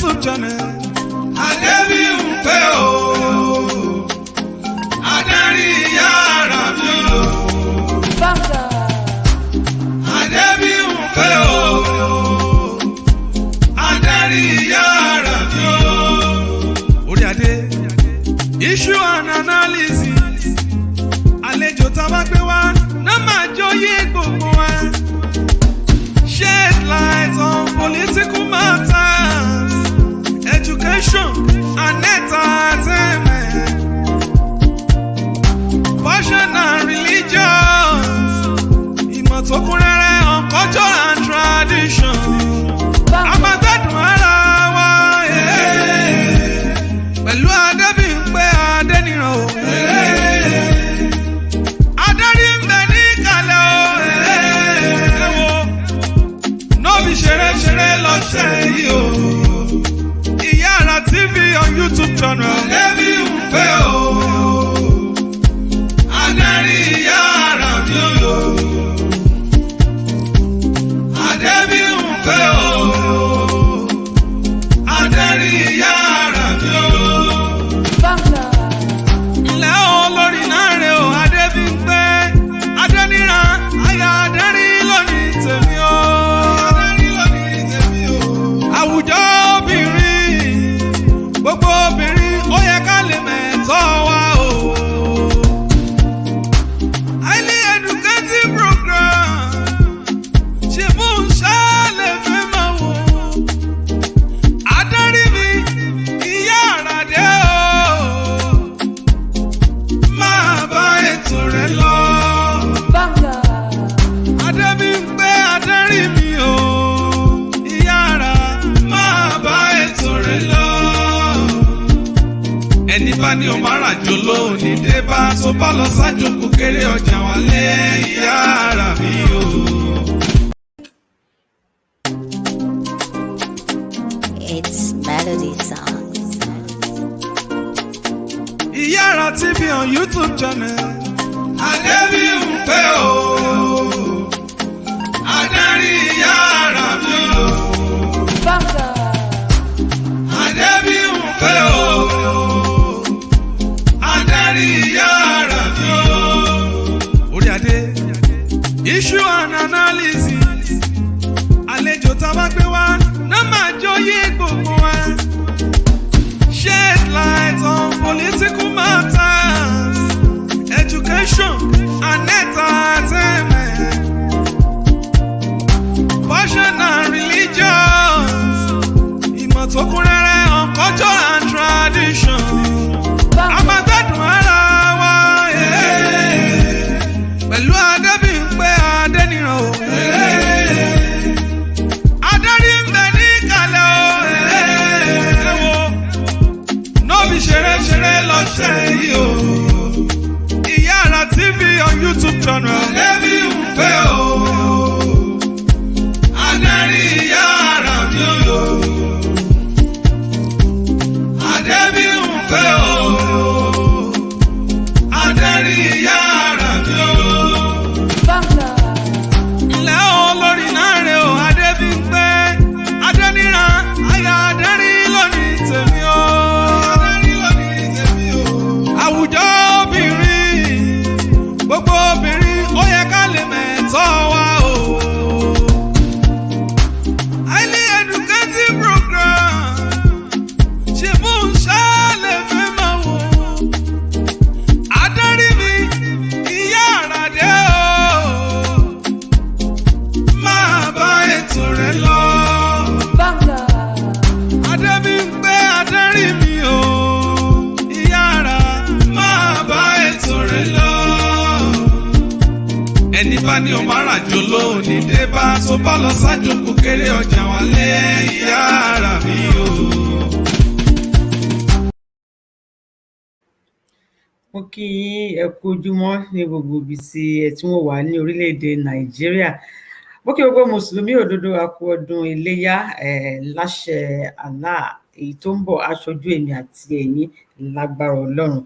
YouTube channel. Adébí ń pé o, adarí yàrá mi o. Adébí ń pé o, adarí yàrá mi o. Orí adé, issue and analysis. Àlejò tá a bá gbé wá, náà máa jọyè gbogbo wa. Shed light on political matters, education and entertainment, fashion and religions, ìmọ̀ tó kún rẹ́rẹ́ on culture and tradition. Àmọ̀tẹ́dùn ara wa pẹ̀lú Adébí ń pé Adéníran o. Adarí ń bẹ ní ìkàlẹ̀ o. Nóbi ṣeré lọ́sẹ̀ yìí o. Iyiola TV on YouTube channel. Adébí ń pé o. Adarí yàrá mi o. Adébí ń pé o. Adarí yàrá mi o. Ilẹ̀ olórí náà rè o. Adébí ń pé Adéníran àyà Adérí lónìí tèmi o. Àwùjọ obìnrin, gbogbo obìnrin ó yẹ ká lè mẹ̀tọ́ wa o. Highly educative program ṣe mú un ṣáàlẹ̀ fẹ́ máa wò. Adarí mi Iyiola dé o, máa bá ètò rẹ̀ lọ. Adébí ń pé adarí mi o. Iyiola máa bá ètò rẹ̀ lọ. Ẹni bá ní ọmọ àràjò lónìí dé bá tó bá lọ sájò kò kéré ọjà wálé Iyiola mi o. It's melody songs. Iyiola TV on YouTube channel. Adébí ń pé o. Adarí yàrá mi o. Adébí ń pé o. Adarí yàrá mi o. Orí adé, issue and analysis. Àlejò tá a bá gbé wá, náà máa jọyè gbogbo wa. Shed light on political matters, education and entertainment, fashion and religions, ìmọ̀ tó kún rẹ́rẹ́ on culture and tradition. Àmọ̀tẹ́dùn ara wa pẹ̀lú Adébí ń pé Adéníran o. Adarí ń bẹ ní ìkàlẹ̀ o. Nóbi ṣeré lọ́sẹ̀ yìí o. Iyiola TV on YouTube channel. Adébí ń pé o. Adarí yàrá mi o. Adébí ń pé o. Adarí yàrá mi o. Ilẹ̀ olórí náà rè o. Adébí ń pé Adéníran àyà Adérí lónìí tèmi o. Àwùjọ obìnrin, gbogbo obìnrin ó yẹ ká lè mẹ̀tọ́ wa o. Highly educative program ṣe mú un ṣáàlẹ̀ fẹ́ máa wò. Adarí mi Iyiola dé o, máa bá ètò rẹ̀ lọ. Adébí ń pé adarí mi o. Iyiola máa bá ètò rẹ̀ lọ. Ẹni bá ní ọmọ àràjò lónìí dé bá tó bá lọ sájò kò kéré ọjà wálé Iyiola mi o. Mo kí yín ẹ kú ojúmọ́ ní gbogbo ibi tí ẹ tí wọ́n wà ní orílẹ̀-èdè Nàìjíríà. Mo kí gbogbo mùsùlùmí òdodo a kú ọdún iléyá láṣẹ Allah èyí tó ń bọ̀ aṣojú èmi àti ẹ̀yin lágbára Ọlọ́run.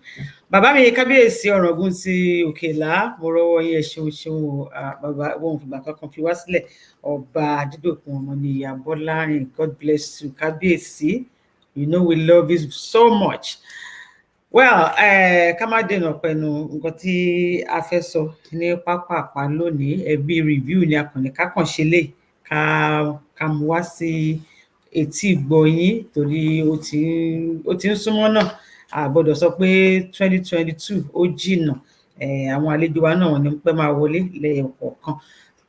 Bàbá mi kábíyèsí Ọ̀ràngún ti Òkèlá mo rọ́wọ́ yín ẹ ṣeun ṣeun o. Bàbá wọn fìgbà kankan fi wá sílẹ̀ ọba Adédọ̀kun Ọmọnìyí Abọ́lárin, God bless you kábíyèsí, you know we love you so much. Well, ká má dènà pẹ̀lú nǹkan tí a fẹ́ sọ ní pápápá lónìí, ẹbí review ni akànnì kákàn ṣe lè ká mú wá sí etí ìgbọ́ yín torí ó ti ń súnmọ́ náà. A gbọ́dọ̀ sọ pé 2022 ó jìnnà, àwọn àlejò wa náà ní pẹ́ máa wọlé lẹ́ẹ̀kọ̀ọ̀kan.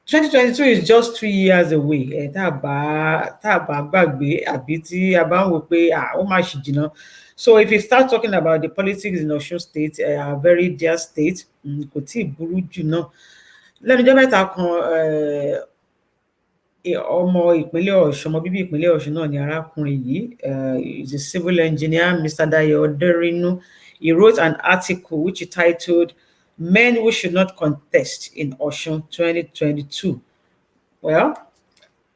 2022 is just 3 years away. Tá a bá gbàgbé àbí tí a bá ń wò pé ó máa ṣì jìnnà. So if you start talking about the politics in Osun State, a very dear state, kò tí ì burú jù náà. Lẹ́nu ọjọ́ mẹ́ta kan, ọmọ ìpínlẹ̀ Ọ̀ṣun, ọmọ bíbí ìpínlẹ̀ Ọ̀ṣun náà ni arákùnrin yìí, is a civil engineer, Mr. Dayo Oderinu. He wrote an article which he titled Men Who Should Not Contest in Osun 2022. Well,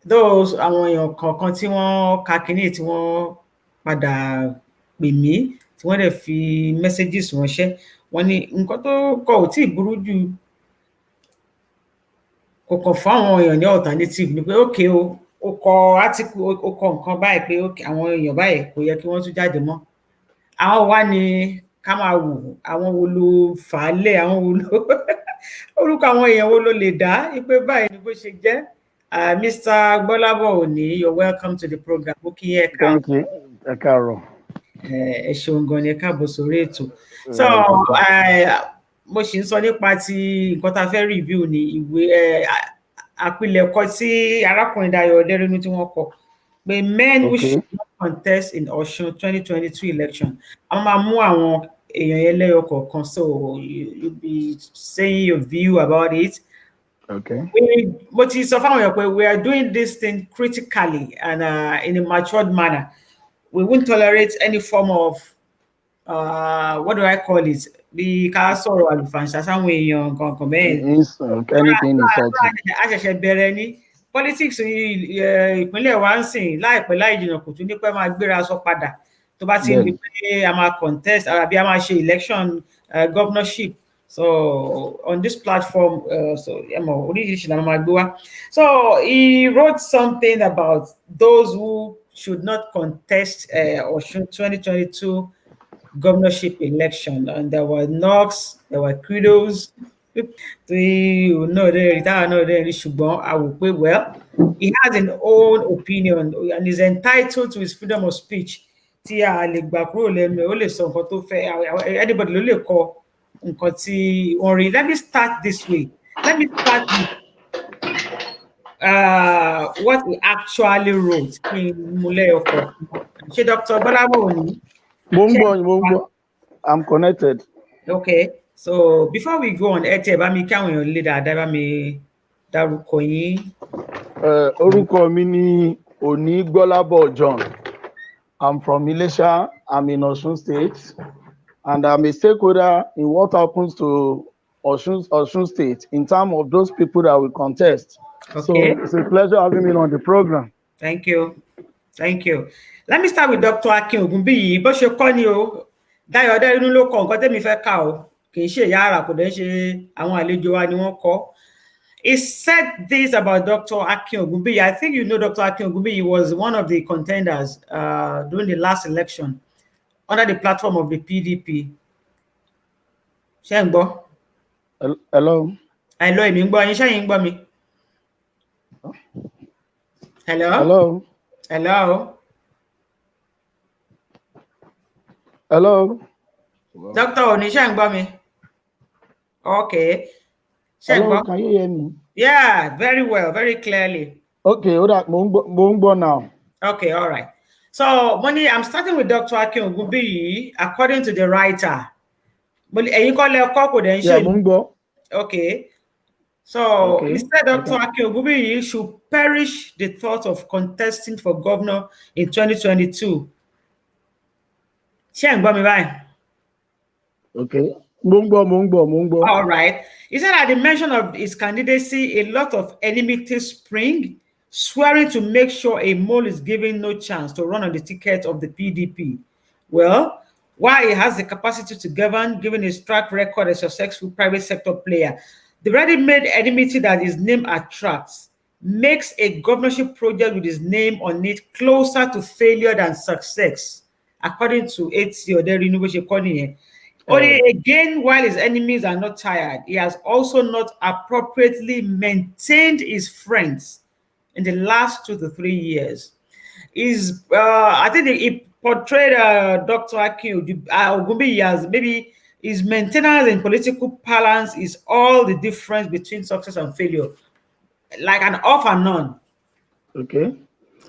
those àwọn èèyàn kọ̀ọ̀kan tí wọ́n ka kínní tí wọ́n padà pè mí tí wọ́n dẹ̀ fi messages ránṣẹ́, wọ́n ní nǹkan tó kọ ò tí ì burú jù, kò kàn fún àwọn èèyàn ní alternative ni pé okay o kọ article o kọ nǹkan báyìí pé okay àwọn èèyàn báyìí kò yẹ kí wọ́n tún jáde mọ́. Àwọn wá ní ká máa wò àwọn wo ló fà á lẹ̀, àwọn wo ló orúkọ àwọn èèyàn wo ló lè dá pé báyìí ni bó ṣe jẹ́. Mr. Gbọ́lábọ̀ Òní, you're welcome to the program. Mo kí ẹ káàárọ̀. Thank you. Ẹ káàárọ̀. Ẹ ṣeun gan ni, ẹ káàbọ̀ sórí ètò. So mo ṣì ń sọ nípa ti nǹkan tá a fẹ́ review ní ìwé àpilẹ̀kọ tí arákùnrin Dayo Oderinu tí wọ́n kọ pé men who should not contest in Osun 2022 election. Àwọn máa mú àwọn èèyàn yẹn lẹ́yọ kọ̀ọ̀kan, so you'll be saying your view about it. Okay. Mo ti sọ fáwọn èèyàn pé we are doing this thing critically and in a matured manner. We won't tolerate any form of what do I call it? Bí ká sọ̀rọ̀ àlùfàǹṣá sáwọn èèyàn kankan bẹ́ẹ̀. Anything insulting. A ṣẹ̀ṣẹ̀ bẹ̀rẹ̀ ní politics ìpínlẹ̀ wa ń sìn láìpẹ́ láì jìnnà kò tún ní pẹ́ máa gbéra sọ padà tó bá ti ń di pé a máa contest àbí a máa ṣe election governorship. So on this platform, oríṣiríṣi la máa gbé wá. So he wrote something about those who should not contest Osun 2022 governorship election, and there were knocks, there were kudos. Ṣùgbọ́n I will pay well. He has an own opinion and is entitled to his freedom of speech. Tí a lè gbà kúrò lẹ́nu ó lè sọ nǹkan tó fẹ́, anybody ló lè kọ nǹkan tí wọ́n rí. Let me start this way. Let me start with what he actually wrote in Mule Oko. Ṣé Dr. Gbọ́lábọ̀ Òní? Mo ń gbọ́. I'm connected. Okay. So before we go on, ẹ tẹ́ bá mi kí àwọn èèyàn lè dáadáa bá mi dárúkọ yín. Orúkọ mi ni Oni Gbọ́lábọ̀ John. I'm from Ilesha. I'm in Osun State, and I'm a stakeholder in what happens to Osun State in terms of those people that will contest. Okay. So it's a pleasure having me on the program. Thank you. Thank you. Let me start with Dr. Akin Ogunbiyi. Bó ṣe kọ́ ni o, Dayo Oderinu ló kọ nǹkan tẹ́mi fẹ́ kà o. Kì í ṣe ìyá àrà kò dẹ̀ ṣe àwọn àlejò wa ni wọ́n kọ. He said this about Dr. Akin Ogunbiyi. I think you know Dr. Akin Ogunbiyi was one of the contenders during the last election under the platform of the PDP. Ṣé ń gbọ́? Hello. Hello, èmi ń gbọ́ yín, ṣé yín ń gbọ́ mi? Hello? Hello. Hello? Hello. Dr. Oni, ṣé ń gbọ́ mi? Okay. Hello, can you hear me? Yeah, very well, very clearly. Okay, mo ń gbọ́ now. Okay, all right. So, Moni, I'm starting with Dr. Akin Ogunbiyi, according to the writer. Ẹ̀yin kọ́ lẹ kọ́ kò dẹ̀ ń ṣe. Yeah, mo ń gbọ́. Okay. So, he said Dr. Akin Ogunbiyi should perish the thought of contesting for governor in 2022. Ṣé ń gbọ́ mi báyìí? Okay. Mo ń gbọ́. All right. He said at the mention of his candidacy, a lot of enmity spring, swearing to make sure a mole is given no chance to run on the ticket of the PDP. Well, While he has the capacity to govern, given his track record as a successful private sector player, the ready-made enmity that his name attracts makes a governorship project with his name on it closer to failure than success, according to Iyiola Oderinu, which you call here. Only again, while his enemies are not tired, he has also not appropriately maintained his friends in the last 2 to 3 years. I think he portrayed Dr. Ogunbi as maybe his maintenance in political balance is all the difference between success and failure, like an off and on. Okay.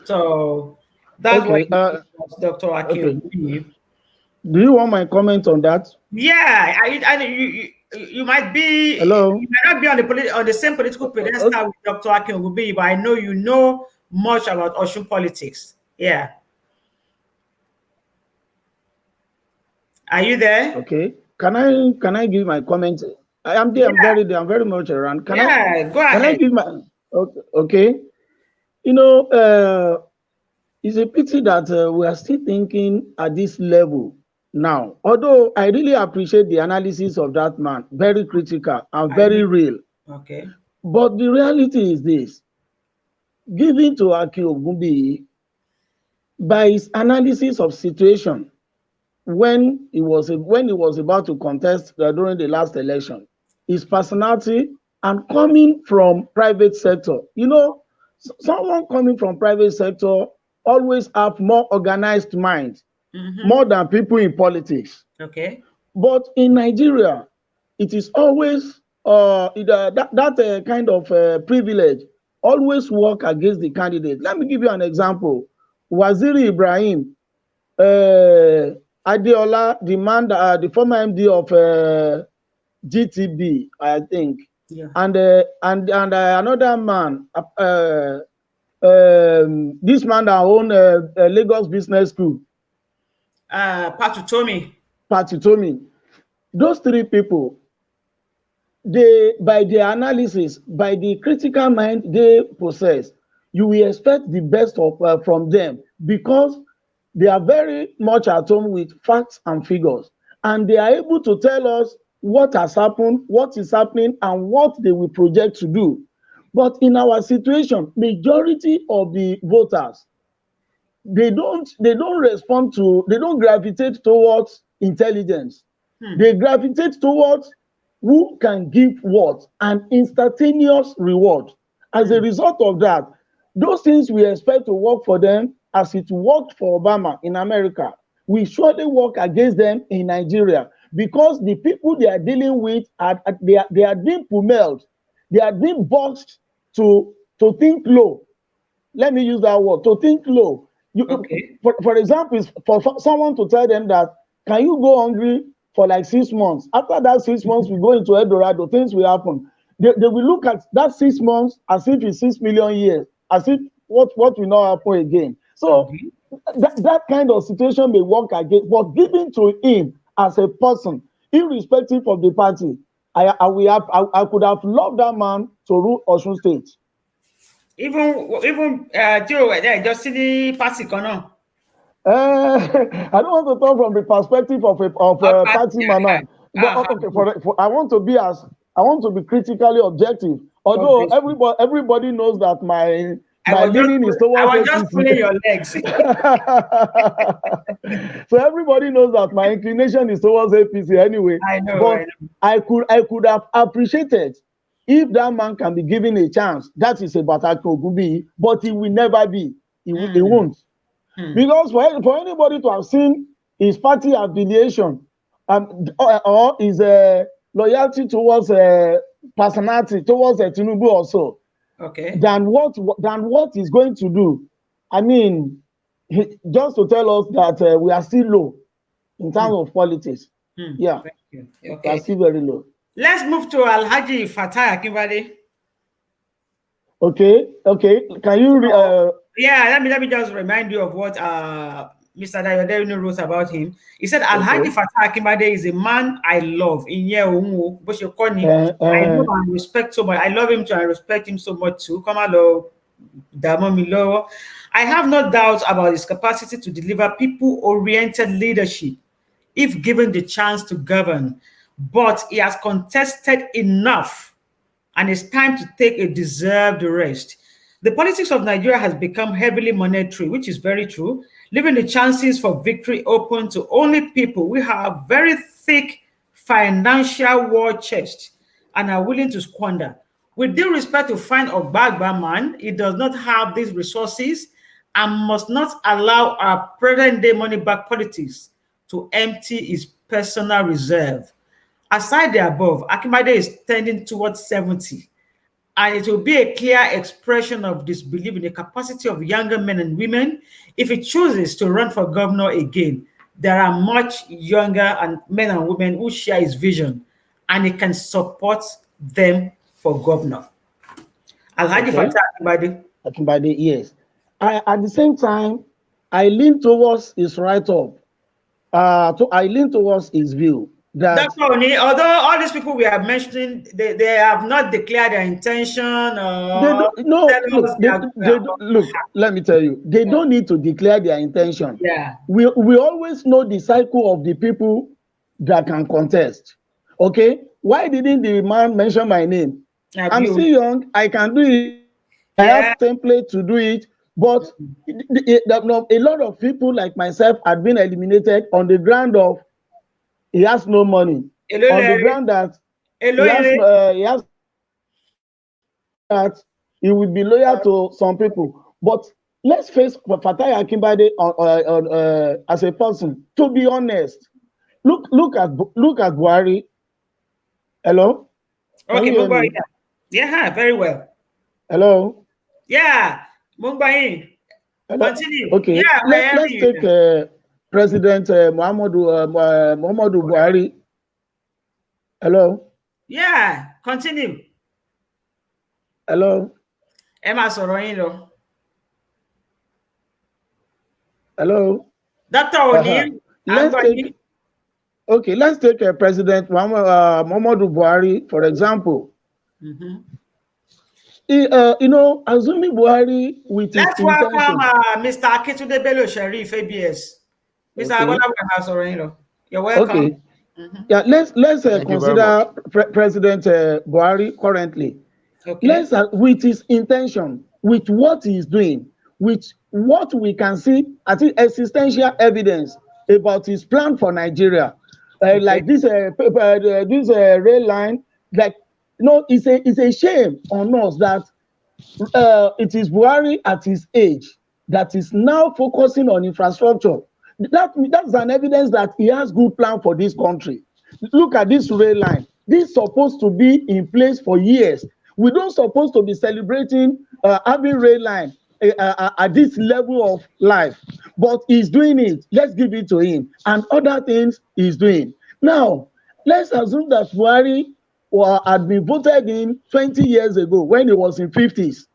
So that's Okay. what Dr. Okay. Ogunbi. Do you want my comment on that? Yeah, you might be. Hello. You might not be on the same political pedestal with Dr. Ogunbi, but I know you know much about Osun politics. Yeah. Are you there? Okay. Can I give my comment? I am there. Yeah. I'm very much around. Go ahead. Can I give my? Okay. You know, it's a pity that we are still thinking at this level now. Although I really appreciate the analysis of that man, very critical and very real. Okay. But the reality is this: given to Akin Ogunbi, by his analysis of situation when he was about to contest during the last election, his personality and coming from private sector, you know, someone coming from private sector always have more organized mind, more than people in politics. Okay. But in Nigeria, it is always that kind of privilege always work against the candidate. Let me give you an example. Waziri Ibrahim, Adeola, the former MD of GTB, I think, Yeah. and another man, this man that own Lagos Business School, Patutomi. Those three people, they, by their analysis, by the critical mind they possess, you will expect the best of from them, because they are very much at home with facts and figures, and they are able to tell us what has happened, what is happening, and what they will project to do. But in our situation, majority of the voters, they don't respond to, they don't gravitate towards intelligence. They gravitate towards who can give what, an instantaneous reward. As a result of that, those things we expect to work for them as it worked for Obama in America, we surely work against them in Nigeria, because the people they are dealing with they are being pummeled, they are being boxed to think low. Let me use that word, to think low. For example, for someone to tell them that, can you go hungry for like 6 months? After that 6 months, we go into Eldorado, things will happen. They will look at that 6 months as if it's 6 million years, as if what will not happen again. So that kind of situation may work against, but given to him as a person, irrespective of the party, I could have loved that man to rule Osun State. Even just see the party corner. I don't want to talk from the perspective of a party mama, but okay, I want to be critically objective. Although everybody knows that my leaning is towards I was just pulling your legs. So everybody knows that my inclination is towards APC anyway. I know. But I could have appreciated if that man can be given a chance. That is about Akin Ogunbi, but he will never be. He won't. Because for anybody to have seen his party affiliation or his loyalty towards personality towards Tinubu also, than what he's going to do. I mean, just to tell us that we are still low in terms of politics. Yeah, thank you. We are still very low. Let's move to Alhaji Fatai Akinbade. Okay. Can you? Yeah, let me just remind you of what Mr. Dayo Oderinu wrote about him. He said, Alhaji Fatai Akinbade is a man I love. I know and respect so much. I love him too. I respect him so much too. Come on, I have no doubt about his capacity to deliver people-oriented leadership if given the chance to govern, but he has contested enough and it's time to take a deserved rest. The politics of Nigeria has become heavily monetary, which is very true, leaving the chances for victory open to only people who have very thick financial war chest and are willing to squander. With due respect to fine Ogbagba man, he does not have these resources and must not allow our present-day money-back politics to empty his personal reserve. Aside the above, Akinbade is tending towards 70, and it will be a clear expression of disbelief in the capacity of younger men and women if he chooses to run for governor again. There are much younger men and women who share his vision, and he can support them for governor. Alhaji Fatai Akinbade. Akinbade, yes. At the same time, I lean towards his write-up. I lean towards his view. Dr. Oni, although all these people we are mentioning, they have not declared their intention. Look, let me tell you, they don't need to declare their intention. Yeah. We always know the cycle of the people that can contest. Okay? Why didn't the man mention my name? I'm still young. I can do it. I have template to do it. But a lot of people like myself had been eliminated on the ground of he has no money. On the ground that he will be loyal to some people. But let's face Fatai Akinbade as a person. To be honest, look at Buhari. Hello. Okay, yeah, very well. Hello. Yeah, Mumbai. Continue. Okay. Yeah, let's take President Muhammadu Buhari. Hello. Yeah, continue. Hello. Emma Soroyinlo. Hello. Dr. Oni. Let's take President Muhammadu Buhari, for example. Assuming Buhari with his intention. Let's welcome Mr. Akintunde Bello Sharif, ABS. Mr. Akinbade, you're welcome. Okay. Yeah, let's consider President Buhari currently. Okay. With his intention, with what he's doing, with what we can see, I think existential evidence about his plan for Nigeria, like this rail line, like it's a shame on us that it is Buhari at his age that is now focusing on infrastructure. That's an evidence that he has good plan for this country. Look at this rail line. This is supposed to be in place for years. We don't supposed to be celebrating having rail line at this level of life, but he's doing it. Let's give it to him. And other things he's doing. Now, let's assume that Buhari had been voted in 20 years ago when he was in 50s.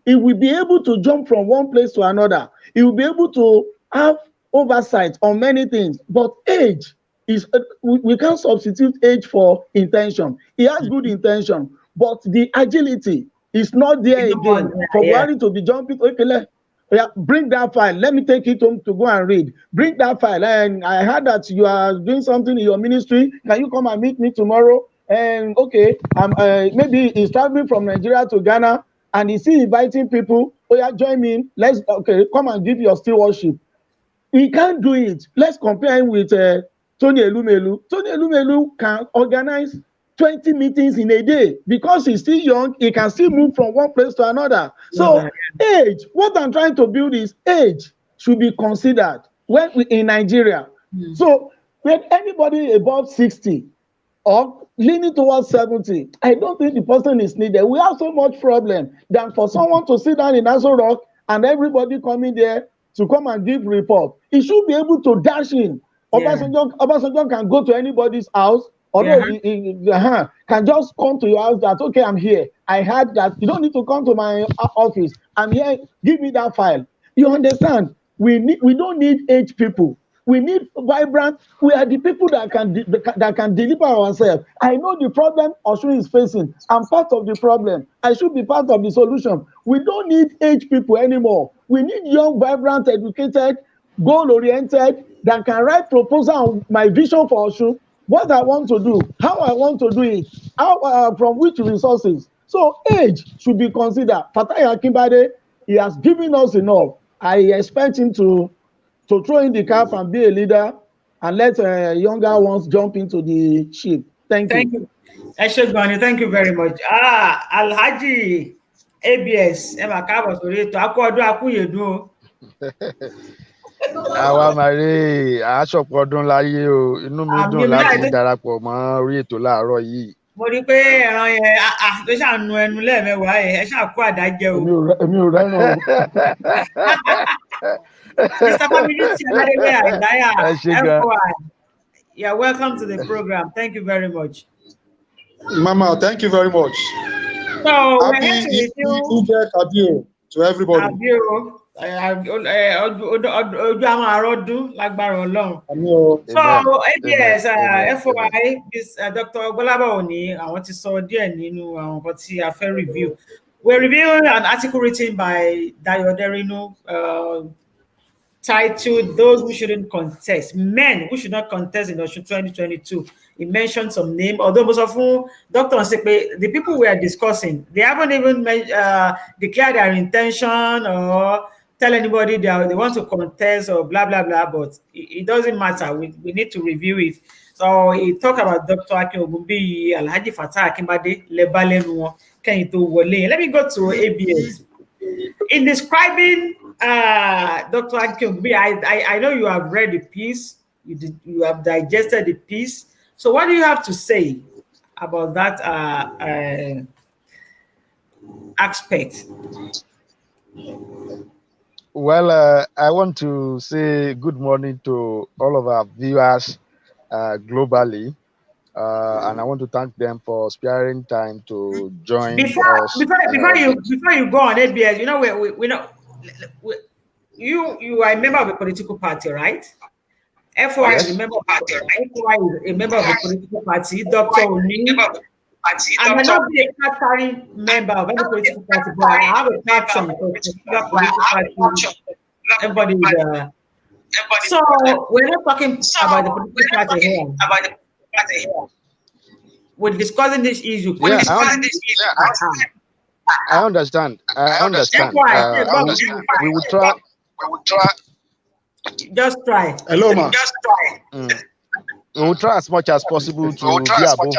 He will be able to jump from one place to another. He will be able to have oversight on many things. But age is, we can't substitute age for intention. He has good intention, but the agility is not there again for Buhari to be jumping. Okay, bring that file. Let me take it home to go and read. Bring that file. And I heard that you are doing something in your ministry. Can you come and meet me tomorrow? And okay, maybe he's traveling from Nigeria to Ghana and he's still inviting people. Oh yeah, join me. Come and give your stewardship. He can't do it. Let's compare him with Tony Elumelu. Tony Elumelu can organize 20 meetings in a day because he's still young. He can still move from one place to another. So age, what I'm trying to build is age should be considered when in Nigeria. So when anybody above 60 or leaning towards 70, I don't think the person is needed. We have so much problem than for someone to sit down in Aso Rock and everybody coming there to come and give report. He should be able to dash in. Obasanjo can go to anybody's house, although he can just come to your house that, okay, I'm here. I heard that. You don't need to come to my office. I'm here. Give me that file. You understand? We don't need age people. We need vibrant. We are the people that can deliver ourselves. I know the problem Osun is facing. I'm part of the problem. I should be part of the solution. We don't need age people anymore. We need young, vibrant, educated, goal-oriented, that can write proposal on my vision for Osun, what I want to do, how I want to do it, how from which resources. So age should be considered. Fatai Akinbade, he has given us enough. I expect him to throw in the cap and be a leader and let younger ones jump into the ship. Thank you. Eshegoni, thank you very much. Alhaji ABS, Emma Kabo sórí ètò akọ́ọdún akúyèdún. Àwa màrí aṣọ̀pọ̀ ọdún láyé o, inú mi dùn láti darapọ̀ mọ́ orí ètò láàárọ̀ yìí. Mo rí pé ẹran yẹn ló ṣàánú ẹnu lẹ́ẹ̀mẹ́wàá ẹ̀ ẹ ṣàkó àdájẹ́ o. Èmi ò rẹ́ràn o. Mr. Familisi Aladele Aidaya, FY, you're welcome to the program. Thank you very much. Mama, thank you very much. So we're Happy here to review to everybody. Ojú àwọn àrọ́dún lágbára Ọlọ́run. So ABS, FY, Dr. Ogbolaba Oni, àwọn ti sọ díẹ̀ nínú àwọn nǹkan tí a fẹ́ review. We're reviewing an article written by Dayo Oderinu, titled "Those Who Shouldn't Contest," men who should not contest in Osun 2022. He mentioned some name, although most of whom, Dr. Onsepe, the people we are discussing, they haven't even declared their intention or tell anybody they want to contest or blah, blah, blah, but it doesn't matter. We need to review it. So he talked about Dr. Akin Ogunbiyi, Alhaji Fatai Akinbade, Lebalenu, Kenito Wole. Let me go to ABS. In describing Dr. Akin Ogunbiyi, I know you have read the piece, you have digested the piece. So what do you have to say about that aspect? Well, I want to say good morning to all of our viewers globally, and I want to thank them for sparing time to join us. Before you go on ABS, you know you are a member of a political party, right? FY is a member of a political party. Dr. Oni, I may not be a card-carrying member of any political party, but I have a passion for political party. Everybody is So we're not talking about the political party here. We're discussing this issue. Yeah, I understand. We will try. Just try. Hello, ma. Just try. We will try as much as possible to be above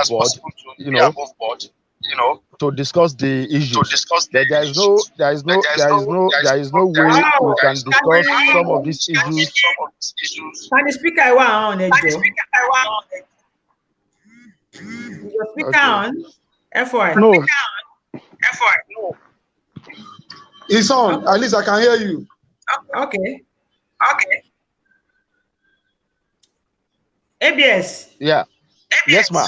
board, you know, to discuss the issues. There is no way we can discuss some of these issues. Can the speaker on it? Your speaker on? FY. No. FY. No. It's on. At least I can hear you. Okay. ABS. Yeah. Yes, ma'am.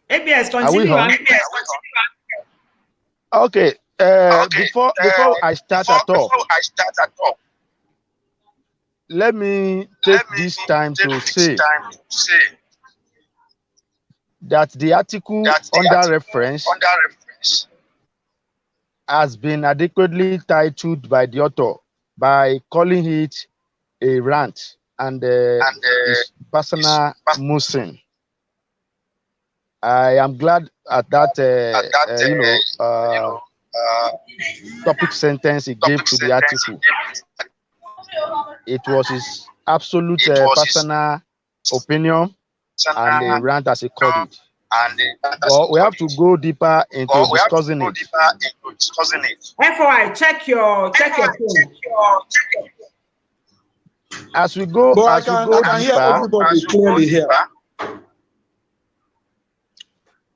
ABS, continue. Okay. Before I start at all, let me take this time to say that the article under reference has been adequately titled by the author by calling it a rant and his personal musing. I am glad at that, topic sentence he gave to the article. It was his absolute personal opinion and a rant, as he called it. But we have to go deeper into discussing it. FY, check your phone. As we go, I can hear everybody clearly here.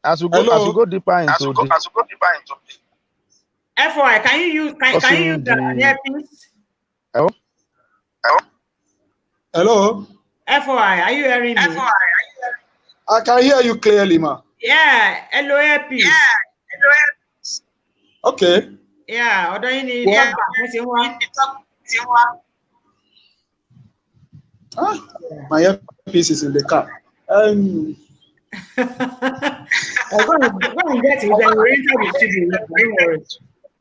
As we go deeper into FY, can you use the earpiece? Hello? FY, are you hearing me? I can hear you clearly, ma. Yeah, hello earpiece. Okay. Yeah, My earpiece is in the car. I'll go and get it. Then we'll enter the studio. Don't worry.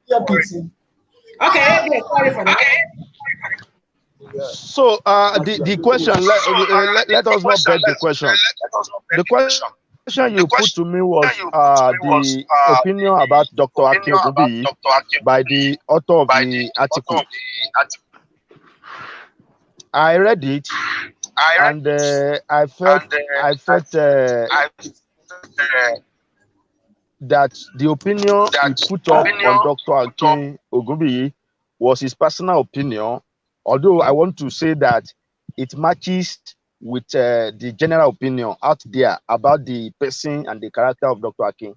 Yeah, Pixie. Okay, yeah, sorry for that. So the question, let us not bet the question. The question you put to me was the opinion about Dr. Akin Ogunbiyi by the author of the article. I read it, and I felt that the opinion he put up on Dr. Akin Ogunbiyi was his personal opinion, although I want to say that it matches with the general opinion out there about the person and the character of Dr. Akin.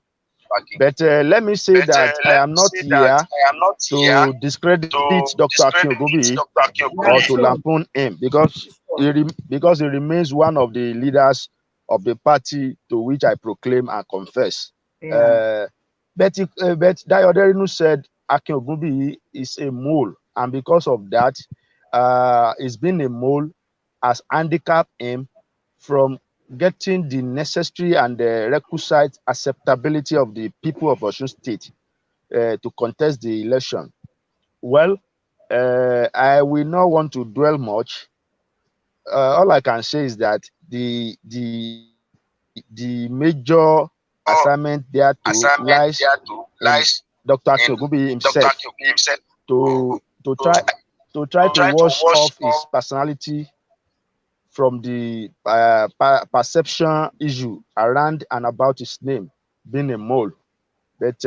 But let me say that I am not here to discredit Dr. Akin Ogunbiyi or to lampoon him, because he remains one of the leaders of the party to which I proclaim and confess. Yeah. But Dayo Oderinu said Akin Ogunbiyi is a mole, and because of that, he's been a mole has handicapped him from getting the necessary and the requisite acceptability of the people of Osun State to contest the election. Well, I will not want to dwell much. All I can say is that the major assignment there lies in Dr. Akin Ogunbiyi himself to try to wash off his personality from the perception issue around and about his name being a mole. But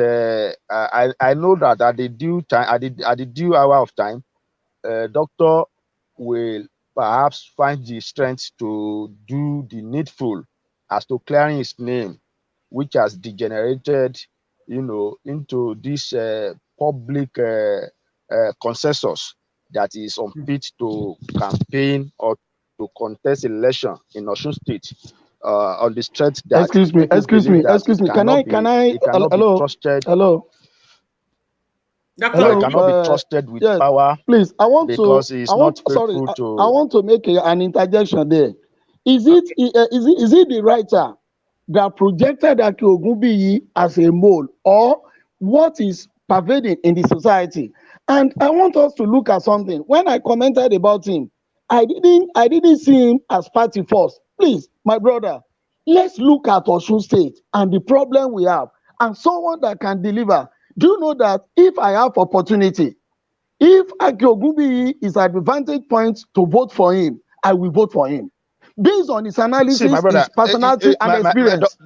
I know that at the due time, at the due hour of time, doctor will perhaps find the strength to do the needful as to clearing his name, which has degenerated, into this public consensus that is unfit to campaign or to contest election in Osun State on the strength that Excuse me. Can I? Hello. Trusted. Hello. Doctor, He cannot be trusted with power. Please, I want to make an interjection there. Is it the writer that projected Akin Ogunbiyi as a mole, or what is pervading in the society? And I want us to look at something. When I commented about him, I didn't see him as party first. Please, my brother, let's look at Osun State and the problem we have, and someone that can deliver. Do you know that if I have opportunity, if Akin Ogunbiyi is at the vantage point to vote for him, I will vote for him based on his analysis, his personality, and experience.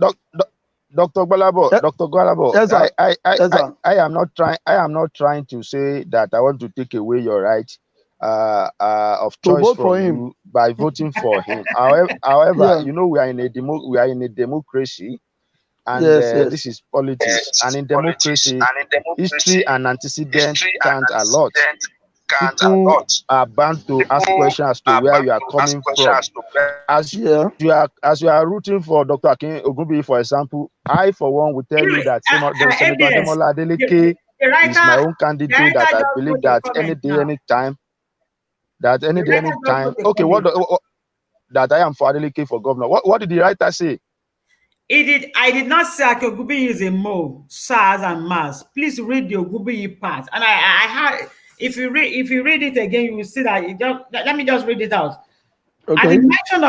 Dr. Gwalabo, yes, sir. I am not trying to say that I want to take away your right of choice from you by voting for him. However, we are in a democracy, and this is politics. And in democracy, history and antecedent count a lot. People are bound to ask questions as to where you are coming from. As you are rooting for Dr. Akin Ogunbiyi, for example, I for one will tell you that Senator Ademola Adeleke is my own candidate, that I believe that any day, any time. Okay, that I am for Adeleke for governor. What did the writer say? I did not say Akin Ogunbiyi is a mole, SARS and MAS. Please read the Ogunbiyi part. And I had, if you read it again, you will see that let me just read it out. Okay. At the mention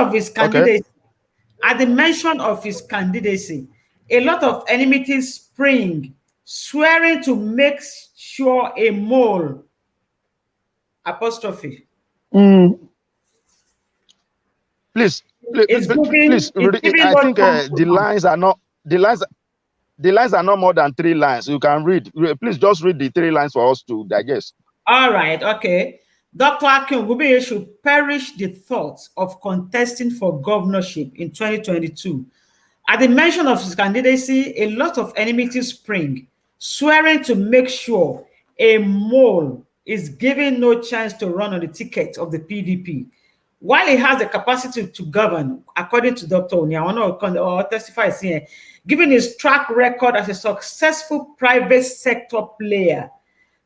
of his candidacy, a lot of enmity spring, swearing to make sure a mole apostrophe. Please, I think the lines are not more than 3 lines. You can read. Please just read the 3 lines for us to digest. All right, okay. Dr. Akin Ogunbiyi should perish the thoughts of contesting for governorship in 2022. At the mention of his candidacy, a lot of enmity spring, swearing to make sure a mole is given no chance to run on the ticket of the PDP. While he has the capacity to govern, according to Dr. Oni, I want to testify here, given his track record as a successful private sector player,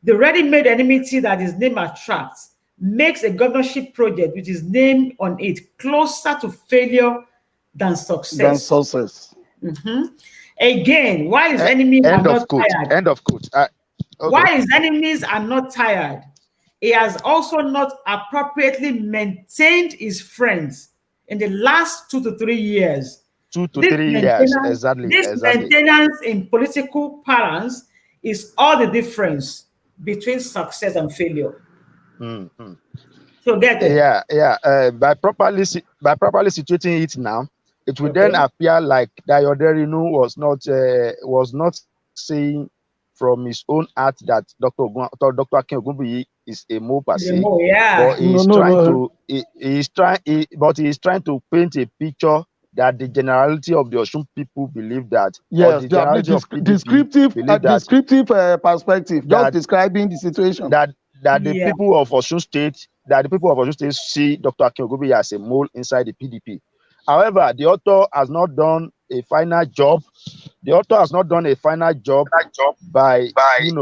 the ready-made enmity that his name attracts makes a governorship project with his name on it closer to failure than success. Again, why is enemies are End not of quote. tired? End of quote. Okay. Why his enemies are not tired? He has also not appropriately maintained his friends in the last 2 to 3 years. 2 to 3 years. Exactly. This maintenance in political parlance is all the difference between success and failure. Mm-hmm. So get it. Yeah. By properly situating it now, it will then Okay. appear like Dayo Oderinu was not saying from his own heart that Dr. Akin Ogunbiyi is a mole per The se, more, but yeah. he No, is no, trying no. to he is trying to paint a picture that the generality of the Osun people believe that, or Yes, the they are generality of PDP descriptive, believe descriptive perspective, just that describing the situation. that the Yeah. people of Osun State see Dr. Akin Ogunbiyi as a mole inside the PDP. However, the author has not done a final job. The author has not done a final job by saying,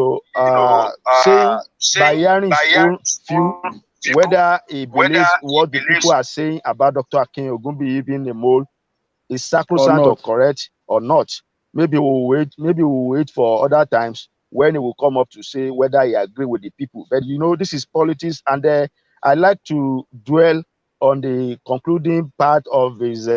by hearing his own view, whether he believes what the people are saying about Dr. Akin Ogunbiyi being a mole is Or sacrosanct or not. correct or not. Maybe we'll wait. Maybe we'll wait for other times when he will come up to say whether he agree with the people. But this is politics, and I like to dwell on the concluding part of his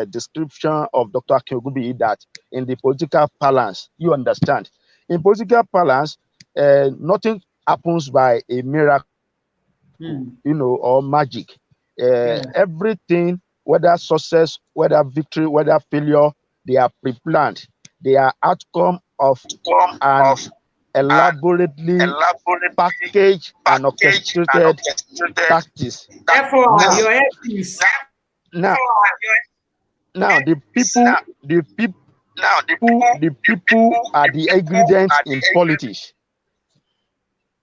description of Dr. Akin Ogunbiyi, that in the political balance, you understand, in political balance, nothing happens by a miracle, or magic. Yeah. Everything, whether success, whether victory, whether failure, they are pre-planned. They are outcome of an elaborately packaged and orchestrated tactics. Therefore, Now, your enemies. now, now, the people are the ingredients in politics,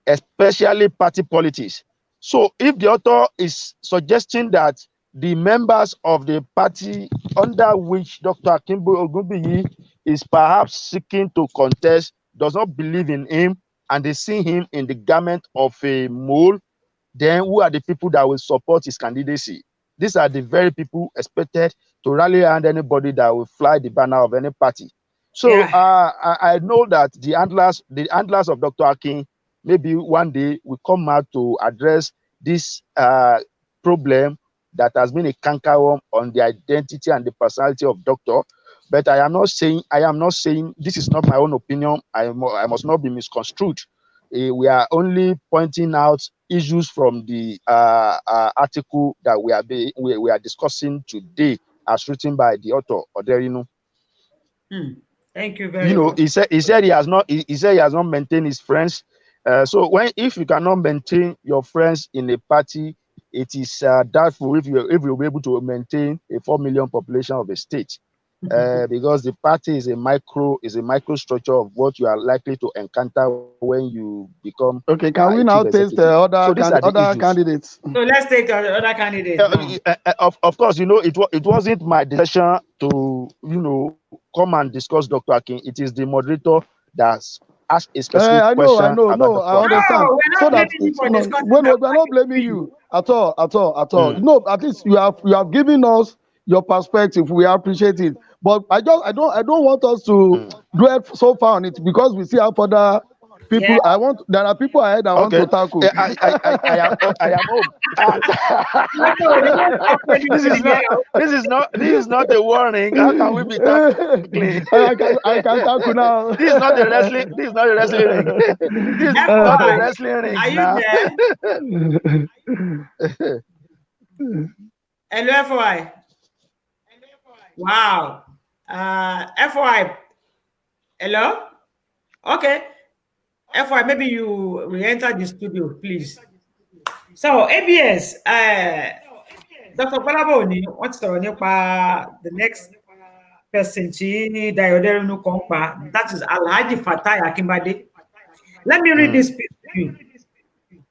especially party politics. So if the author is suggesting that the members of the party under which Dr. Akinbo Ogunbiyi is perhaps seeking to contest does not believe in him, and they see him in the garment of a mole, then who are the people that will support his candidacy? These are the very people expected to rally around anybody that will fly the banner of any party. So Yeah. I know that the handlers of Dr. Akin, maybe one day will come out to address this problem that has been a cankerworm on the identity and the personality of Doctor. But I am not saying this is not my own opinion. I must not be misconstrued. We are only pointing out issues from the article that we are discussing today, as written by the author Oderinu. Thank you very much. He said he has not maintained his friends. So if you cannot maintain your friends in a party, it is doubtful if you'll be able to maintain a 4 million population of a state. Because the party is a micro structure of what you are likely to encounter when you become Okay, can we a now chief taste executive. other So these are the other issues. candidates? So let's take other candidates now. Of course, it wasn't my decision to come and discuss Dr. Akin. It is the moderator that's asked a specific I question know. about No, I Dr. Akin. understand. No, we're So not that blaming you for no, discussing we're the not blaming you at all. No, at least you have given us your perspective. We appreciate it. But I don't want us to dwell so far on it, because we see how further Yeah. people. There are people ahead I want Okay, to tackle. I am home. No, they don't talk This is anything not else. a warning. How can we be tackling? I can tackle now. This is not a wrestling. This is not a wrestling ring. This is not a FY, wrestling ring are you now. there? Hello, FY. Wow. FY. Hello? Okay. FY, maybe you re-enter the studio, please. So, ABS, Dr. Gbọ́lábọ̀ Òní, wọ́n ti sọ̀rọ̀ nípa the next person tí Dayo Oderinu kan pa, that is Alhaji Fatai Akinbade. Let me read this piece to you.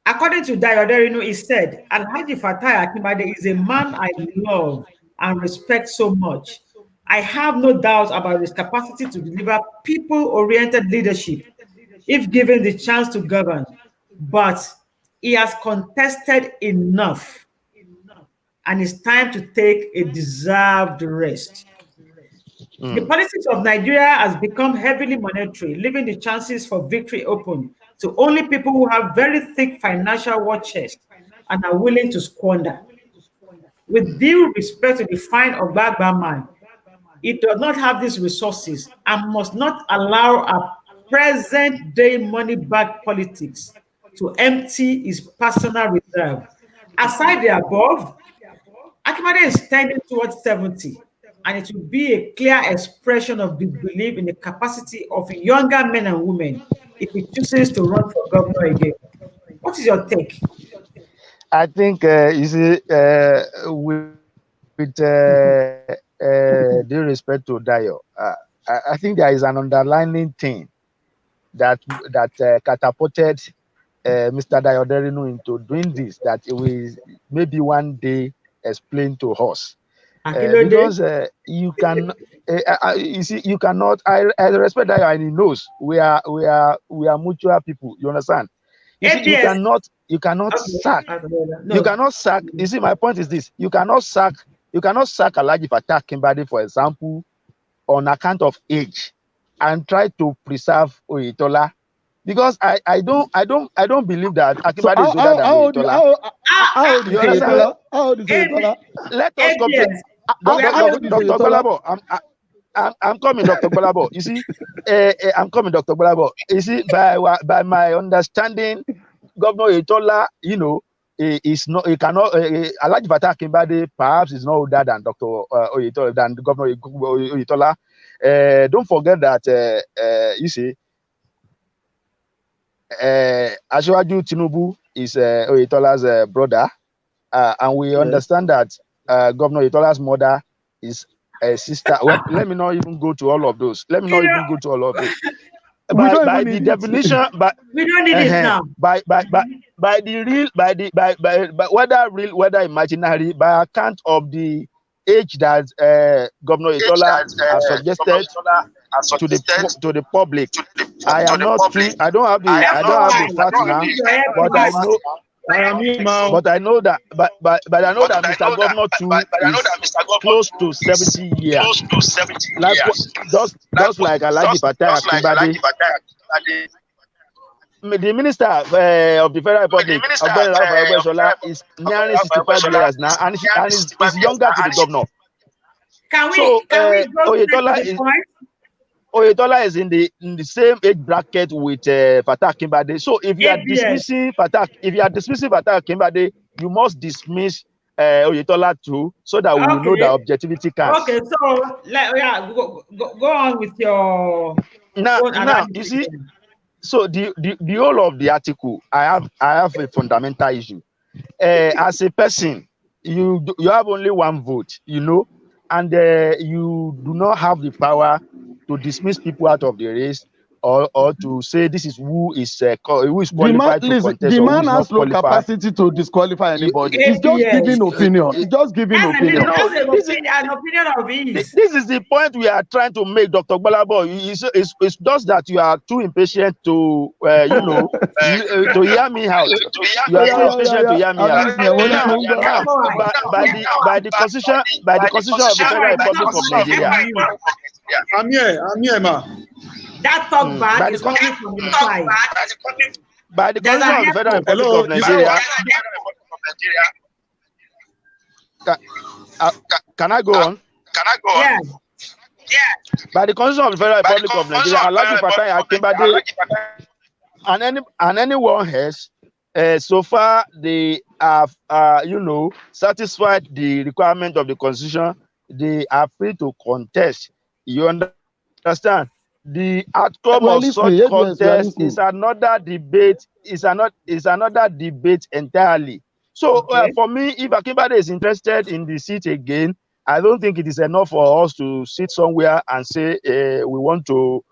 According to Dayo Oderinu, he said, Alhaji Fatai Akinbade is a man I love and respect so much. I have no doubt about his capacity to deliver people-oriented leadership if given the chance to govern, but he has contested enough, and it's time to take a deserved rest. The politics of Nigeria has become heavily monetary, leaving the chances for victory open to only people who have very thick financial war chest and are willing to squander. With due respect to the fine Ogbagba man, it does not have these resources and must not allow a present-day money-backed politics to empty his personal reserve. Aside the above, Akinbade is tending towards 70, and it will be a clear expression of the belief in the capacity of younger men and women if he chooses to run for governor again. What is your take? I think you see, with due respect to Dayo, I think there is an underlying thing that catapulted Mr. Dayo Oderinu into doing this that it will maybe one day explain to us. Because you can, you see, you cannot. I respect Dayo and he knows we are mutual people. You understand? You see, you cannot sack. No. You cannot sack. You see, my point is this: you cannot sack Alhaji Fatai Akinbade, for example, on account of age, and try to preserve Oyetola, because I don't believe that Akinbade is older than Oyetola. How old is Oyetola? Let us compare. Dr. Golabo, I'm coming, Dr. Golabo. You see, I'm coming, Dr. Golabo. You see, by my understanding, Governor Oyetola, you know, is not. He cannot. Alhaji Fatai Akinbade perhaps is not older than Dr. Oyetola, than Governor Oyetola. Don't forget that you see, Asiwaju Tinubu is Oyetola's brother, and we understand that Governor Oyetola's mother is a sister. Well, let me not even go to all of those. By the definition, we don't need it now. By whether real, whether imaginary, by account of the age that Governor Oyetola has suggested to the public. I am not too. I don't have the facts now, but I know. But I know that, but I know that Mr. Governor too is close to 70 years. Like just like Alhaji Fatai Akinbade, the Minister of the Federal Republic, is nearing 65 years now, and is younger to the governor. Can we go to the point? Oyetola is in the same age bracket with Fatai Akinbade. So if you are dismissing Fatai Akinbade, you must dismiss Oyetola too, so that we will know that objectivity counts. Okay, so go on with your now you see. So the whole of the article, I have a fundamental issue. As a person, you have only one vote, you know, and you do not have the power to dismiss people out of the race, or to say this is who is qualified to contest. The man has no capacity to disqualify anybody. He's just giving opinion. He's just giving opinion. An opinion of his. This is the point we are trying to make, Dr. Golabo. It's just that you are too impatient to to hear me out. You are too impatient to hear me out. By the constitution of the Federal Republic of Nigeria. I'm here, ma. That talk back is coming from the side. By the constitution of the Federal Republic of Nigeria. Can I go on? Yeah. By the constitution of the Federal Republic of Nigeria, Alhaji Fatai Akinbade and anyone else, so far they have satisfied the requirement of the constitution. They are free to contest. You understand? The outcome of such contest is another debate. Is another debate entirely. So for me, if Akinbade is interested in the seat again, I don't think it is enough for us to sit somewhere and say we want to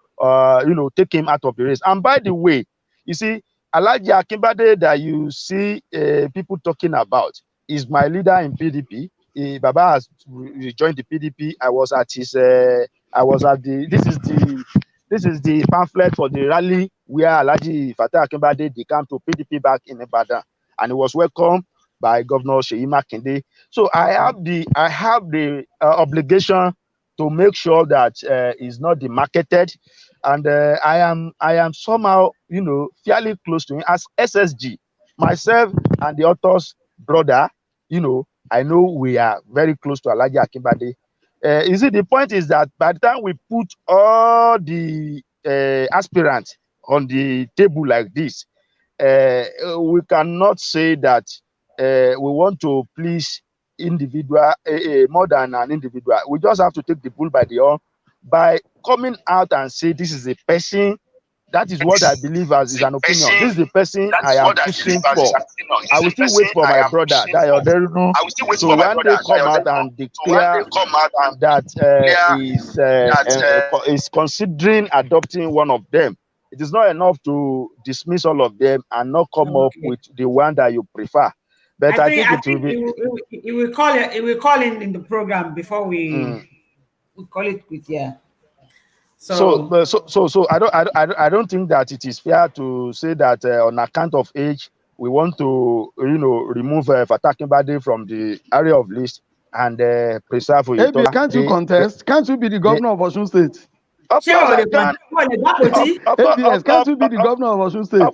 take him out of the race. And by the way, you see, Alhaji Akinbade that you see people talking about is my leader in PDP. Baba has joined the PDP. I was at this is the pamphlet for the rally where Alhaji Fatai Akinbade came to PDP back in Ibadan, and it was welcomed by Governor Seyi Makinde. So I have the obligation to make sure that it's not demarketed. And I am somehow, fairly close to him as SSG. Myself and the author's brother, I know we are very close to Alhaji Akinbade. You see, the point is that by the time we put all the aspirants on the table like this, we cannot say that we want to please individual more than an individual. We just have to take the bull by the horn by coming out and say this is a person. That is what I believe as is an opinion. This is the person I am pushing for. I will still wait for my brother Dayo Oderinu to one day come out and declare that is considering adopting one of them. It is not enough to dismiss all of them and not come up with the one that you prefer. But I think it will be. He will call it. He will call in the program before we call it quit. Yeah. So I don't think that it is fair to say that on account of age we want to remove Fatai Akinbade from the area of list and preserve. Can't you contest? Can't you be the governor of Osun State? Of course I can. Can't you be the governor of Osun State? Of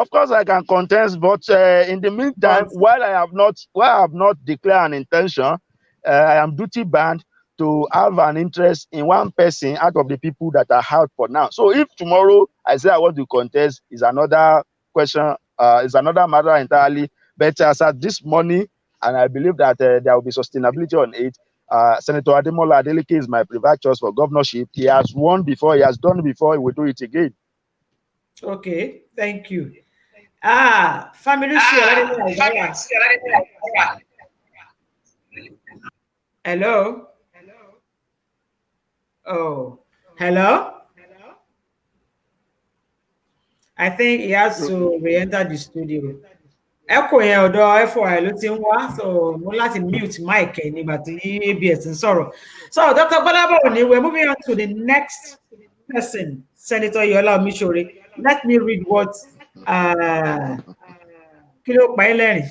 course I can contest, but in the meantime, while I have not declared an intention, I am duty bound to have an interest in one person out of the people that are out for now. So if tomorrow I say I want to contest, is another question, is another matter entirely. But as at this morning, and I believe that there will be sustainability on it. Senator Ademola Adeleke is my preferred choice for governorship. He has won before, he has done before, he will do it again. Okay, thank you. Family Hello. Oh, hello. I think he has to re-enter the studio. Echo yẹn ọ̀dọ̀ FOI ló ti ń wá, so mo láti mute mic ẹ̀ nígbà tí ABS ń sọ̀rọ̀. So Dr. Gbadebo Oni, we're moving on to the next person, Senator Iyiola Omisore. Let me read what kí ló pa ẹ́ lẹ́rìn.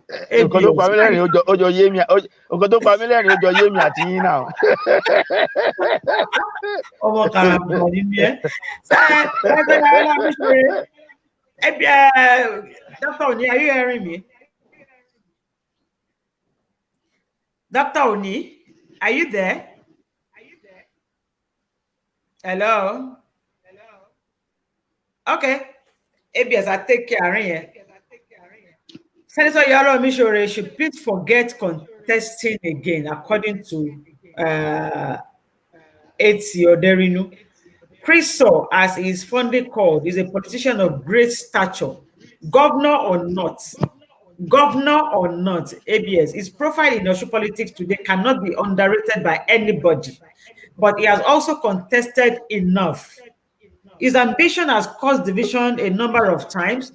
Nǹkan tó pa mí lẹ́rìn ó jọ yé mi àti yín náà. Ọmọ karambà ni mí ẹ́. Dr. Oni, are you hearing me? Dr. Oni, are you there? Hello? Okay. ABS, I take care of you. Senator Iyiola Omisore should please forget contesting again, according to Dayo Oderinu. Christo, as he is fondly called, is a politician of great stature. Governor or not, ABS, his profile in Osun politics today cannot be underrated by anybody, but he has also contested enough. His ambition has caused division a number of times.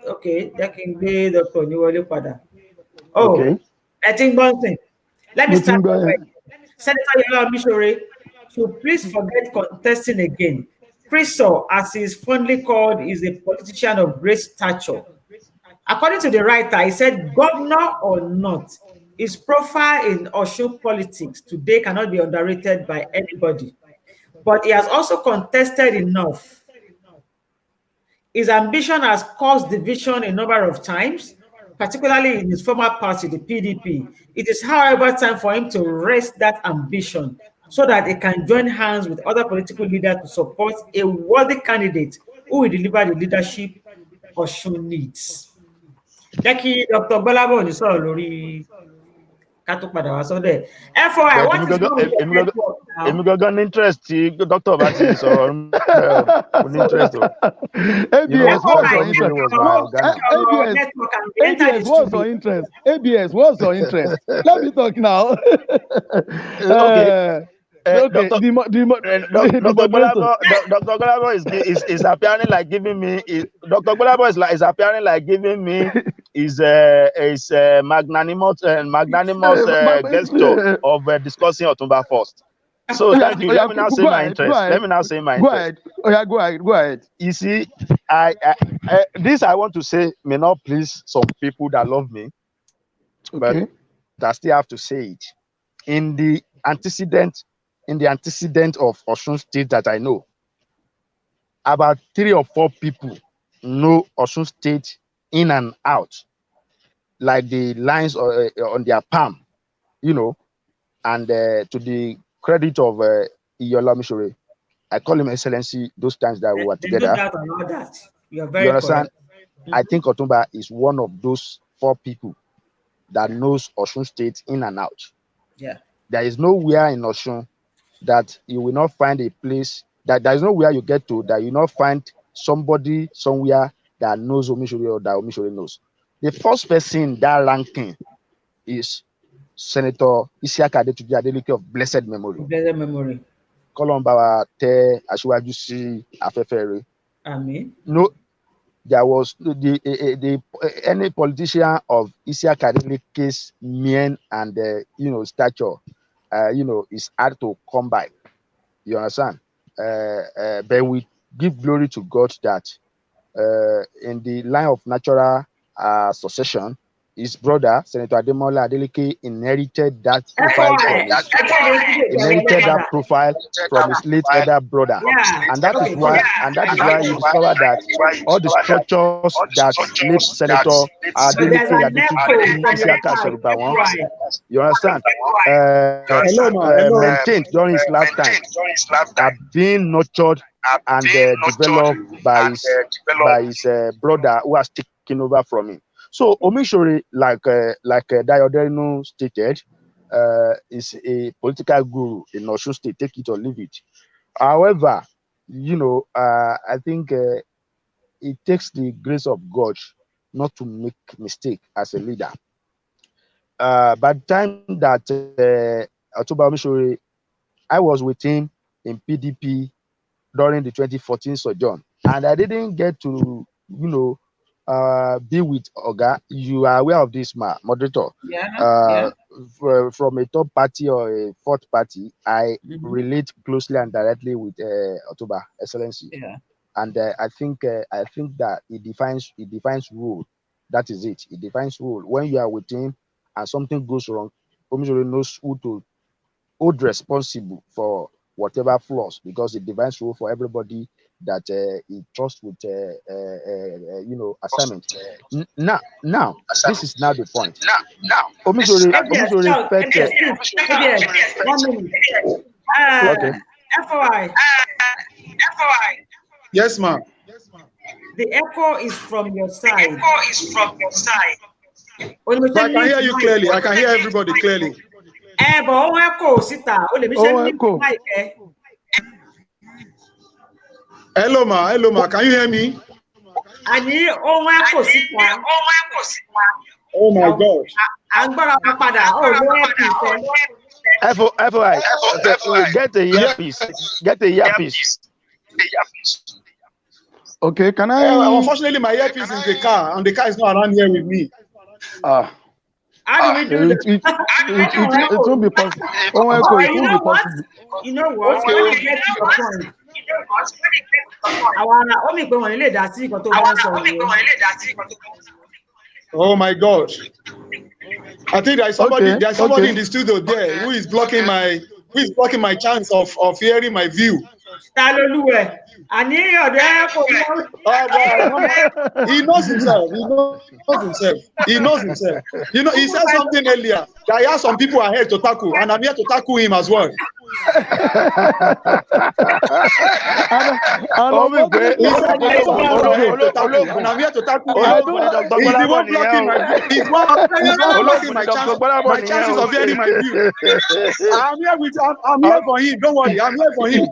Okay, that can be the Pada. Oh, okay. I think one thing. Let me start with Senator Iyiola Omisore should please forget contesting again. Christo, as he is fondly called, is a politician of great stature. According to the writer, he said, governor or not, his profile in Osun politics today cannot be underrated by anybody. But he has also contested enough. His ambition has caused division a number of times, particularly in his former party, the PDP. It is, however, time for him to rest that ambition so that he can join hands with other political leaders to support a worthy candidate who will deliver the leadership Osun needs. Jackie, Dr. Gbadebo Oni sọ̀rọ̀ lórí ká tó padà wá sọ́dọ̀ ẹ̀. FOI, what is wrong with the network now? Èmi gangan ní interest tí Dr. bá ti sọ̀rọ̀ ní interest o. ABS, what's your interest? ABS, what's your interest? Let me talk now. Okay. Okay. Dr. Gbadebo is appearing like giving me. Dr. Gbadebo is appearing like giving me is magnanimous gesture of discussing Otunba first. So thank you. Let me now say my interest. Go ahead. Go ahead. You see, this I want to say may not please some people that love me, but I still have to say it. in the antecedent of Osun State that I know, about 3 or 4 people know Osun State in and out, like the lines on their palm, and to the credit of Iyiola Omisore, I call him Excellency those times that we were There's no together. doubt about that. You're You very understand? correct. I think Otumba is one of those 4 people that knows Osun State in and out. Yeah. There is nowhere in Osun that you will not find a place, that there is nowhere you get to that you will not find somebody somewhere that knows Omisore or that Omisore knows. The first person in that ranking is Senator Isiaka Adetuji Adeleke of blessed memory. Blessed memory. Kolombawa te Asiwaju si afẹ́fẹ́ rere. Amen. No, there was any politician of Isiaka Adeleke's mien and stature, is hard to come by. You understand? But we give glory to God that in the line of natural succession, his brother, Senator Ademola Adeleke, inherited that profile from his late elder brother. Yeah. And that is why you discover that all the structures that late Senator Adeleke Adetuji Isiaka Sorubawon, you understand, maintained during his lifetime, are being nurtured and developed by his brother who has taken over from him. So Omisore, like Dayo Oderinu stated, is a political guru in Osun State. Take it or leave it. However, I think it takes the grace of God not to make mistake as a leader. By the time that Otumba Omisore, I was with him in PDP during the 2014 sojourn, and I didn't get to, be with Oga. You are aware of this, moderator. Yeah. From a third party or a fourth party, I relate closely and directly with Otumba Excellency. Yeah. And I think that it defines rule. That is it. It defines rule. When you are with him and something goes wrong, Omisore knows who to hold responsible for whatever flaws, because it defines rule for everybody that he trusts with assignment. Now, this is now the point. Omisore ABS, 1 minute. Okay. FOI. Yes, ma'am. The echo is from your side. But I can hear you clearly. I can hear everybody clearly. But ohun echo síta. O lè mi ṣe ní echo. mic ẹ. Hello, ma. Can you hear me? Àní ohun echo síta. Oh my God. À ń gbọ́ra wọn padà. Ó ló echo ìfẹ́. FOI, get a earpiece. Get a earpiece. Okay, can I? Unfortunately, my earpiece is in the car, and the car is not around here with me. How do we do that? It won't be possible. Oh, echo, it You won't know be what? possible. You know what? When you get to your point, àwọn ará omi pé wọn lè dá sí nǹkan tó bá ń sọ nìyẹn. Oh my God. I think there is somebody. Okay, There's somebody okay. in the studio there who is blocking my chance of hearing my view. Ta lolúwẹ̀? Àní ọ̀dọ̀ echo mọ́. He knows himself. He knows himself. He said something earlier that he has some people ahead to tackle, and I'm here to tackle him as well. And I'm here to tackle him. He's the one blocking my view. He's blocking my chances of hearing my view. I'm here for him. Don't worry. I'm here for him.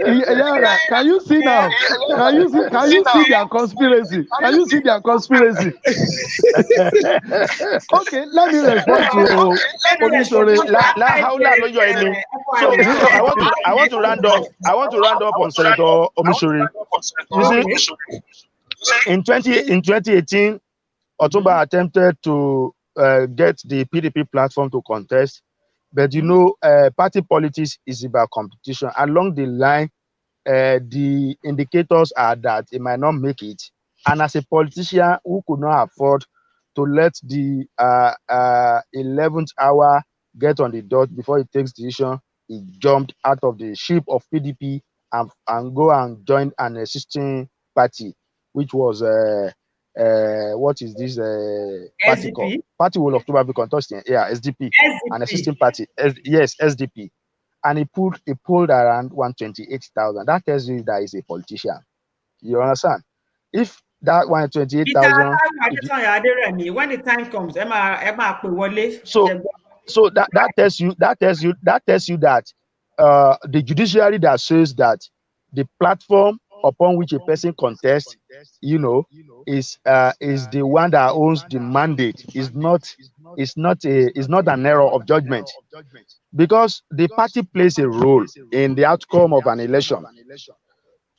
Iyara, can you see now? Can you see their conspiracy? Can you see their conspiracy? Okay, let me respond to Omisore. So I want to round up on Senator Omisore. You see, in 2018, Otumba attempted to get the PDP platform to contest, but party politics is about competition. Along the line, the indicators are that it might not make it, And as a politician who could not afford to let the 11th hour get on the dot before he takes decision, he jumped out of the ship of PDP and go and join an existing party, which was what is this party called? SDP. Party will October be contesting. Yeah, SDP, an existing party. Yes, SDP. And he pulled around 128,000. That tells you that he's a politician. You understand? If that 128,000, when the time comes, Emma Wale. so that tells you that the judiciary that says that the platform upon which a person contests, is the one that owns the mandate. Is not an error of judgment, because the party plays a role in the outcome of an election.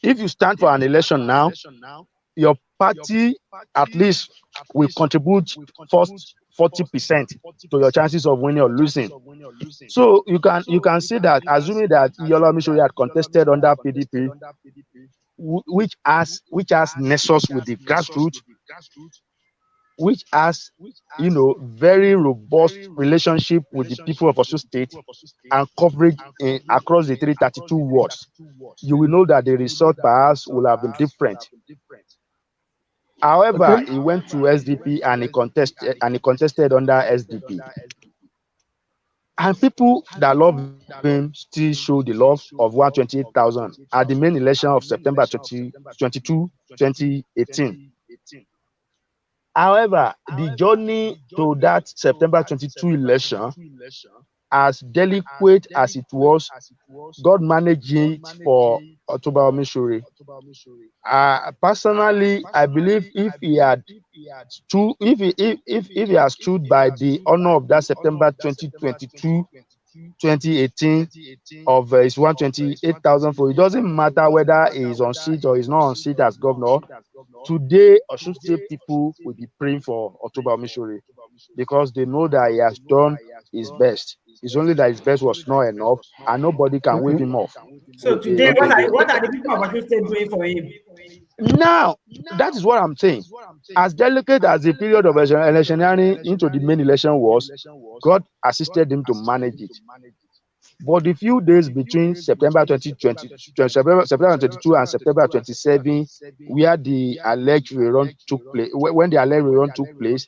If you stand for an election now, your party at least will contribute first 40% to your chances of winning or losing. So you can see that, assuming that Iyiola Omisore had contested under PDP, which has nexus with the grassroots, which has very robust relationship with the people of Osun State and coverage across the 332 wards, you will know that the result perhaps will have been different. However, he went to SDP and he contested under SDP. And people that love him still show the love of 128,000 at the main election of September 22, 2018. However, the journey to that September 22 election, as delicate as it was, God managed it for Otuba Omisore. Personally, I believe if he had stood by the honor of that September 2022, 2018 of his 128,000 for, it doesn't matter whether he is on seat or he's not on seat as governor. Today, Osun State people will be praying for Otuba Omisore because they know that he has done his best. It's only that his best was not enough, and nobody can wave him off. So today, what are the people of Osun State doing for him? Now, that is what I'm saying. As delicate as the period of electioneering into the main election was, God assisted him to manage it. But the few days between September 22 and September 27, where the alleged rerun took place, when the alleged rerun took place,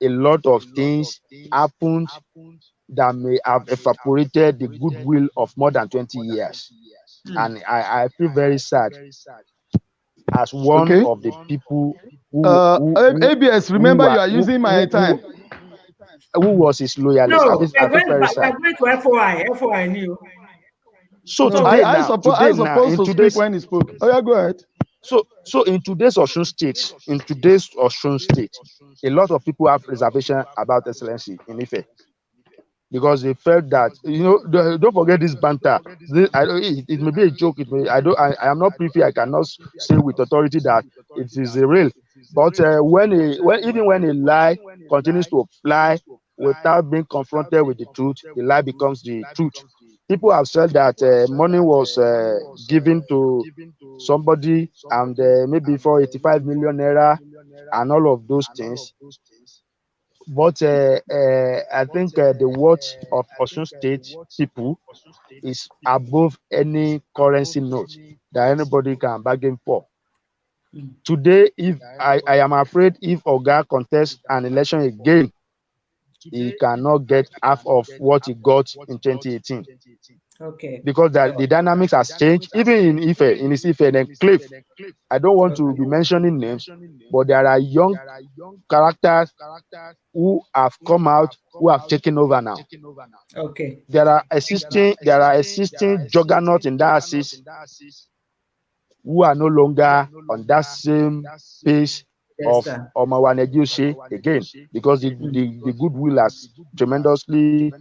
a lot of things happened that may have evaporated the goodwill of more than 20 years. And I feel very sad as one of the people who ABS, remember you are using my time. Who was his loyalist? No, I feel very sad. we're going to FOI new. So No, I supposed to speak when he spoke. Oh yeah, go ahead. So in today's Osun State, a lot of people have reservation about excellency in Ife, because they felt that, don't forget this banter. It may be a joke. I am not privy. I cannot say with authority that it is a real. But when a lie continues to fly without being confronted with the truth, the lie becomes the truth. People have said that money was given to somebody and maybe for 85 million naira and all of those things. But I think the watch of Osun State people is above any currency note that anybody can bargain for. Today, if I am afraid if Oga contests an election again, he cannot get half of what he got in 2018. Okay. Because the dynamics has changed, even in Ife, in his Ife enclave. I don't want to be mentioning names, but there are young characters who have come out, who have taken over now. Okay. There are existing juggernauts in that assist who are no longer on that same pace of Omawanegyoshe again, because the goodwill has tremendously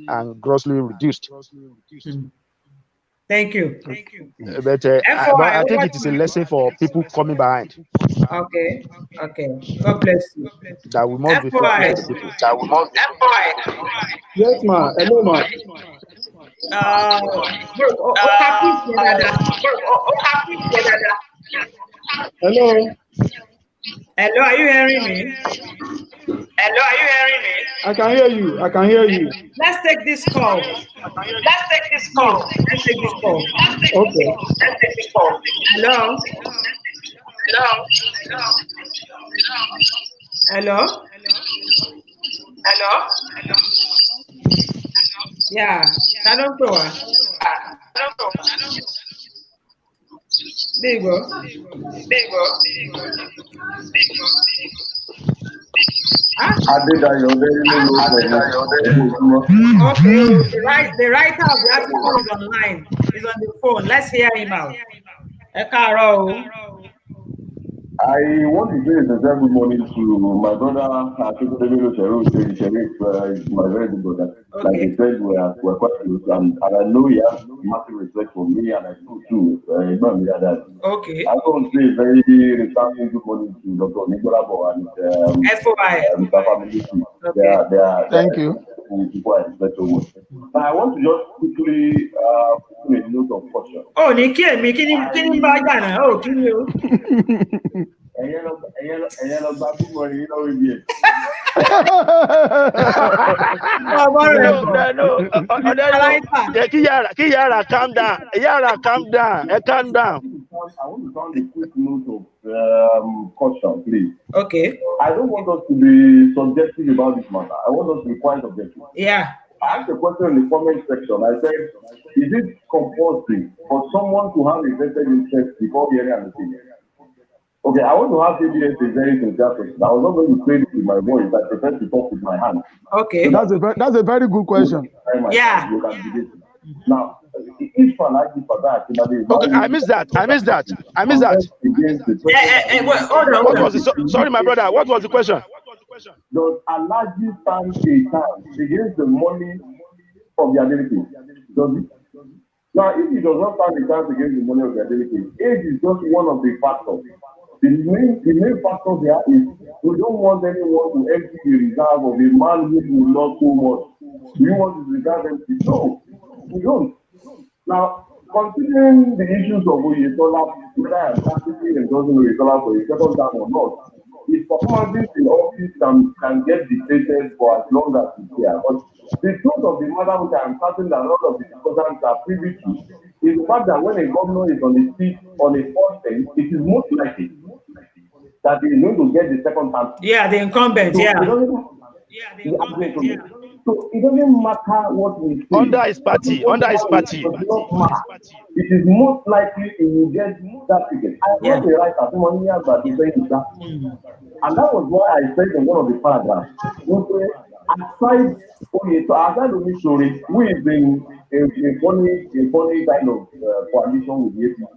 and grossly reduced. Thank you. But I think it is a lesson for people coming behind. Okay. God bless you. That we must be fair to the people. Yes, ma. Hello, ma. Hello. Hello, are you hearing me? Hello, are you hearing me? I can hear you. I can hear you. Let's take this call. Let's take this Please, call. let's take this call. Okay. Let's take this call. Hello? Hello. Hello? Hello. Yeah. I don't know. There you go. There you go. Huh? Dayo Oderinu. Okay. The writer of the article is online. He's on the phone. Let's hear him out. Ekaro. I want to say a very good morning to my brother, Akinbade Sheru, is my very good brother. Okay. Like he said, we're quite close, and I know he has massive respect for me, and I do too. That. Okay. I want to say a very resounding good morning to Dr. Nicolabo and FOI. Mr. Family. Okay. Thank you. People I respect so much. Now, I want to just quickly put a note of caution. Oh, Nikki, Nikki, Bagana. Oh, can you? Yara, calm down. Yara, calm down. Calm down. I want to sound a quick note of caution, please. Okay. I don't want us to be subjective about this matter. I want us to be quite objective. Yeah. I asked a question in the comment section. I said, is it compulsory for someone to have a vested interest before hearing an opinion? Okay, I want to have ABS a very sincere person. I was not going to say this with my voice. I prefer to talk with my hands. Okay. So that's a very good question. Yeah. Now, if Fatai Akinbade, Okay, I missed that. What was it? Sorry, my brother. What was the question? Does Alaji stand a chance against the money of the ability? Does it? Now, if he does not stand a chance against the money of the ability, age is just one of the factors. The main factor there is we don't want anyone to empty the reserve of a man who will not so much. Do you want his reserve empty? No, we don't. Now, considering the issues of Iyiola, whether I'm practically endorsing Iyiola for a second time or not, his performances in office can get dictated for as long as he's here. But the truth of the matter, which I'm certain that a lot of the discussions are privy to, is the fact that when a governor is on the seat on a first term, it is most likely that he is going to get the second term. Yeah, the incumbent. So Yeah. So it doesn't matter what we say. Under his party. It is most likely he will get that ticket. I want the right as money as that is saying that. And that was why I said in one of the paragraphs, aside Iyiola Omisore, who is in a funny kind of coalition with the APC,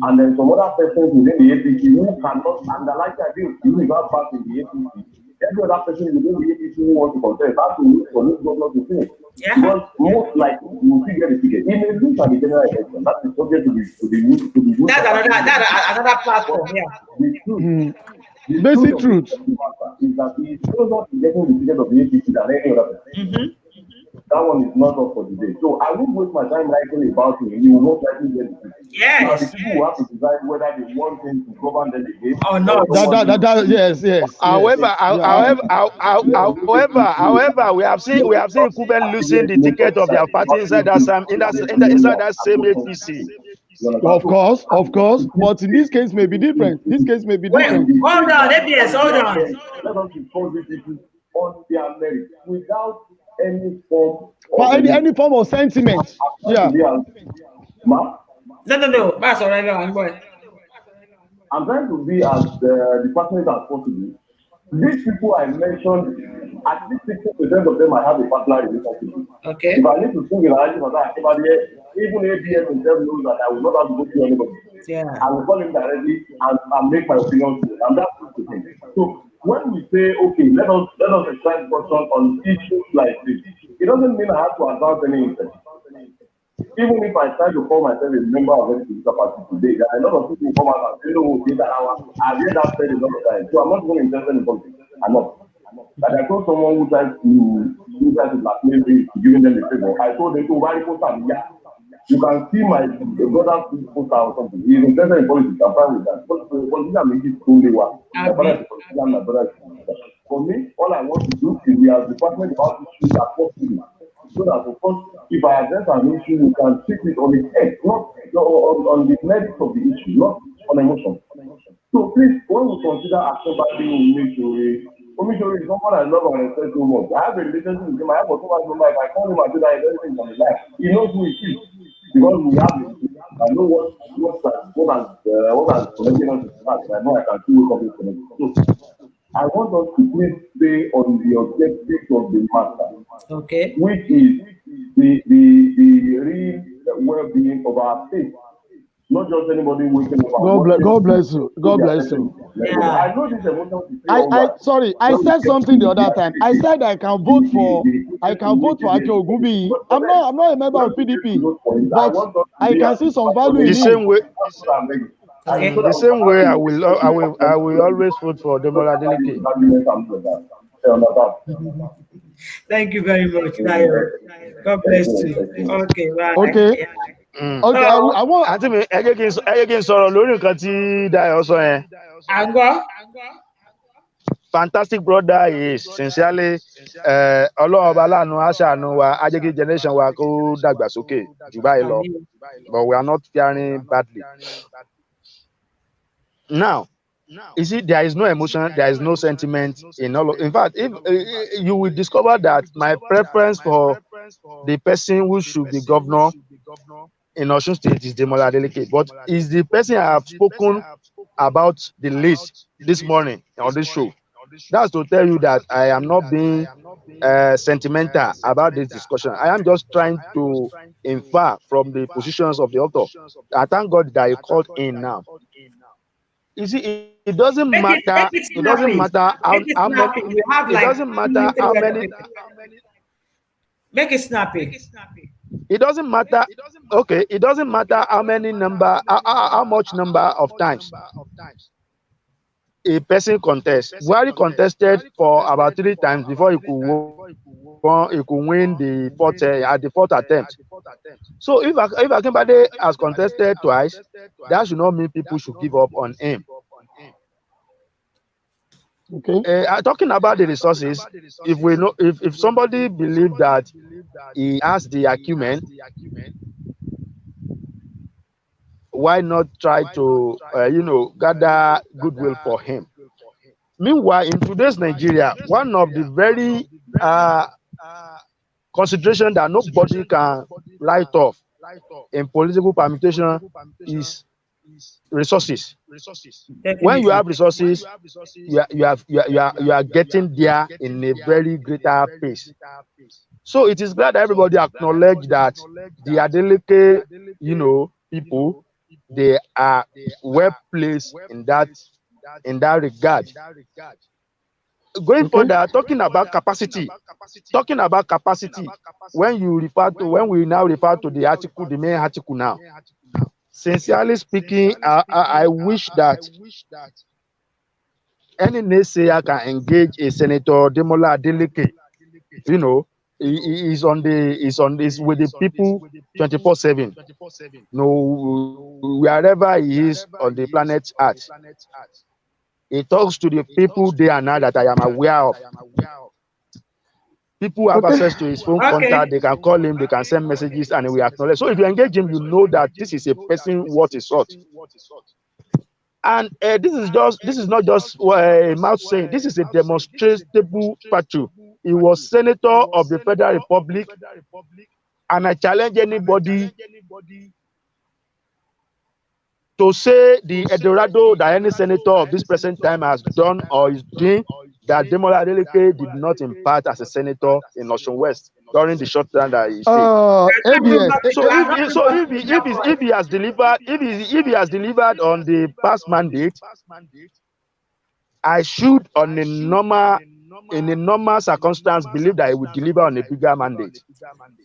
and then some other persons within the APC who cannot, and the like I did, you got back in the APC. Every other person within the APC who wants to contest has to look for this governor to finish. Yeah. Because most likely you will still get the ticket. He may lose at the general election. That is subject to be used. That's another platform. Yeah. The Basic truth is that he is closer to getting the ticket of the APC than any other person. That one is not up for today. So I won't waste my time writing about him. You will most likely get the ticket. Yes. Now the people will have to decide whether they want him to govern them again. Oh no. Yes. However, we have seen Kuben losing the ticket of their party inside that same APC. Of course, but in this case may be different. Hold on, ABS, hold on. Let us impose these issues on their merit without any form of sentiment. Yeah. No. That's all right. I'm trying to be as passionate as possible. These people I mentioned, at least 60% of them I have a personal relationship. Okay. If I need to sing with Fatai Akinbade, even ABS himself knows that I will not have to go to anybody. Yeah. I will call him directly and make my opinion clear. And that's the thing. So when we say, okay, let us explain question on issues like this, it doesn't mean I have to advance any interest. Even if I try to call myself a member of any political party today, there are a lot of people who come out and say, no, I've heard that said a lot of times. So I'm not even interested in politics. I'm not. Like I told someone who tries to blackmail me, giving them the favor. I told them to buy post and yeah. You can see my brother's poster or something. He's interested in politics. I'm fine with that. But politician makes it only one. My brother is a politician, my brother is a politician. For me, all I want to do is we are department about issues that possible. So that of course, if I address an issue, we can treat it on its head, not on the merits of the issue, not on emotion. So please, when we consider Akinbade Omisore is someone I love and respect so much. I have a relationship with him. I have a so much number. If I call him and say that everything on his life, he knows who he is because we have it. I know what has connected us in the past. I know I can see what is connected. So I want us to please stay on the objectives of the matter, Okay. which is the real well-being of our state. Not just anybody waking up. God bless you. God bless you. Yeah. I know this emotion. Sorry, I said something the other time. I said I can vote for Ake Ogunbiyi. I'm not a member of PDP, but I can see some value in The same him. way, Okay. the same way I will always vote for Demola Adeleke. Thank you very much, Dayo. God bless you. Okay, right. Okay. Yeah. Okay, I want. Àǹtí mi, ẹ jẹ́ kí n sọ̀rọ̀ lórí nǹkan tí Dayo sọ yẹn. Angwa? Fantastic brother is sincerely Ọlọ́run ọba láàánú aṣàánú wa á jẹ́ kí generation wa kó dàgbàsókè jù báyìí lọ, but we are not faring badly. Now, you see, there is no emotion, there is no sentiment in all of. In fact, if you will discover that my preference for the person who should be governor in Osun State is Demola Adeleke, but is the person I have spoken about the least this morning on this show. That's to tell you that I am not being sentimental about this discussion. I am just trying to infer from the positions of the author. I thank God that he called in now. You see, it doesn't matter. It doesn't matter how many. It doesn't matter how many. Make it snappy. It doesn't matter. Okay, it doesn't matter how many how much number of times a person contests. Buhari contested for about 3 times before he could win the fourth at the 4th attempt. So if Akinbade has contested twice, that should not mean people should give up on him. Okay. Talking about the resources, if somebody believes that he has the acumen, why not try to gather goodwill for him? Meanwhile, in today's Nigeria, one of the very consideration that nobody can write off in political permutation is resources. When you have resources, you are getting there in a very greater pace. So it is glad that everybody acknowledge that the Adeleke, people, they are well placed in that regard. Going further, talking about capacity. When we now refer to the article, the main article now. Sincerely speaking, I wish that any naysayer can engage a Senator Demola Adeleke. He is with the people 24/7. Wherever he is on the planet Earth, he talks to the people day and night that I am aware of. People have access to his phone contact. They can call him. They can send messages, and we acknowledge. So if you engage him, you know that this is a person worth his salt. And this is not just a mouth saying. This is a demonstrable virtue. He was Senator of the Federal Republic, and I challenge anybody to say the Eldorado that any senator of this present time has done or is doing, that Demola Adeleke did not impart as a senator in Osun West during the short time that he stayed. So if he has delivered on the past mandate, I should in a normal circumstance believe that he will deliver on a bigger mandate.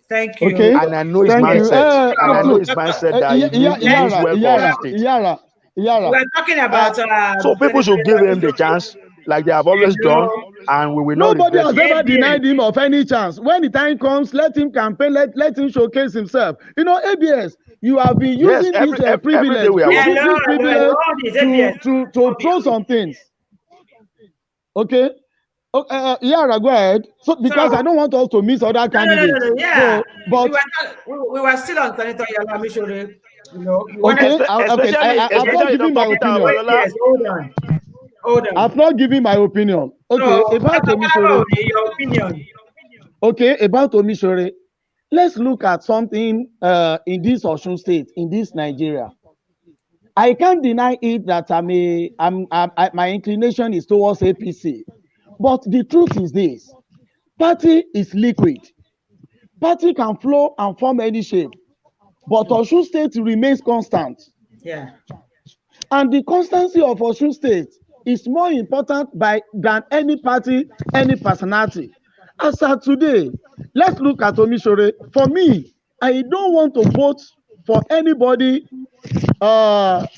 Thank you. Okay. And I know his mindset. And I know his mindset that he means well for the state. Iyara. We're talking about So people should give him the chance, like they have always done. and we will not Nobody regret has it. ever denied him of any chance. When the time comes, let him campaign, let him showcase himself. You know, ABS, you have been Yes, using this every day privilege, we are working. this privilege to throw some things. Okay? Yeah, go ahead. So because I don't want us to miss other candidates. No. Yeah. So, but we were still on Senator Iyiola Omisore. You know, you okay, wanted I've not given my opinion. Yes, hold on. I've not given my opinion. Okay, So, about Omisore. your opinion. Okay, about Omisore. Let's look at something in this Osun State, in this Nigeria. I can't deny it that my inclination is towards APC. But the truth is this: party is liquid. Party can flow and form any shape, but Osun State remains constant. Yeah. And the constancy of Osun State is more important than any party, any personality. As of today, let's look at Omisore. For me, I don't want to vote for anybody that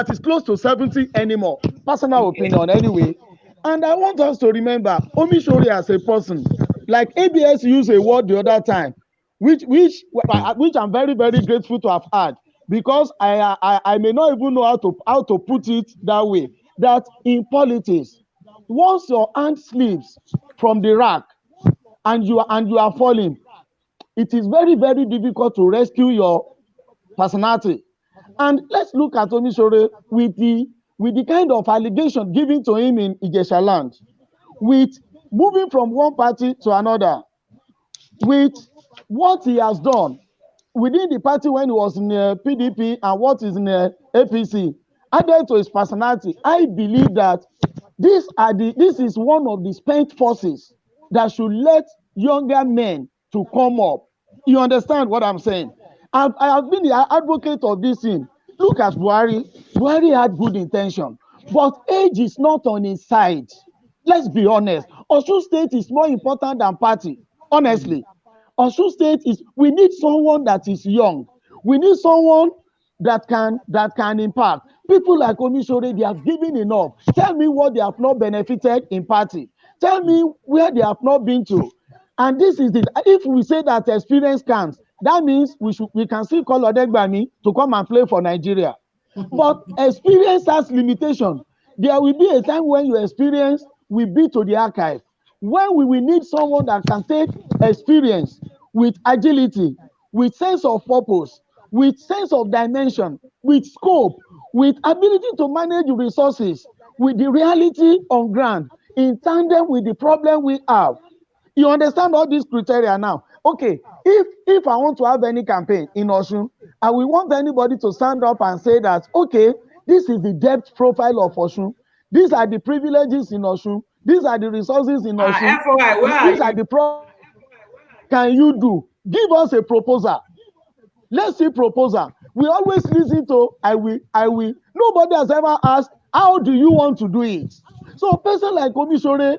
is close to 70 anymore. Personal opinion anyway. And I want us to remember Omisore as a person. Like ABS used a word the other time, which I'm very, very grateful to have had, because I may not even know how to put it that way. That in politics, once your hand slips from the rack and you are falling, it is very, very difficult to rescue your personality. And let's look at Omisore with the kind of allegation given to him in Ijesha land, with moving from one party to another, with what he has done within the party when he was in PDP and what is in APC, added to his personality. I believe that this is one of the spent forces that should let younger men to come up. You understand what I'm saying? I have been the advocate of this thing. Look at Buhari. Buhari had good intention, but age is not on his side. Let's be honest. Osun State is more important than party. Honestly, Osun State we need someone that is young. We need someone that can impact. People like Omisore, they have given enough. Tell me what they have not benefited in party. Tell me where they have not been to. And this is it. If we say that experience counts, that means we can still call Odegbami to come and play for Nigeria. But experience has limitation. There will be a time when your experience will be to the archive. When we will need someone that can take experience with agility, with sense of purpose, with sense of dimension, with scope, with ability to manage resources, with the reality on ground, in tandem with the problem we have. You understand all these criteria now? Okay, if I want to have any campaign in Osun, I will want anybody to stand up and say that, okay, this is the depth profile of Osun. These are the privileges in Osun. These are the resources in Osun. These are the can you do? Give us a proposal. Let's see proposal. We always listen to I will. Nobody has ever asked, how do you want to do it? So a person like Omisore,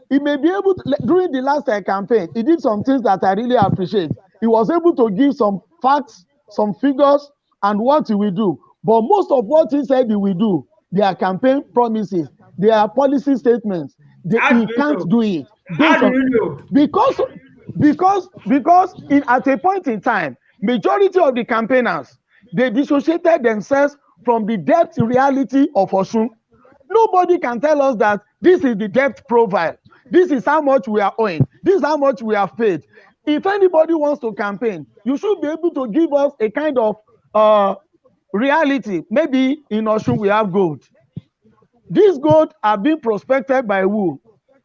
he may be able to, during the last campaign, he did some things that I really appreciate. He was able to give some facts, some figures, and what he will do. But most of what he said he will do, they are campaign promises, they are policy statements. He can't do it. How do you know? Because at a point in time, majority of the campaigners, they dissociated themselves from the depth reality of Osun. Nobody can tell us that this is the depth profile. This is how much we are owing. This is how much we have paid. If anybody wants to campaign, you should be able to give us a kind of reality. Maybe in Osun we have gold. This gold are being prospected by who?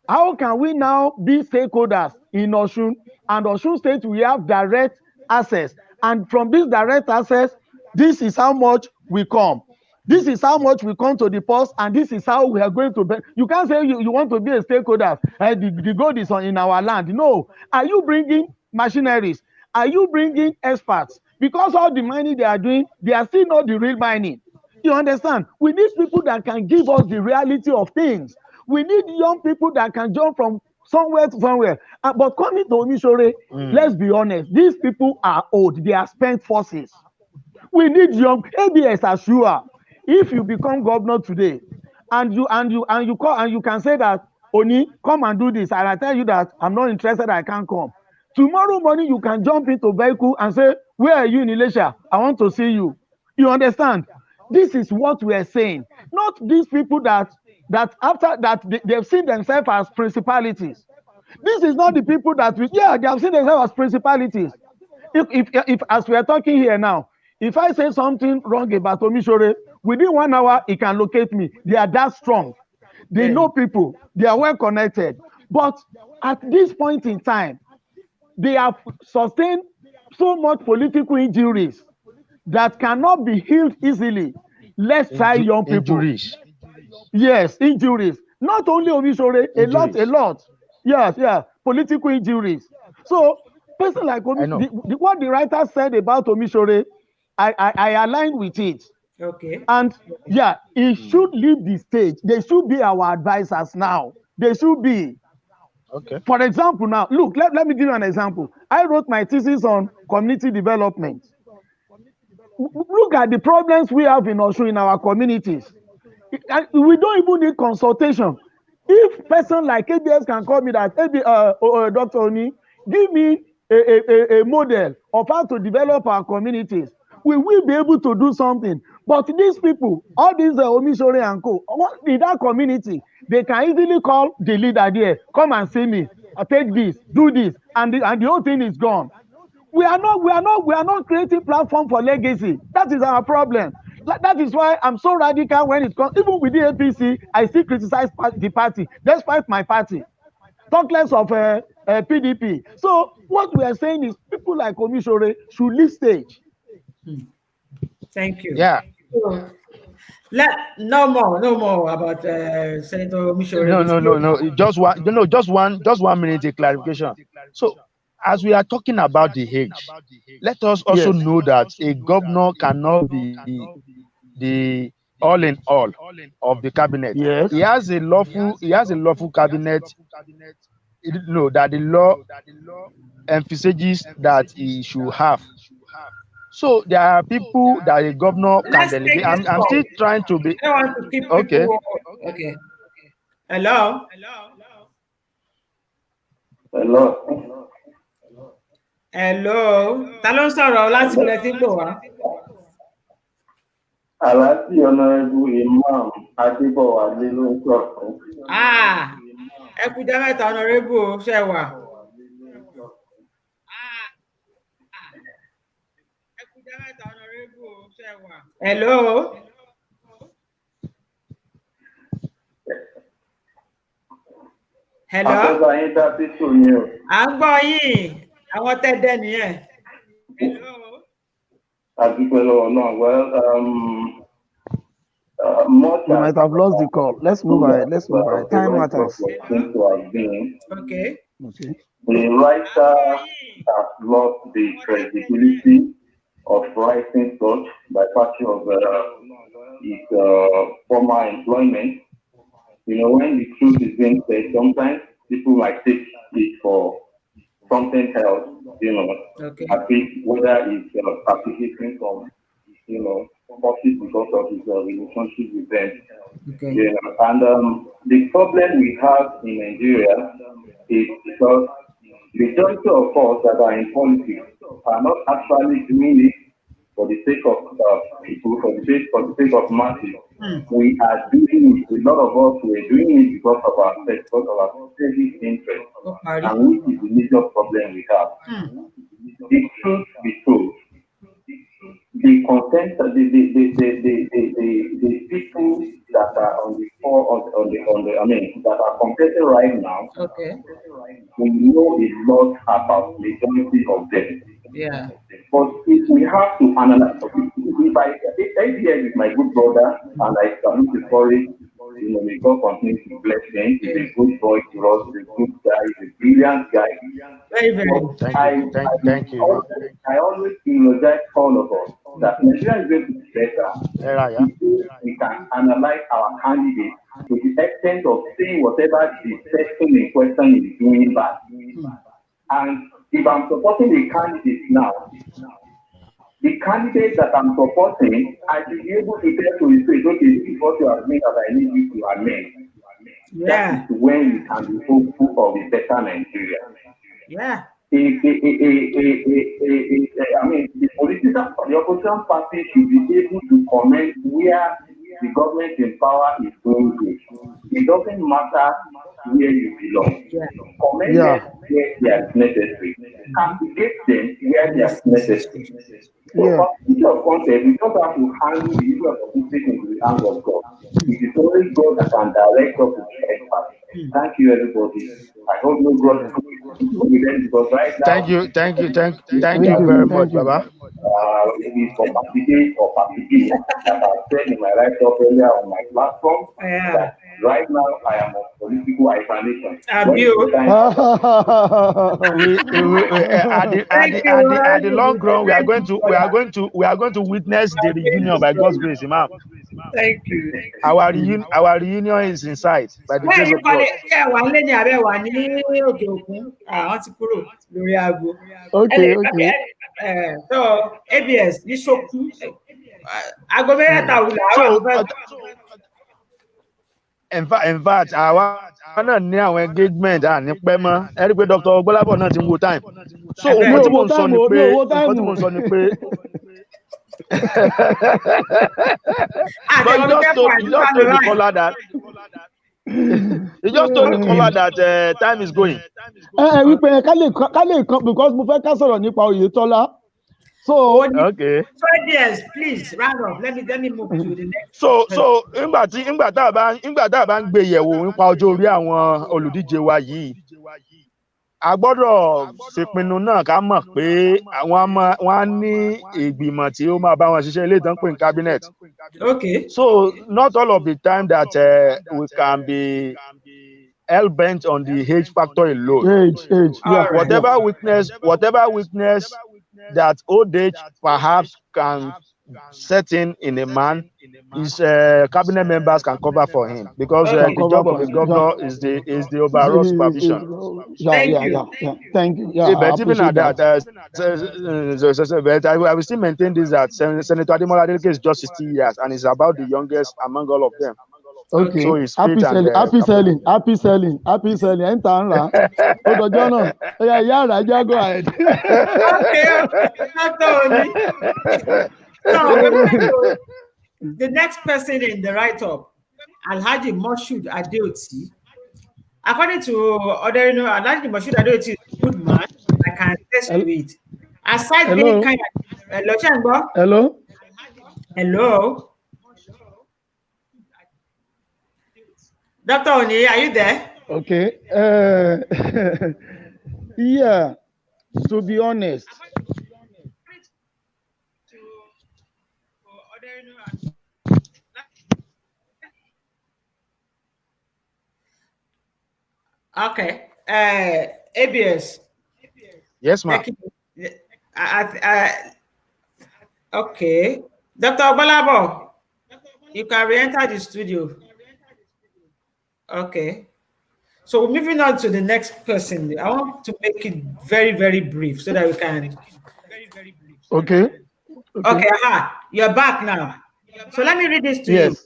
How can we now be stakeholders in Osun? And Osun State, we have direct access. And from this direct access, this is how much we come. This is how much we come to the post, and this is how we are going to be. You can't say you want to be a stakeholder. The gold is in our land. No. Are you bringing machineries? Are you bringing experts? Because all the mining they are doing, they are still not the real mining. You understand? We need people that can give us the reality of things. We need young people that can jump from somewhere to somewhere. But coming to Omisore, let's be honest, these people are old. They are spent forces. We need young ABS as you are. If you become governor today and you call and you can say that, Oni, come and do this, and I tell you that I'm not interested, I can't come. Tomorrow morning you can jump into vehicle and say, where are you in Elisha? I want to see you. You understand? This is what we are saying. Not these people that after that they've seen themselves as principalities. This is not the people that they have seen themselves as principalities. If as we are talking here now, if I say something wrong about Omisore, within 1 hour he can locate me. They are that strong. They know people. They are well connected. But at this point in time, they have sustained so much political injuries that cannot be healed easily. Let's try young people. Injuries. Yes, injuries. Not only Omisore, a lot. Yes, political injuries. So, person like Omisore, what the writer said about Omisore, I align with it. Okay. And he should leave the stage. They should be our advisors now. They should be. Okay. For example, now, look, let me give you an example. I wrote my thesis on community development. Look at the problems we have in Osun in our communities. We don't even need consultation. If person like ABS can call me that, Dr. Oni, give me a model of how to develop our communities, we will be able to do something. But these people, all these Omisore and co, in that community, they can easily call the leader there, come and see me, take this, do this, and the whole thing is gone. We are not creating platform for legacy. That is our problem. That is why I'm so radical when it comes. Even with the APC, I still criticize the party, despite my party. Talk less of PDP. So what we are saying is people like Omisore should leave stage. Thank you. Yeah. So, no more about Senator Omisore. No. Just 1 minute, a clarification. So, as we are talking about the age, let us also know that a governor cannot be the all in all of the cabinet. Yes. He has a lawful cabinet. That the law emphasizes that he should have. So there are people that a governor can delegate. I'm still trying to be. I want to keep Okay. people. Okay. Hello. Ta ló ń sọ̀rọ̀ láti ilẹ̀ tí ń bọ̀ wá? Aláàtì Honorable Imam Adébọ̀wálé ló ń sọ̀rọ̀. Ẹ kú jẹ́ mẹ́ta Honorable ṣe wà. Hello. Hello. Àkọ́kọ́ ayé dá títù ni o. À ń gbọ́ yín. Àwọn tẹ́dẹ́ nìyẹn. Hello. Àdúgbò lọ́wọ́ náà. Well, We might have lost the call. Let's move ahead. Time matters. Okay. The writer has lost the credibility of writing such by virtue of his former employment. When the truth is being said, sometimes people might take it for something else, Okay. I think whether it's application from, forces because of his relationship with them. Okay. And the problem we have in Nigeria is because the majority of us that are in politics are not actually doing it for the sake of people, for the sake of masses. We are doing it. A lot of us were doing it because of our selfish interest, and which is the major problem we have. The truth be told, the content, the people that are that are contesting right now, Okay. we know a lot about the majority of them. Yeah. But if we have to analyze, if ABS is my good brother, and I salute the forest, may God continue to bless him. He's a good boy to us, he's a good guy, he's a brilliant guy. Very, very. Thank you. I always eulogize all of us that Nigeria is going to be better if we can analyze our candidates to the extent of saying whatever the person in question is doing bad. And if I'm supporting a candidate now, the candidate that I'm supporting, I should be able to tell to his face, okay, this is what you have made that I need you to amend. Yeah. That is when you can be hopeful of a better Nigeria. Yeah. I mean, the politicians of the opposition party should be able to comment where the government in power is going to. It doesn't matter where you belong. Yeah. Comment them where they are necessary. Castigate them where they are necessary. So, for the issue of content, we don't have to handle the issue of politics into the hands of God. It is only God that can direct us to the right path. Thank you, everybody. I hope no God because right now. Thank you very much, Baba. Maybe for participate or participate, as I said in my write-up earlier on my platform, that right now I am on political isolation. At the long run, we are going to witness the reunion by God's grace, Imam. Thank you. Our reunion is in sight by the grace of God. Okay. So ABS, ní ṣókí, in fact, àwa náà ní àwọn engagement ní pẹ́ mọ́. Ẹ rí i pé Dr. Gbọ́lábọ̀ náà ti ń wo time. So nǹkan tí mò ń sọ ni pé but he just told the caller that time is going. Wípé ká lè because mo fẹ́ ká sọ̀rọ̀ nípa Oyètọ́lá. So okay. So yes, please round up. Let me move to the next. So nígbà tá a bá ń gbé yẹ̀wò nípa ọjọ́ orí àwọn olùdíje wa yìí, a gbọ́dọ̀ ṣèpinnu náà ká mọ̀ pé wọ́n á ní ìgbìmọ̀ tí ó máa bá wọn ṣiṣẹ́ ilé ìtàn pé ní cabinet. Okay. So not all of the time that we can be hell bent on the age factor alone. Age. Yeah. Whatever weakness that old age perhaps can set in a man, his cabinet members can cover for him because the job of the governor is the overall supervision. Yeah. Thank you. Yeah, but even at that, but I will still maintain this that Senator Ademola Adeleke is just 60 years and is about the youngest among all of them. Okay. So he's happy selling. Enter nla. Odojo náà. Oya ìyá Raja, go ahead. Okay. The next person in the write-up, Alhaji Moshood Adeoti. According to Oderinu, Alhaji Moshood Adeoti is a good man. I can attest to it. Aside being kind of Hello. Dr. Oni, are you there? Okay. Yeah. To be honest. Okay. ABS. Yes, ma'am. Okay. Dr. Balabo, you can re-enter the studio. Okay. So moving on to the next person. I want to make it very, very brief so that we can. Okay. You're back now. So let me read this to you.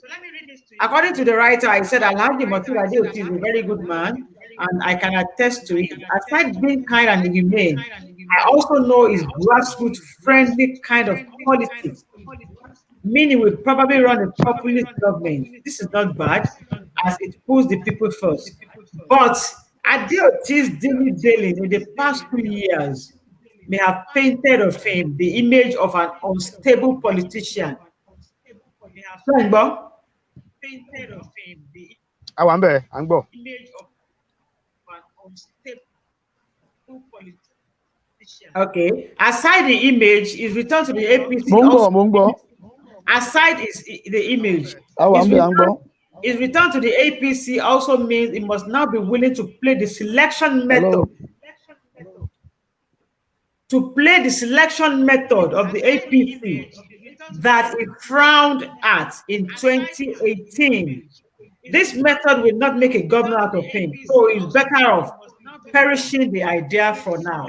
According to the writer, I said Alhaji Moshood Adeoti is a very good man, and I can attest to it. Aside being kind and humane, I also know his grassroots friendly kind of politics, meaning we probably run a populist government. This is not bad, as it puts the people first. But Adeoti's dilly-dallying in the past 2 years may have painted of him the image of an unstable politician. Painted of him the image of an unstable politician. Okay. Aside the image, is returned to the APC. Aside is the image. His return to the APC also means he must now be willing to play the selection method. To play the selection method of the APC that it frowned at in 2018. This method will not make a governor out of him, so he's better off perishing the idea for now.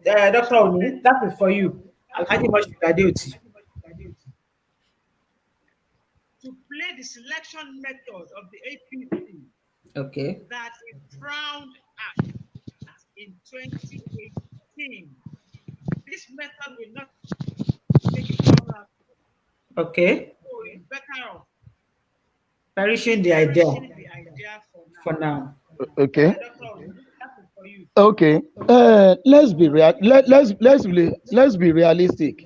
Dr. Oni, that is for you. Alhaji Moshood Adeoti. To play the selection method of the APC. Okay. That is frowned at in 2018. This method will not make it come out. Okay. So it's better off perishing the idea for now. Okay. Okay. Let's be realistic.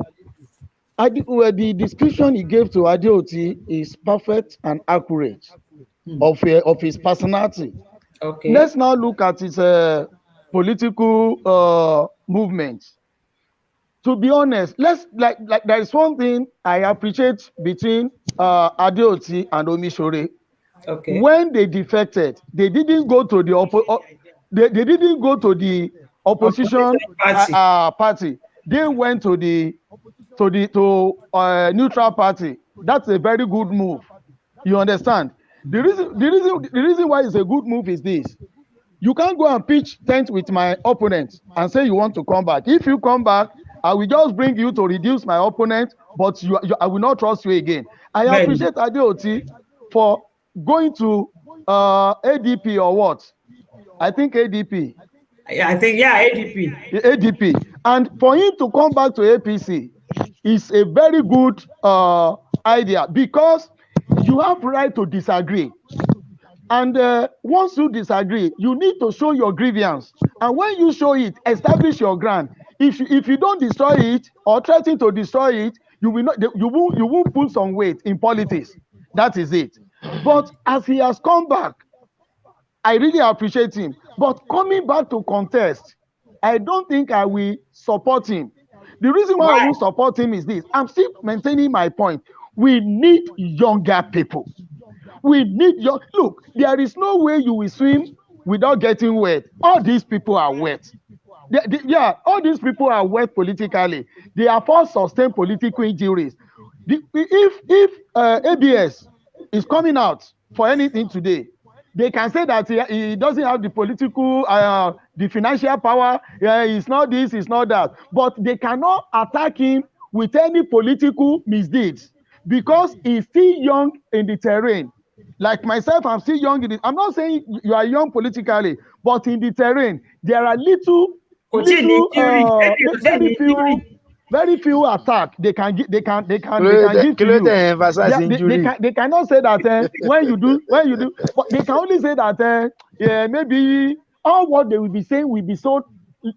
The description he gave to Adeoti is perfect and accurate of his personality. Okay. Let's now look at his political movement. To be honest, like there is one thing I appreciate between Adeoti and Omisore. Okay. When they defected, they didn't go to the they didn't go to the opposition party. They went to the neutral party. That's a very good move. You understand? The reason why it's a good move is this: you can't go and pitch tent with my opponent and say you want to come back. If you come back, I will just bring you to reduce my opponent, but I will not trust you again. I appreciate Adeoti for going to ADP or what? I think ADP. Yeah, I think, yeah, ADP. ADP. And for him to come back to APC is a very good idea, because you have right to disagree. And once you disagree, you need to show your grievance. And when you show it, establish your ground. If you don't destroy it or threaten to destroy it, you will put some weight in politics. That is it. But as he has come back, I really appreciate him. But coming back to contest, I don't think I will support him. The reason why I will support him is this: I'm still maintaining my point. We need younger people. We need look, there is no way you will swim without getting wet. All these people are wet. All these people are wet politically. They are for sustained political injuries. If ABS is coming out for anything today, they can say that he doesn't have the political, the financial power. It's not this, it's not that. But they cannot attack him with any political misdeeds, because he's still young in the terrain. Like myself, I'm still young in it. I'm not saying you are young politically, but in the terrain, there are very few attacks they can give to you. They cannot say that when you do, but they can only say that maybe all what they will be saying will be so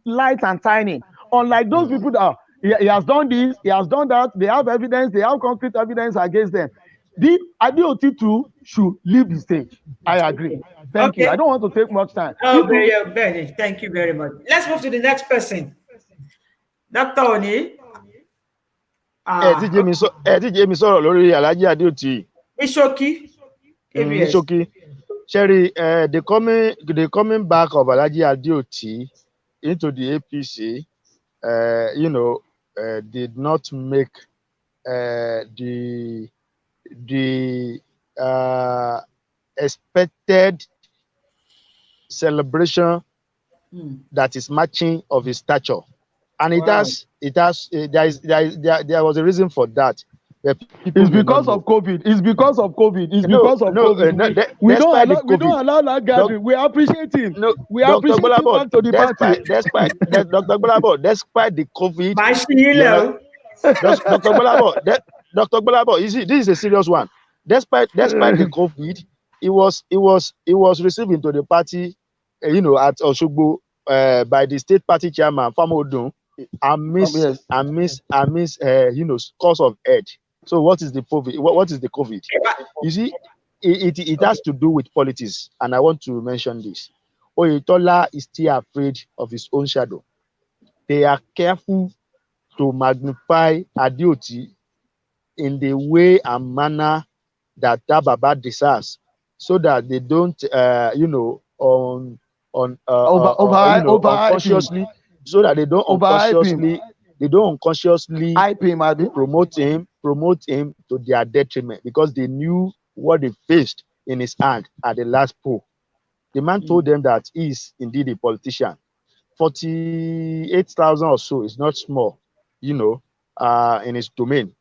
light and tiny. Unlike those people that he has done this, he has done that, they have evidence, they have concrete evidence against them. The Adeoti too should leave the stage. I agree. Thank you. I don't want to take much time. Oh, very, thank you very much. Let's move to the next person. Dr. Oni. Tíjẹ́ mi sọ̀rọ̀ lórí Alhaji Adeoti. Ṣókí. Sherry, the coming back of Alhaji Adeoti into the APC, did not make the expected celebration that is matching of his stature, and there was a reason for that. It's because of COVID. We don't allow that gathering. We appreciate him. We appreciate him back to the party. Despite Dr. Bolabo, despite the COVID, Dr. Bolabo, you see, this is a serious one. Despite the COVID, he was received into the party, at Osogbo by the state party chairman Famodun, amidst cause of edge. So what is the COVID? What is the COVID? You see, it has to do with politics, and I want to mention this. Oyetola is still afraid of his own shadow. They are careful to magnify Adeoti in the way and manner that Baba deserves, so that they don't, unconsciously, so that they don't unconsciously promote him to their detriment, because they knew what they faced in his hand at the last poll. The man told them that he is indeed a politician. 48,000 or so is not small, in his domain.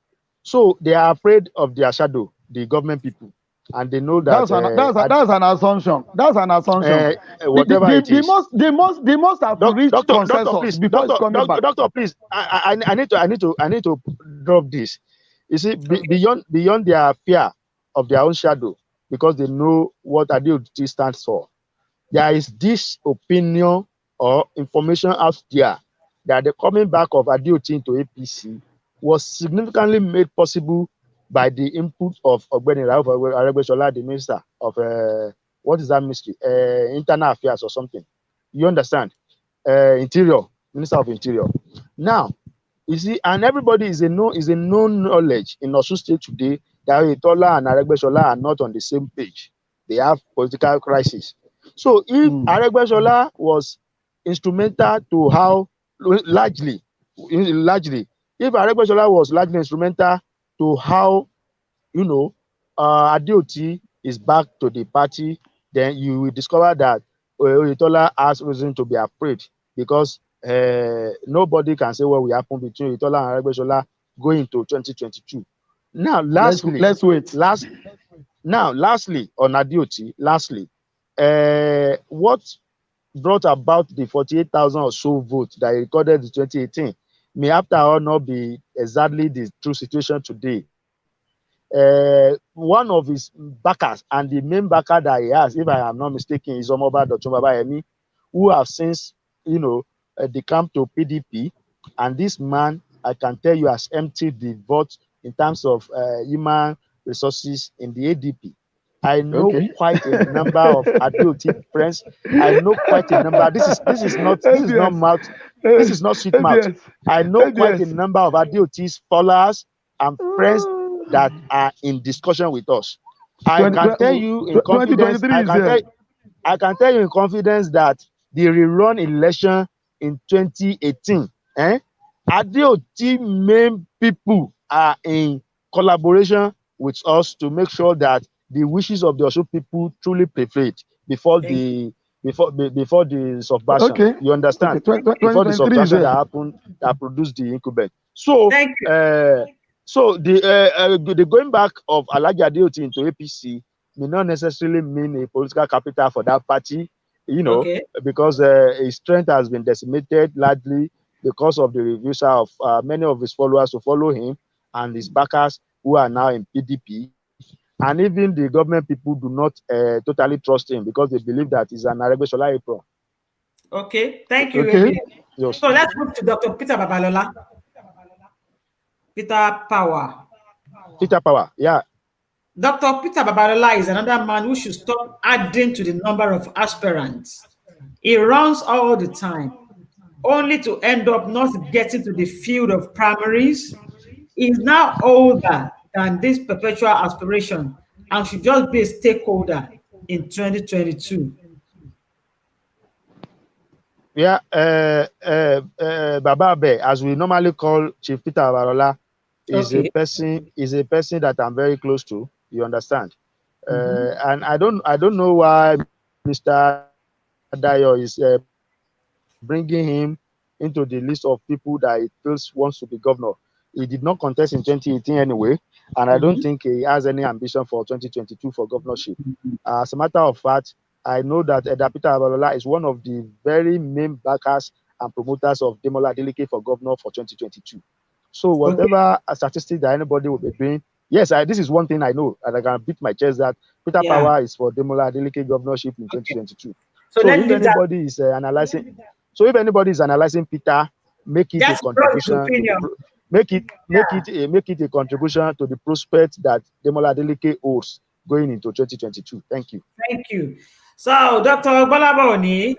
So they are afraid of their shadow, the government people, and they know that that's an assumption. That's an assumption. Whatever it is, they must have reached consensus please, before it's coming back. Doctor, please, I need to drop this. You see, beyond their fear of their own shadow, because they know what Adeoti stands for. There is this opinion or information out there that the coming back of Adeoti into APC was significantly made possible by the input of Ogbeni Rauf Aregbesola, the minister of what is that ministry? Internal Affairs or something. You understand? Interior, Minister of Interior. Now, you see, and everybody is a known knowledge in Osun State today that Iyiola and Aregbesola are not on the same page. They have political crisis. So if Aregbesola was instrumental to how largely, if Aregbesola was largely instrumental to how, Adeoti is back to the party, then you will discover that Iyiola has reason to be afraid, because nobody can say what will happen between Iyiola and Aregbesola going into 2022. Now, lastly, let's wait. Lastly, on Adeoti, what brought about the 48,000 or so votes that he recorded in 2018 may after all not be exactly the true situation today. One of his backers, and the main backer that he has, if I am not mistaken, is Omoba Dotun Babayemi, who have since, decamped to PDP. And this man, I can tell you, has emptied the vote in terms of human resources in the ADP. I know quite a number of Adeoti friends. I know quite a number. This is not sweet mouth. I know quite a number of Adeoti's followers and friends that are in discussion with us. I can tell you in confidence that the rerun election in 2018, Adeoti main people are in collaboration with us to make sure that the wishes of the Osun people truly prevailed before the subversion. Okay. You understand? Okay. Before the subversion that happened, that produced the incumbent. So, the going back of Alhaji Adeoti into APC may not necessarily mean a political capital for that party, because his strength has been decimated largely because of the refusal of many of his followers to follow him and his backers who are now in PDP. And even the government people do not totally trust him because they believe that he's an Aregbesola apron. Okay, thank you. Okay. Yes. So let's move to Dr. Peter Babalola. Peter Power, yeah. Dr. Peter Babalola is another man who should stop adding to the number of aspirants. He runs all the time, only to end up not getting to the field of primaries. He is now older than this perpetual aspiration and should just be a stakeholder in 2022. Yeah, Baba Abe, as we normally call Chief Peter Babalola, is a person that I'm very close to. You understand? And I don't know why Mr. Dayo is bringing him into the list of people that he feels wants to be governor. He did not contest in 2018 anyway, and I don't think he has any ambition for 2022 for governorship. As a matter of fact, I know that Peter Babalola is one of the very main backers and promoters of Demola Adeleke for governor for 2022. So whatever statistic that anybody will be doing, yes, this is one thing I know, and I can beat my chest that Peter Power is for Demola Adeleke governorship in 2022. So if anybody is analyzing, Peter, make it a contribution. Make it a contribution to the prospect that Demola Adeleke holds going into 2022. Thank you. Thank you. So, Dr. Bolaboni,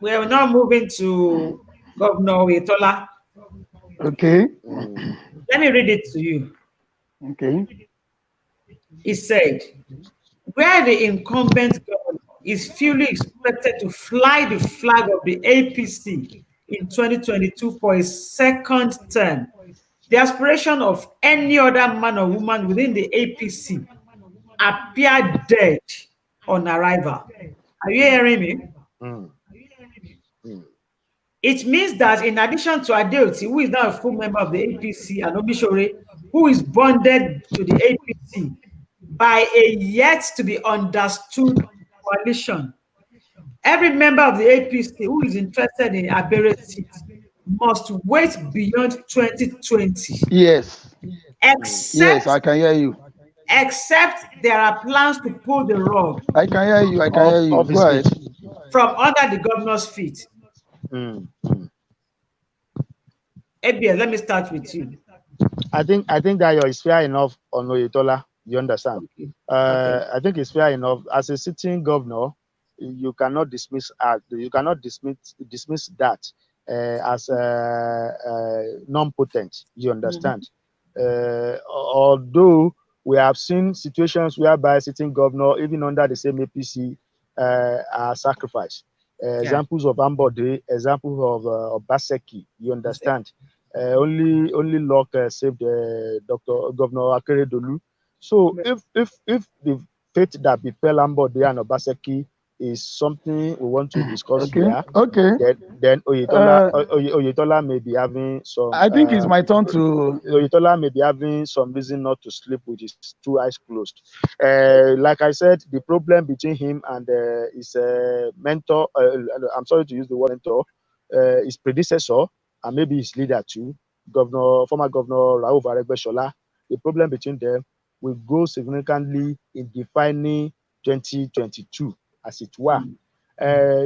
we are now moving to Governor Iyiola. Okay. Let me read it to you. Okay. He said, where the incumbent governor is fully expected to fly the flag of the APC in 2022 for a second term, the aspiration of any other man or woman within the APC appear dead on arrival. Are you hearing me? It means that in addition to Adeoti, who is now a full member of the APC, and Omisore, who is bonded to the APC by a yet to be understood coalition, every member of the APC who is interested in Abere seat must wait beyond 2020. Yes. Yes, Except, I can hear you. except there are plans to pull the rug I can hear you. I can hear you. Of his Go ahead. feet. from under the governor's feet. Mm. ABS, let me start with you. I think that is fair enough on Oyetola. You understand? Okay. Okay. I think it's fair enough. As a sitting governor, you cannot dismiss that as non-potent. You understand? Although we have seen situations whereby sitting governor, even under the same APC, are sacrificed. Examples of Ambode, examples of Baseki. You understand? Only luck saved Dr. Governor Akeredolu. So if the fate that befell Ambode and Obaseki is something we want to discuss Okay. here, Okay. then Oyetola may be having some. I think it's my turn to. Oyetola may be having some reason not to sleep with his two eyes closed. Like I said, the problem between him and his mentor, I'm sorry to use the word mentor, his predecessor, and maybe his leader too, former Governor Rauf Aregbesola, the problem between them will go significantly in defining 2022, as it were.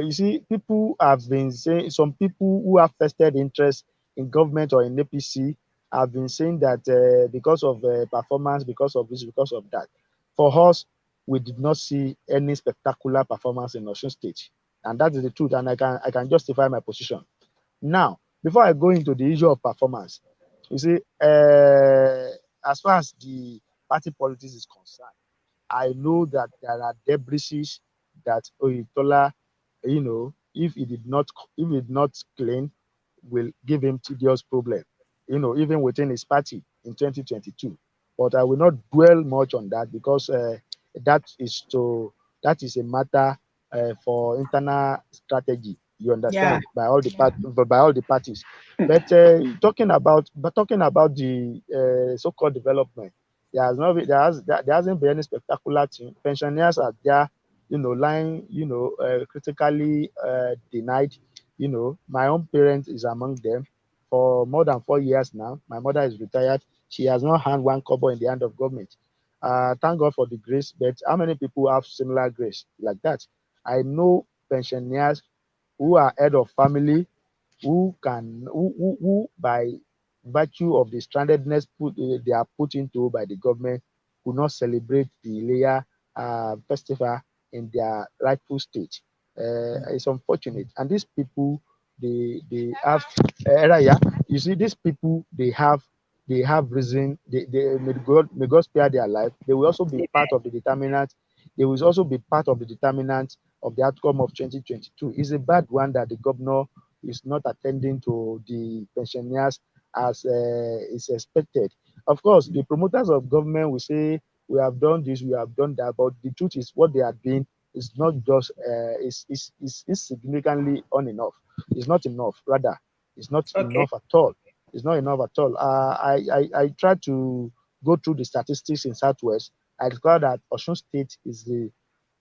You see, people have been saying, some people who have vested interest in government or in APC have been saying that because of performance, because of this, because of that. For us, we did not see any spectacular performance in Osun State, and that is the truth. And I can justify my position. Now, before I go into the issue of performance, you see, as far as the party politics is concerned, I know that there are debris that Oyetola, if he did not clean, will give him tedious problem, even within his party in 2022. But I will not dwell much on that because that is a matter for internal strategy. You understand, by all the parties. But talking about the so-called development, there hasn't been any spectacular thing. Pensioners are there, lying, critically denied. My own parent is among them for more than 4 years now. My mother is retired. She has not had one kobo in the hand of government. Thank God for the grace, but how many people have similar grace like that? I know pensioners who are head of family who by virtue of the strandedness they are put into by the government could not celebrate the Ileya festival in their rightful state. It's unfortunate, and these people they have you see, these people they have reason. They may God spare their life. They will also be part of the determinant. They will also be part of the determinant of the outcome of 2022. It's a bad one that the governor is not attending to the pensioners as is expected. Of course, the promoters of government will say, we have done this, we have done that, but the truth is what they are doing is not just, is significantly enough. It's not enough, rather, it's not enough at all. It's not enough at all. I tried to go through the statistics in Southwest. I discovered that Osun State is the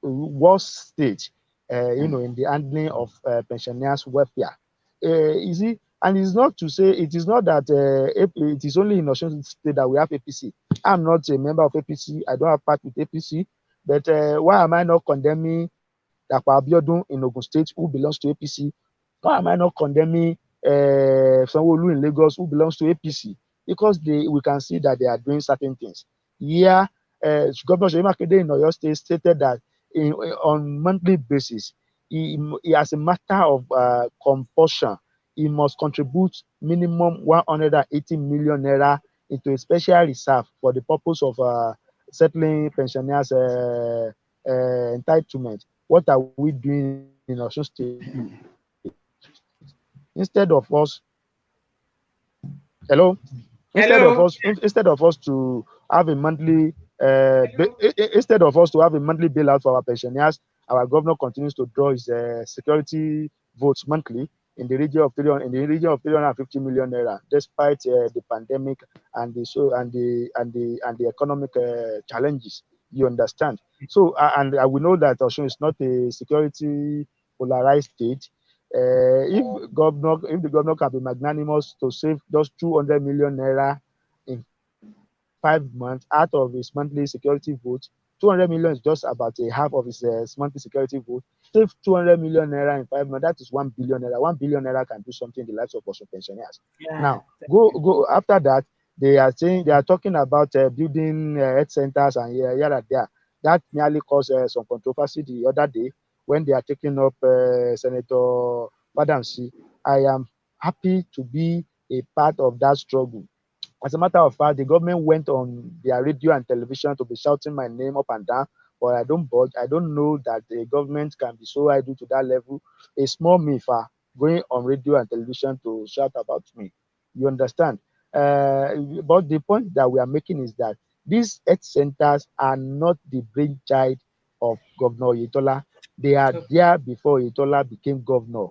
worst state, in the handling of pensioners' welfare. You see, and it's not to say, it is not that it is only in Osun State that we have APC. I'm not a member of APC. I don't have part with APC. But why am I not condemning Dapo Abiodun in Ogun State, who belongs to APC? Why am I not condemning Sanwo-Olu in Lagos, who belongs to APC? Because we can see that they are doing certain things. Yeah, Governor Seyi Makinde in Oyo State stated that on monthly basis, he as a matter of compulsion, he must contribute minimum 180 million naira into a special reserve for the purpose of settling pensioners' entitlement. What are we doing in Osun State? Instead of us, instead of us to have a monthly bailout for our pensioners, our governor continues to draw his security votes monthly in the region of 350 million naira, despite the pandemic and the economic challenges. You understand? So and we know that Osun is not a security polarized state. If the governor can be magnanimous to save just 200 million naira in 5 months out of his monthly security vote, 200 million is just about a half of his monthly security vote. Save 200 million naira in 5 months, that is 1 billion naira. 1 billion naira can do something in the lives of Osun pensioners. Yeah. Now, go after that. They are talking about building health centers and here. That nearly caused some controversy the other day when they are taking up Senator Badamsi. I am happy to be a part of that struggle. As a matter of fact, the government went on their radio and television to be shouting my name up and down, but I don't budge. I don't know that the government can be so idle to that level. A small me for going on radio and television to shout about me. You understand? But the point that we are making is that these health centers are not the brainchild of Governor Iyiola. They are there before Iyiola became governor.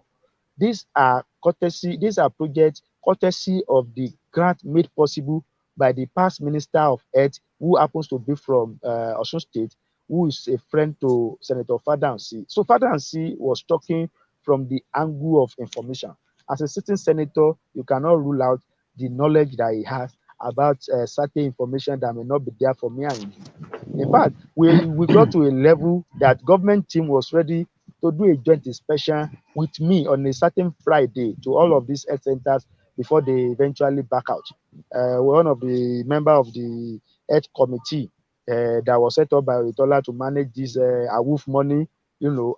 These are projects courtesy of the grant made possible by the past Minister of Health, who happens to be from Osun State, who is a friend to Senator Fatai. So Fatai was talking from the angle of information. As a sitting senator, you cannot rule out the knowledge that he has about certain information that may not be there for me and you. In fact, we got to a level that government team was ready to do a joint inspection with me on a certain Friday to all of these health centers before they eventually back out. One of the member of the health committee that was set up by Iyiola to manage this AWUF money,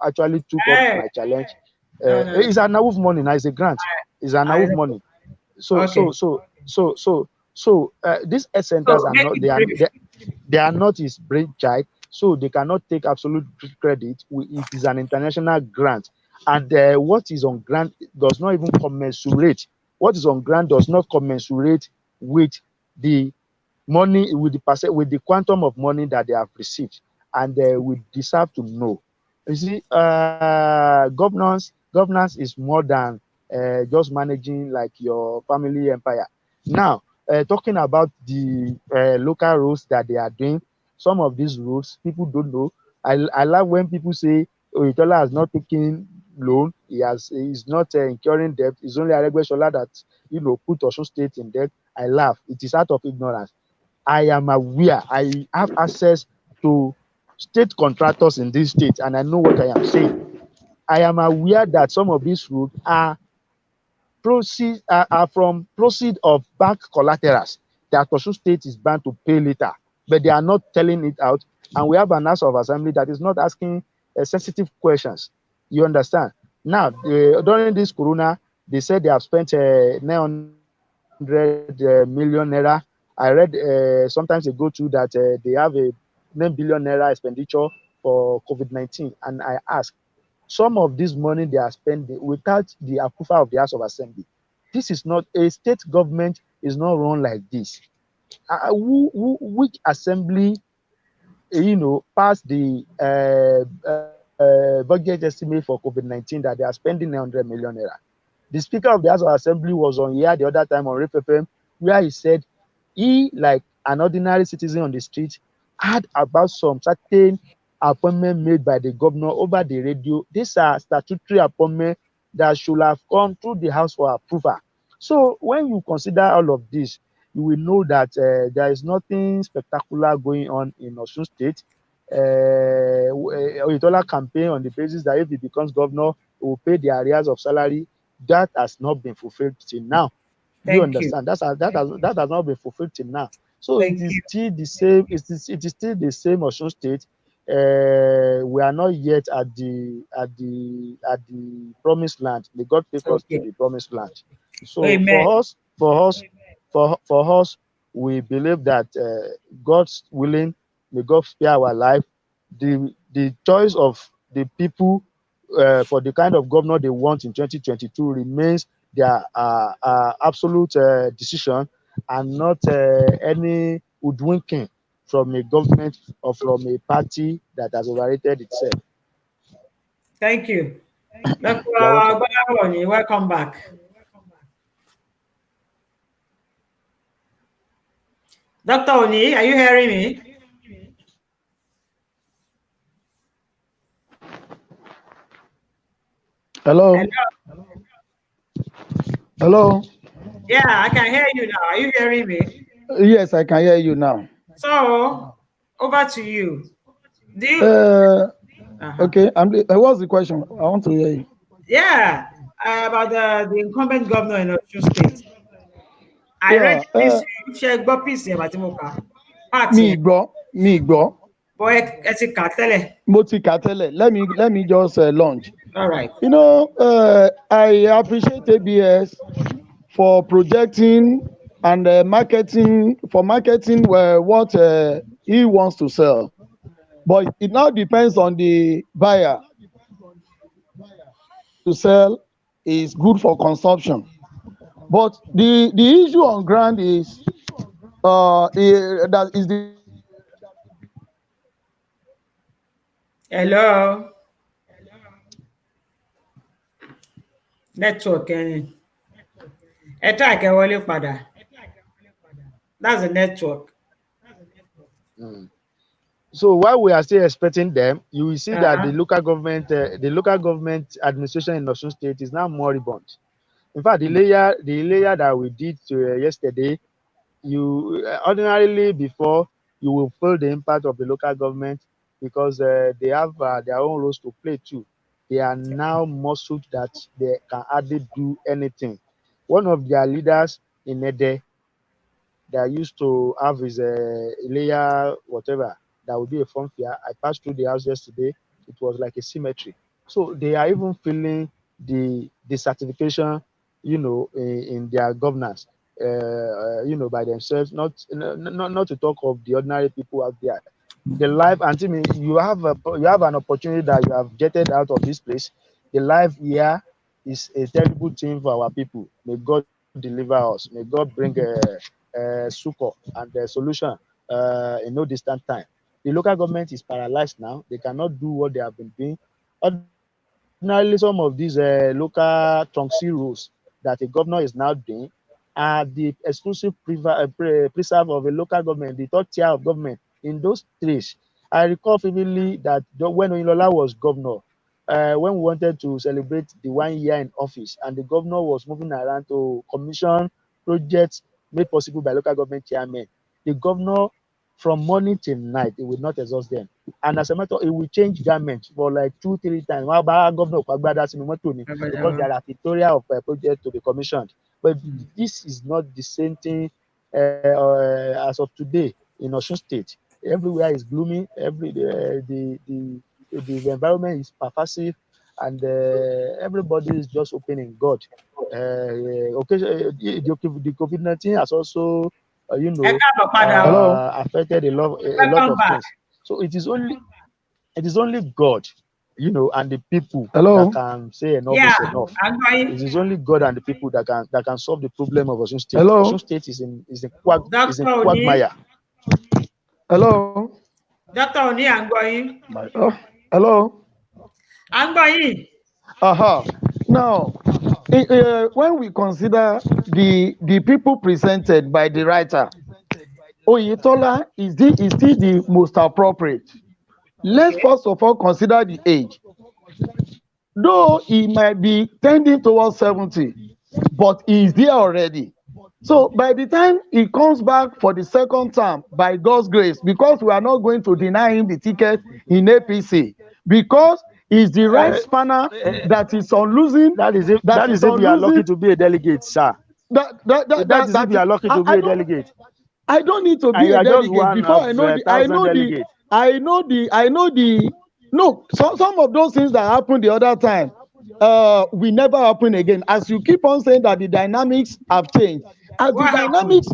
actually took up my challenge. It's an AWUF money now, it's a grant. It's an AWUF money. So these health centers are not, they are not his brainchild, so they cannot take absolute credit. It is an international grant, and what is on grant does not even commensurate. What is on grant does not commensurate with the money, with the quantum of money that they have received, and we deserve to know. You see, governance is more than just managing like your family empire. Now, talking about the local roads that they are doing, some of these roads people don't know. I love when people say Oyetola has not taken loan, he's not incurring debt. It's only Aregbesola that put Osun State in debt. I laugh. It is out of ignorance. I am aware. I have access to state contractors in this state, and I know what I am saying. I am aware that some of these roads are from proceeds of bank collaterals that Osun State is bound to pay later, but they are not telling it out. And we have an House of Assembly that is not asking sensitive questions. You understand? Now, during this corona, they said they have spent 900 million naira. I read sometimes ago too that they have a 9 billion naira expenditure for COVID-19, and I ask, some of this money they are spending without the approval of the House of Assembly. This is not a state government, is not run like this. Which assembly, passed the budget estimate for COVID-19 that they are spending 900 million naira? The Speaker of the House of Assembly was on here the other time on RFM, where he said he, like an ordinary citizen on the street, heard about some certain appointment made by the governor over the radio. These are statutory appointments that should have come through the House for approval. So when you consider all of this, you will know that there is nothing spectacular going on in Osun State. Oyetola campaign on the basis that if he becomes governor, he will pay the arrears of salary. That has not been fulfilled till now. Do you understand? That has not been fulfilled till now. So it is still the same. It is still the same Osun State. We are not yet at the promised land. May God take us to the promised land. So for us, we believe that God's willing, may God spare our life. The choice of the people for the kind of governor they want in 2022 remains their absolute decision, and not any hoodwinking from a government or from a party that has overrated itself. Thank you. Dr. You're welcome. Gbadaboni, welcome back. Dr. Oni, are you hearing me? Hello. Hello? Hello. Yeah, I can hear you now. Are you hearing me? Yes, I can hear you now. So, over to you. Do you? Okay. What's the question? I want to hear you. Yeah, about the incumbent governor in Osun State. I read Yeah. this. Ṣé gbọ́ piece yẹn bàtí mo kà? Part Mi yẹn. gbọ́. But ẹ ti kà tẹ́lẹ̀. Mo ti kà tẹ́lẹ̀. Let me just launch. All right. You know, I appreciate ABS for projecting and marketing what he wants to sell. But it now depends on the buyer. To sell is good for consumption. But the issue on ground is that is the Hello. Network ẹni. Ẹ tá àkẹ́ wọlé padà. That's the network. So while we are still expecting them, you will see that Uh-huh. the local government administration in Osun State is now moribund. In fact, the layer that we did yesterday, you ordinarily before you will feel the impact of the local government because they have their own roles to play too. They are now muscled that they can hardly do anything. One of their leaders in Ede that used to have his layer whatever that would be a fun fair. I passed through the house yesterday. It was like a cemetery. So they are even feeling the certification, in their governance, by themselves. Not to talk of the ordinary people out there. The life, and me, you have an opportunity that you have jetted out of this place. The life here is a terrible thing for our people. May God deliver us. May God bring succor and a solution in no distant time. The local government is paralyzed now. They cannot do what they have been doing. Ordinarily, some of these local trunksy rules that a governor is now doing are the exclusive preserve of a local government, the third tier of government in those days. I recall vividly that when Iyiola was governor, when we wanted to celebrate the 1 year in office, and the governor was moving around to commission projects made possible by local government chairmen, the governor from morning till night, it will not exhaust them. And as a matter, it will change garments for like 2-3 times. Because there are tutorial of projects to be commissioned. But this is not the same thing as of today in Osun State. Everywhere is gloomy. The environment is pervasive, and everybody is just opening God. The COVID-19 has also, affected a lot of things. So it is only God, and the people that can say enough is enough. It is only God and the people that can solve the problem of Osun State. Osun State is in quagmire. Hello. Dr. Oni, à ń gbọ́ yín. Hello. À ń gbọ́ yín. Now, when we consider the people presented by the writer, Oyetola is still the most appropriate. Let's first of all consider the age. Though he might be tending towards 70, but he is there already. So by the time he comes back for the second term, by God's grace, because we are not going to deny him the ticket in APC, because he's the right spanner that is on losing. That is if you are lucky to be a delegate, sir. That is if you are lucky to be a delegate. I don't need to be a delegate before I know the no, some of those things that happened the other time will never happen again. As you keep on saying that the dynamics have changed. As the dynamics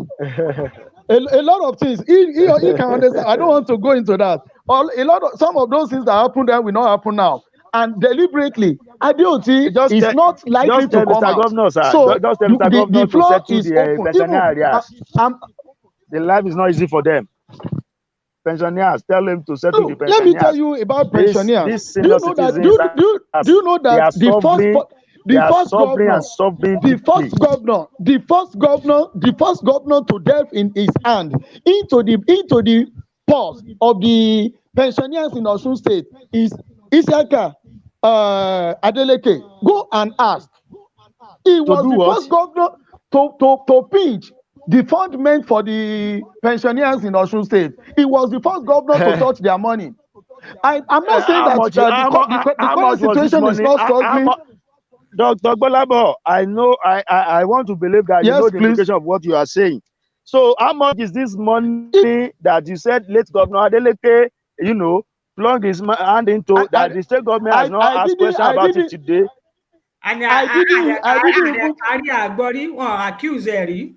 a lot of things he can understand. I don't want to go into that. Some of those things that happened then will not happen now. And deliberately, Adeoti is not likely to come out. Governor, sir. So the floor is open. the life is not easy for them. pensioners. Tell them to settle the Look, pensioners. let me tell you about pensioners. These Do senior you know that? citizens, Do you know they are that the first suffering, they the are first suffering governor, and suffering the deeply. first governor to delve in his hand into the purse of the pensioners in Osun State is Isiaka Adeleke. Go and ask. He was do the what? first governor to pinch the fund meant for the pensioners in Osun State. He was the first governor to touch their money. I'm not saying How that much? the How current much was this situation is money? not struggling. Dr. Bolabo, I know, I want to believe that you Yes, know the please. implication of what you are saying. So, how much is this money that you said late Governor Adeleke, plunged his hand into that the state government has not asked question about it today? And I didn't even. Àgbọ̀rí wọn accuse ẹ̀ rí.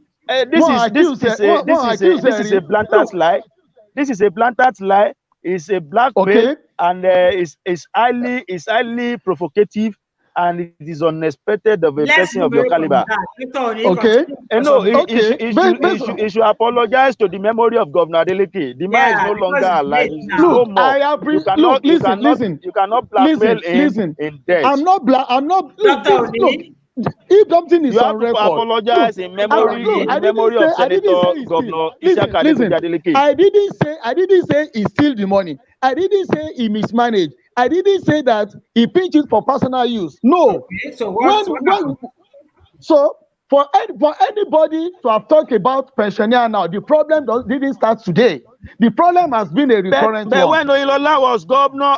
This is a blatant lie. This is a blatant lie. It's a blackmail, Okay. and it's highly provocative, and it is unexpected of a person of your caliber. Okay. No, Okay. he should apologize to the memory of Governor Adeleke. The man is no longer alive. He's no more. You cannot blackmail him in death. I'm not. Look. If something is You on have to record, apologize in memory of Senator Governor Isiaka Adeleke. I didn't say he steal the money. I didn't say he mismanaged. I didn't say that he pinched it for personal use. No. Okay, so what So for anybody to have talked about pensioner now, the problem didn't start today. The problem has been a recurrent but one. when Iyiola was governor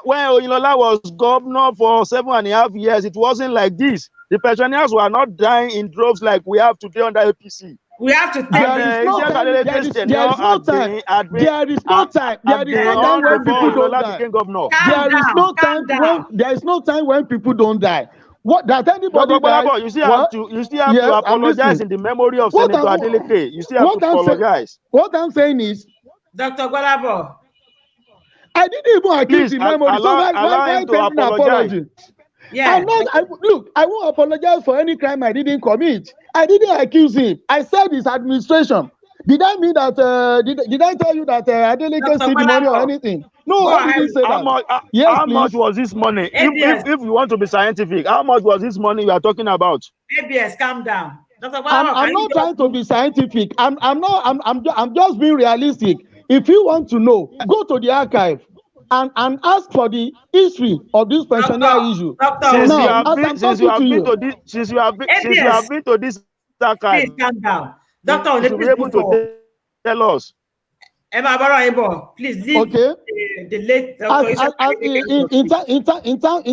for 7.5 years, it wasn't like this. The pensioners were not dying in droves like we have today under APC. We have to take There is no time when people don't die. There is no time when people don't die. What that anybody dies? You still have to apologize in the memory of Senator Adeleke. You still have to apologize. What I'm saying is, Dr. Gwalabo, I didn't even accuse the memory. So why him to an apology? yeah. I won't apologize for any crime I didn't commit. I didn't accuse him. I said his administration. Did I mean that? Did I tell you that Adeleke steal the money or anything? No, I didn't say that. How much was this money? If you want to be scientific, how much was this money you are talking about? ABS, calm down. I'm not trying to be scientific. I'm just being realistic. If you want to know, go to the archive and ask for the history of this pensioner issue. Since you have been to this archive, please calm down. Doctor, you should be able to tell us. Emma Baraibo, please leave the late in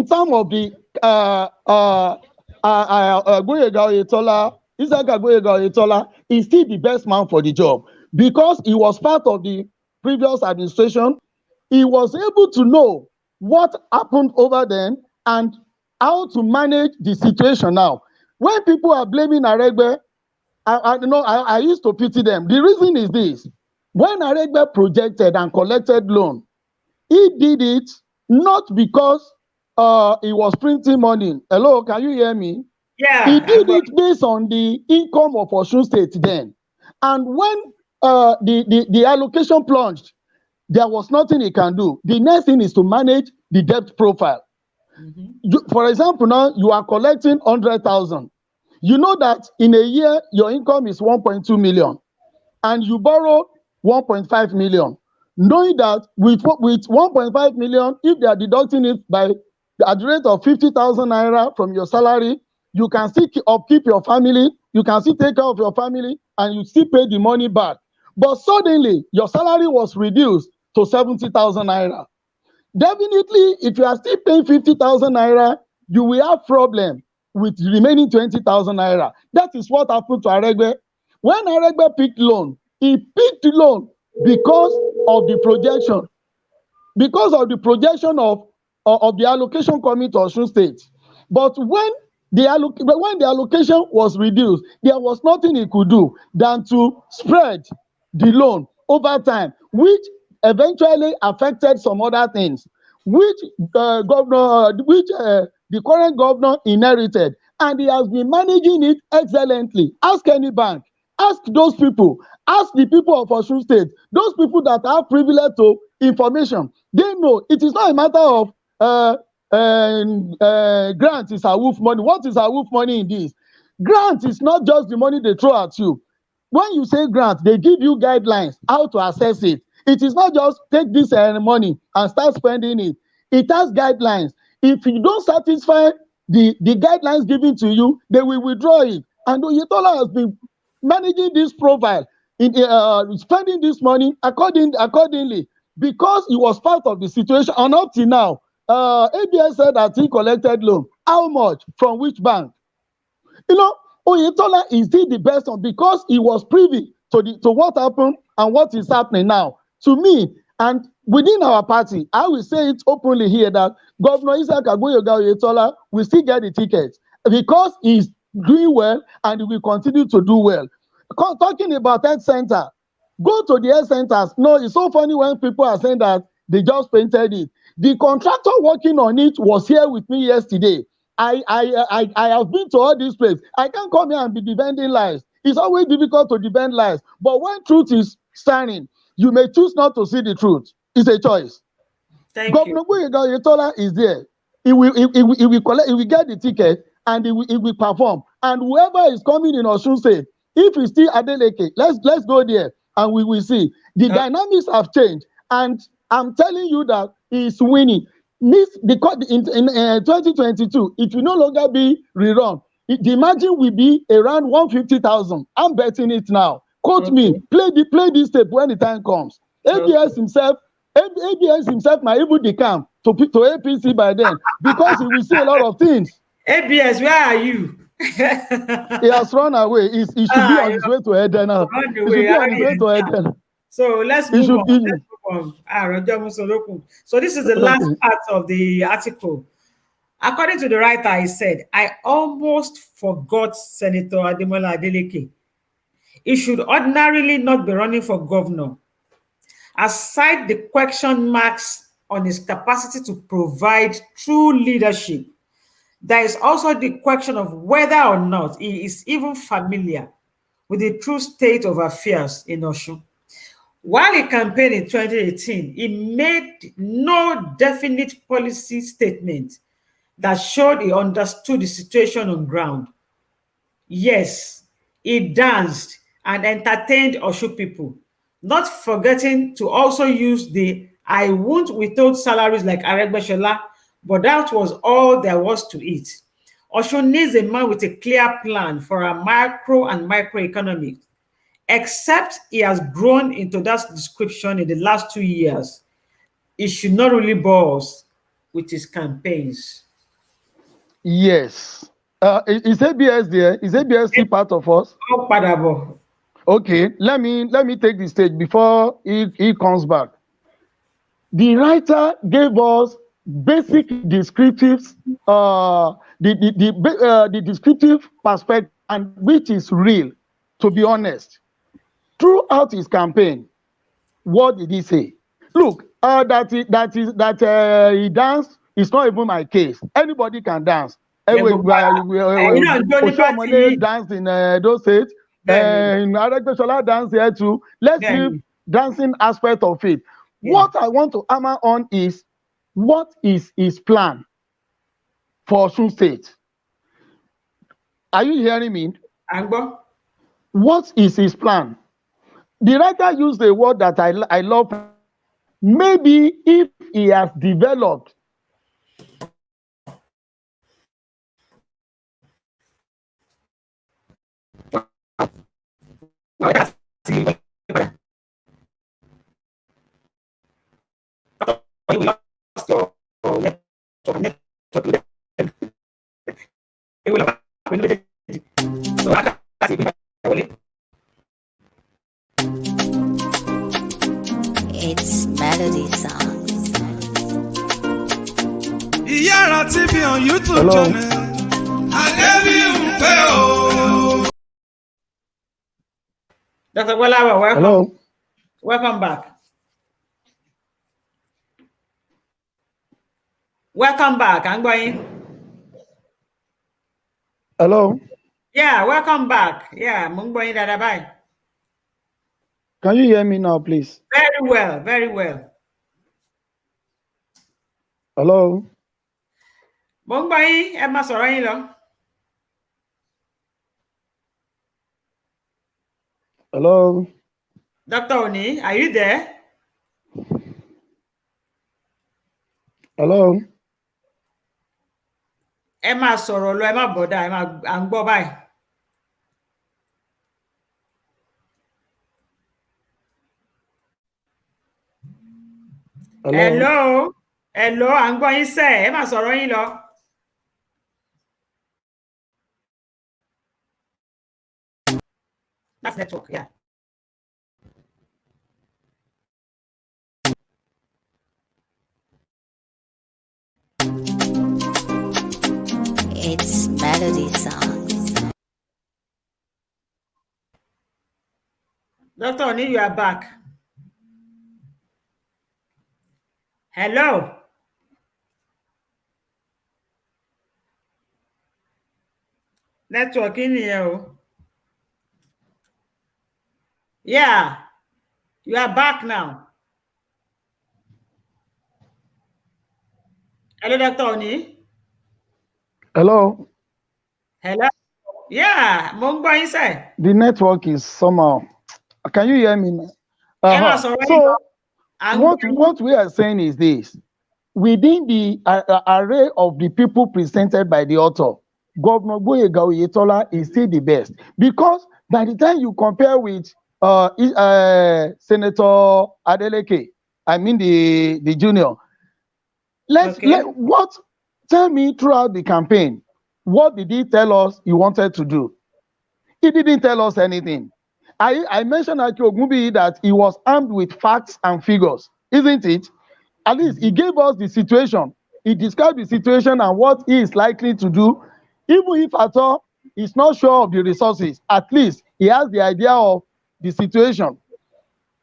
terms of the Isaka Oyetola is still the best man for the job because he was part of the previous administration. He was able to know what happened over then and how to manage the situation now. When people are blaming Aregbe, I used to pity them. The reason is this. When Aregbe projected and collected loan, he did it not because he was printing money. Hello, can you hear me? Yeah. He did it based on the income of Osun State then. And when the allocation plunged, there was nothing he can do. The next thing is to manage the debt profile. For example, now you are collecting 100,000. You know that in a year, your income is 1.2 million and you borrow 1.5 million. Knowing that with 1.5 million, if they are deducting it at the rate of 50,000 naira from your salary, you can still upkeep your family, you can still take care of your family, and you still pay the money back. But suddenly, your salary was reduced to 70,000 naira. Definitely, if you are still paying 50,000 naira, you will have problem with the remaining 20,000 naira. That is what happened to Aregbe. When Aregbe picked loan, he picked loan because of the projection. Because of the projection of the allocation coming to Osun State. But when the allocation was reduced, there was nothing he could do than to spread the loan over time, which eventually affected some other things, which the current governor inherited, and he has been managing it excellently. Ask any bank, ask those people, ask the people of Osun State, those people that have privilege to information. They know it is not a matter of grant is awoof money. What is awoof money in this? Grant is not just the money they throw at you. When you say grant, they give you guidelines how to assess it. It is not just take this money and start spending it. It has guidelines. If you don't satisfy the guidelines given to you, they will withdraw it. And Oyetola has been managing this profile, in spending this money accordingly, because he was part of the situation. And up till now, ABS said that he collected loan. How much? From which bank? You know, Oyetola is still the best one because he was privy to what happened and what is happening now. To me, and within our party, I will say it openly here that Governor Isaac Agboyega Oyetola will still get the ticket because he's doing well and he will continue to do well. Talking about health center, go to the health centers. No, it's so funny when people are saying that they just painted it. The contractor working on it was here with me yesterday. I have been to all these places. I can't come here and be defending lies. It's always difficult to defend lies. But when truth is standing, you may choose not to see the truth. It's a choice. Governor Oyetola is there. He will collect. He will get the ticket and he will perform. And whoever is coming in Osun State, if it's still Adeleke, let's go there and we will see. The dynamics have changed, and I'm telling you that he's winning. In 2022, it will no longer be rerun. The margin will be around 150,000. I'm betting it now. Quote me. Play this tape when the time comes. ABS himself might even decamp to APC by then because he will see a lot of things. ABS, where are you? He has run away. He should be on his way to Eden now. He should be on his way to Eden. So let's move on. So this is the last part of the article. According to the writer, he said, I almost forgot Senator Ademola Adeleke. He should ordinarily not be running for governor. Aside the question marks on his capacity to provide true leadership, there is also the question of whether or not he is even familiar with the true state of affairs in Osun. While he campaigned in 2018, he made no definite policy statement that showed he understood the situation on ground. Yes, he danced and entertained Osun people, not forgetting to also use the I won't withhold salaries like Aregbesola, but that was all there was to it. Osun needs a man with a clear plan for a macro and microeconomic. Except he has grown into that description in the last 2 years, he should not really bore us with his campaigns. Yes. Is ABS there? Is ABS still part of us? Okay, let me take the stage before he comes back. The writer gave us basic descriptives, the descriptive perspective, and which is real, to be honest. Throughout his campaign, what did he say? Look, that he danced is not even my case. Anybody can dance. Oshomole danced in those states. Aregbesola danced here too. Let's leave dancing aspect of it. What I want to hammer on is what is his plan for Osun State? Are you hearing me? Angbo? What is his plan? The writer used a word that I love. Maybe if he has developed It's Melody Songs. Iyara TV on YouTube channel. Dr. Gwalawa, welcome. Hello. Welcome back. Welcome back. I'm going. Hello. Yeah, welcome back. Yeah, Mungboyin Dadabai. Can you hear me now, please? Very well, very well. Hello. Mo ń gbọ́ yín, ẹ máa sọ̀rọ̀ yín lọ. Hello. Dr. Oni, are you there? Hello. Ẹ máa sọ̀rọ̀ lọ, ẹ má bọ̀dá, à ń gbọ́ báyìí. Hello. Hello, à ń gbọ́ yín sẹ́, ẹ máa sọ̀rọ̀ yín lọ. That's network, yeah. It's melody songs. Dr. Oni, you are back. Hello. Network in here. Yeah, you are back now. Hello, Dr. Oni. Hello. Hello. Yeah, mo ń gbọ́ yín sẹ́. The network is somehow. Can you hear me? Ẹ máa sọ̀rọ̀ yín lọ. So what we are saying is this: within the array of the people presented by the author, Governor Gboyega Oyetola is still the best, because by the time you compare with Senator Adeleke, I mean the junior, tell me throughout the campaign, what did he tell us he wanted to do? He didn't tell us anything. I mentioned at Ogunbi that he was armed with facts and figures, isn't it? At least he gave us the situation. He described the situation and what he is likely to do. Even if at all he's not sure of the resources, at least he has the idea of the situation.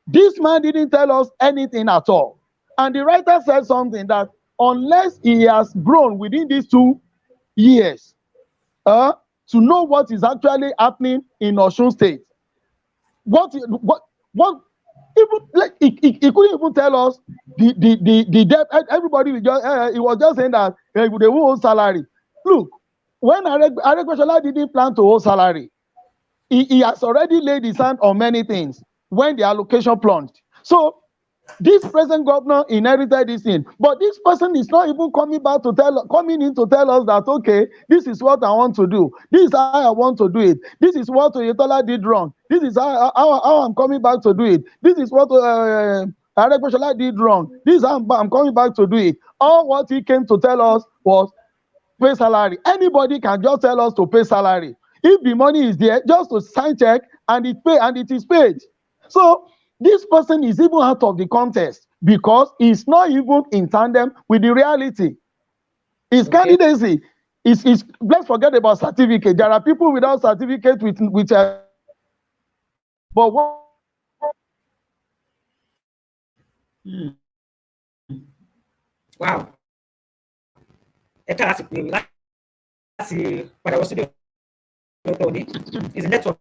This man didn't tell us anything at all. And the writer said something that unless he has grown within these 2 years to know what is actually happening in Osun State, what even like he couldn't even tell us the debt. Everybody was just he was just saying that they won't hold salary. Look, when Aregbesola didn't plan to hold salary, he has already laid his hand on many things when the allocation plunged. So this present governor inherited this thing, but this person is not even coming in to tell us that, okay, this is what I want to do, this is how I want to do it, this is what Oyetola did wrong, this is how I'm coming back to do it, this is what Aregbesola did wrong, this is how I'm coming back to do it. All what he came to tell us was pay salary. Anybody can just tell us to pay salary. If the money is there, just to sign check and it is paid. So this person is even out of the contest because he's not even in tandem with the reality. His candidacy is let's forget about certificate. There are people without certificate with but what Wow. Ẹ ká láti pè láti padà wọ studio Dr. Oni. Is the network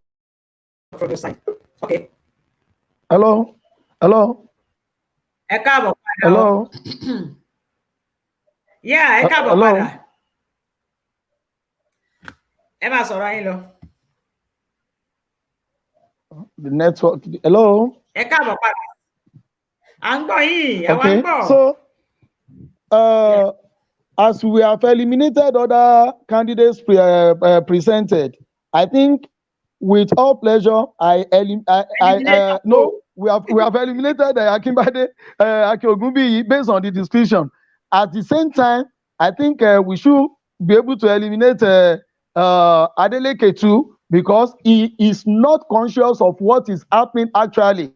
from your side? Okay. Hello. Ẹ káàbọ̀ padà. Hello. Yeah, ẹ káàbọ̀ Hello. padà. Ẹ máa sọ̀rọ̀ yín lọ. The network. Hello. Ẹ káàbọ̀ padà. À ń gbọ́ yín, àwa ń Okay. gbọ́. So as we have eliminated other candidates presented, I think with all pleasure, no, we have eliminated Akinbade, Ogunbi based on the description. At the same time, I think we should be able to eliminate Adeleke too, because he is not conscious of what is happening actually.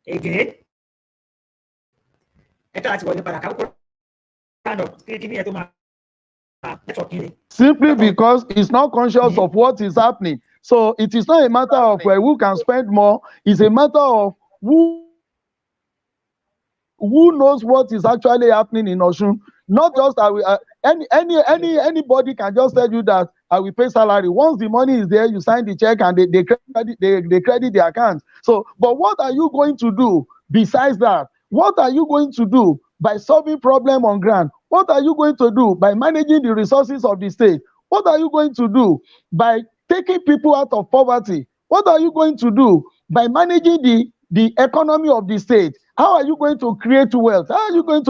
Again. Simply because he's not conscious of what is happening. So it is not a matter of who can spend more. It's a matter of who knows what is actually happening in Osun. Not just anybody can just tell you that I will pay salary. Once the money is there, you sign the check and they credit the account. So, but what are you going to do Besides that, what are you going to do by solving problem on ground? What are you going to do by managing the resources of the state? What are you going to do by taking people out of poverty? What are you going to do by managing the economy of the state? How are you going to create wealth? How are you going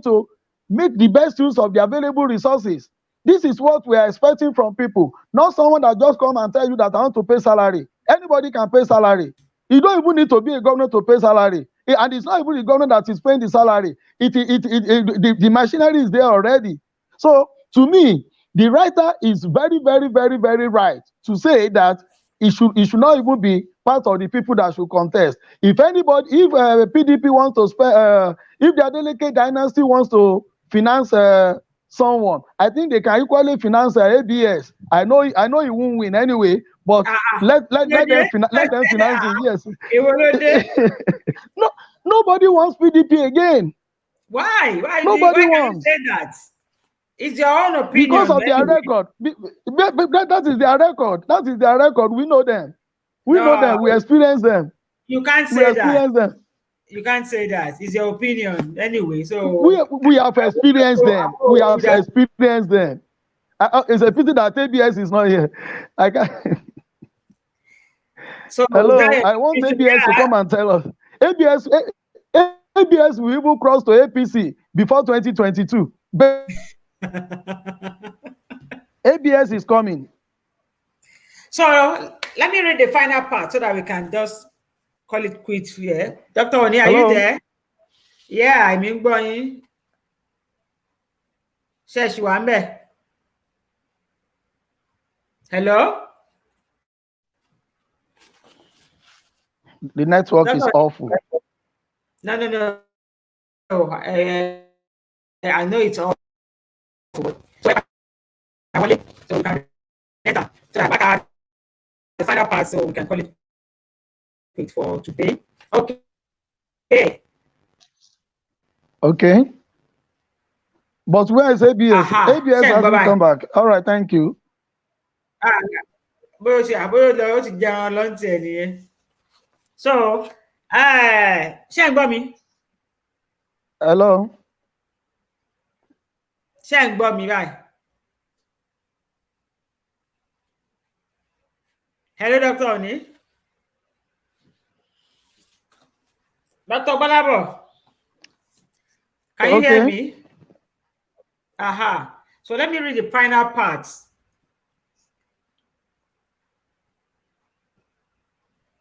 to make the best use of the available resources? This is what we are expecting from people, not someone that just come and tell you that I want to pay salary. Anybody can pay salary. You don't even need to be a governor to pay salary. And it's not even the government that is paying the salary. The machinery is there already. So to me, the writer is very, very, very, very right to say that it should not even be part of the people that should contest. If PDP wants to spend, if the Adeleke dynasty wants to finance someone, I think they can equally finance ABS. I know he won't win anyway, but let them finance it. Yes. No, nobody wants PDP again. Why? Nobody wants. Wants. Say that. It's your own opinion. Because of their record. That is their record. That is their record. We know them. We know them. We experience them. You can't say that. Them. You can't say that. It's your opinion anyway. So we have experienced them. We have experienced them. It's a pity that ABS is not here. I can't. So hello, I want ABS to come and tell us. ABS will even cross to APC before 2022. But ABS is coming. So let me read the final part so that we can just call it quits here. Dr. Oni, are you there? Yeah, I'm in going. Hello? The network is awful. No. I know it's awful. So we can the final part, so we can call it for today. Okay. But where is ABS? ABS hasn't come back. All right, thank you. So, hello. Hello, Dr. Oni. Dr. Balabo. Can you hear me? So let me read the final parts.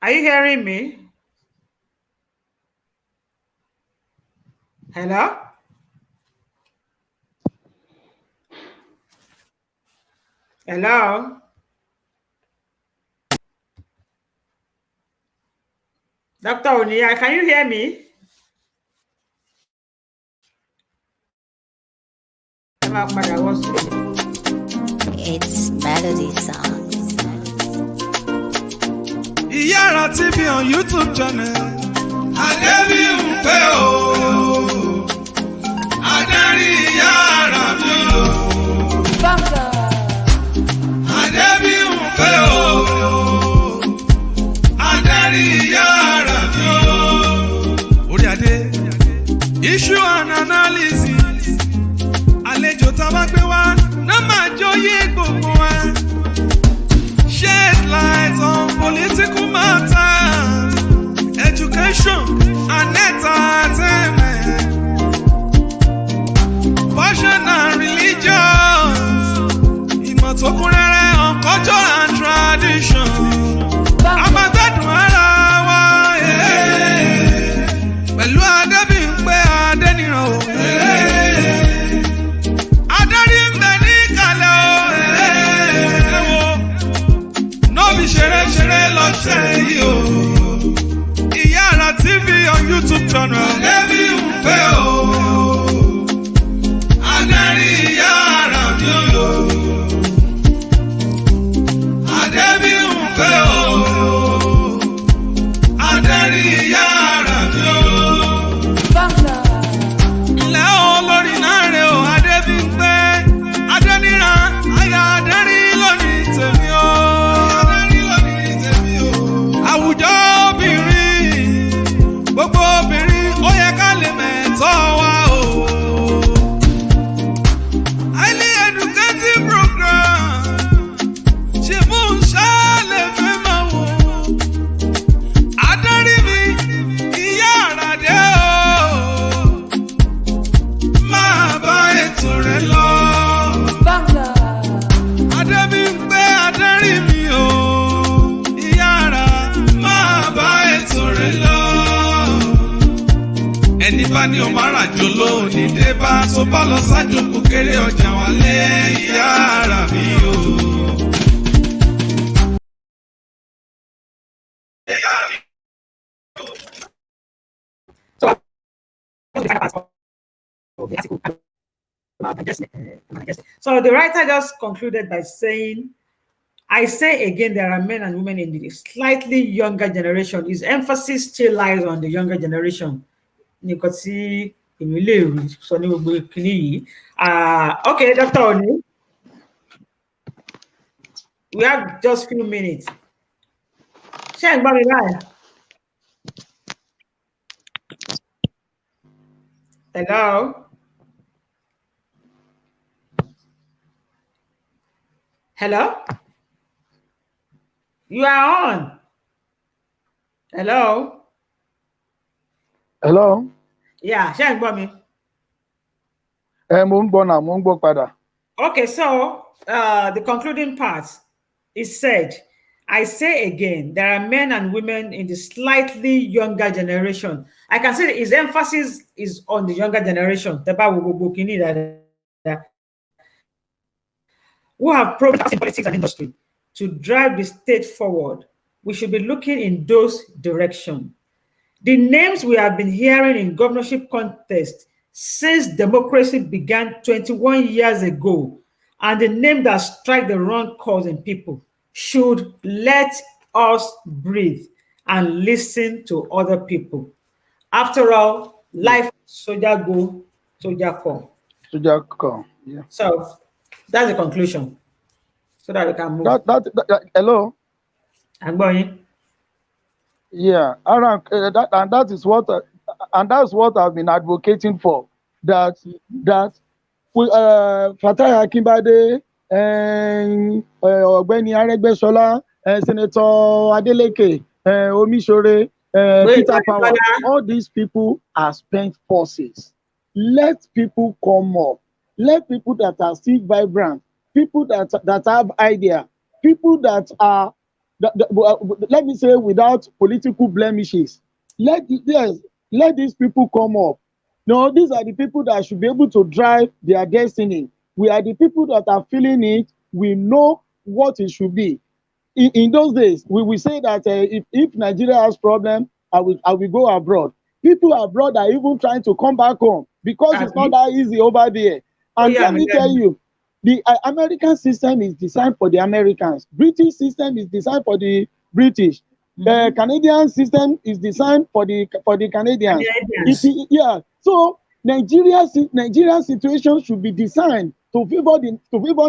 Are you hearing me? Hello? Hello? Dr. Onia, can you hear me? It's Melody Songs. Iyara TV on YouTube channel. Adebi Mpe o. Adari Iyara mi o. Adebi Mpe o. Adari Iyara mi o. Orí adé. Issue and analysis. Àlejò tá bá gbé wá ná máa jóyè gbogbo wa. Shed light on political matters, education and entertainment, fashion and religions, ìmọ̀ tó kún rẹ́rẹ́ on culture and tradition. A máa gbádùn ara wa pẹ̀lú Adébímpé Adéníran o. Adarí ń bẹ ní ìkàlẹ̀ o. Nóbi ṣeré lọ́sẹ̀ yìí o. Iyara TV on YouTube channel. Adébímpé o. Adarí Iyara mi o. Adébímpé o. Adarí Iyara mi o. Ilẹ̀ olórí náà rè o. Adébímpé Adéníran àyà Adérí lónìí tèmi o. Àwùjọ obìnrin gbogbo obìnrin. ní o máa ràjò lónìí dé bá tó bá lọ sájò kò kéré ọjà wálé ìyá ara mi o. So the writer just concluded by saying, I say again, there are men and women in the slightly younger generation. His emphasis still lies on the younger generation. Okay, Dr. Oni, we have just few minutes. Hello? Hello? You are on. Hello? Hello? Yeah, Shang Bami. Okay, so the concluding part is said, I say again, there are men and women in the slightly younger generation. I can say that his emphasis is on the younger generation who have progress in politics and industry to drive the state forward. We should be looking in those directions. The names we have been hearing in governorship contest since democracy began 21 years ago, and the name that strike the wrong cause in people should let us breathe and listen to other people. After all, life soldier go, soldier come. Soldier come, yeah. So that's the conclusion. So that we can move. Hello? I'm going. Yeah, that is what, and that's what I've been advocating for. That Fatai Akinbade and Ogbeni Aregbesola, Senator Adeleke, Omisore, Peter Power, all these people are spent forces. Let people come up. Let people that are still vibrant, people that have idea, people that are, let me say, without political blemishes. Let these people come up. No, these are the people that should be able to drive their destiny. We are the people that are feeling it. We know what it should be. In those days, we will say that if Nigeria has problem, I will go abroad. People abroad are even trying to come back home because it's not that easy over there. And let me tell you, the American system is designed for the Americans. British system is designed for the British. The Canadian system is designed for the Canadians. Yeah. So Nigeria situation should be designed to favor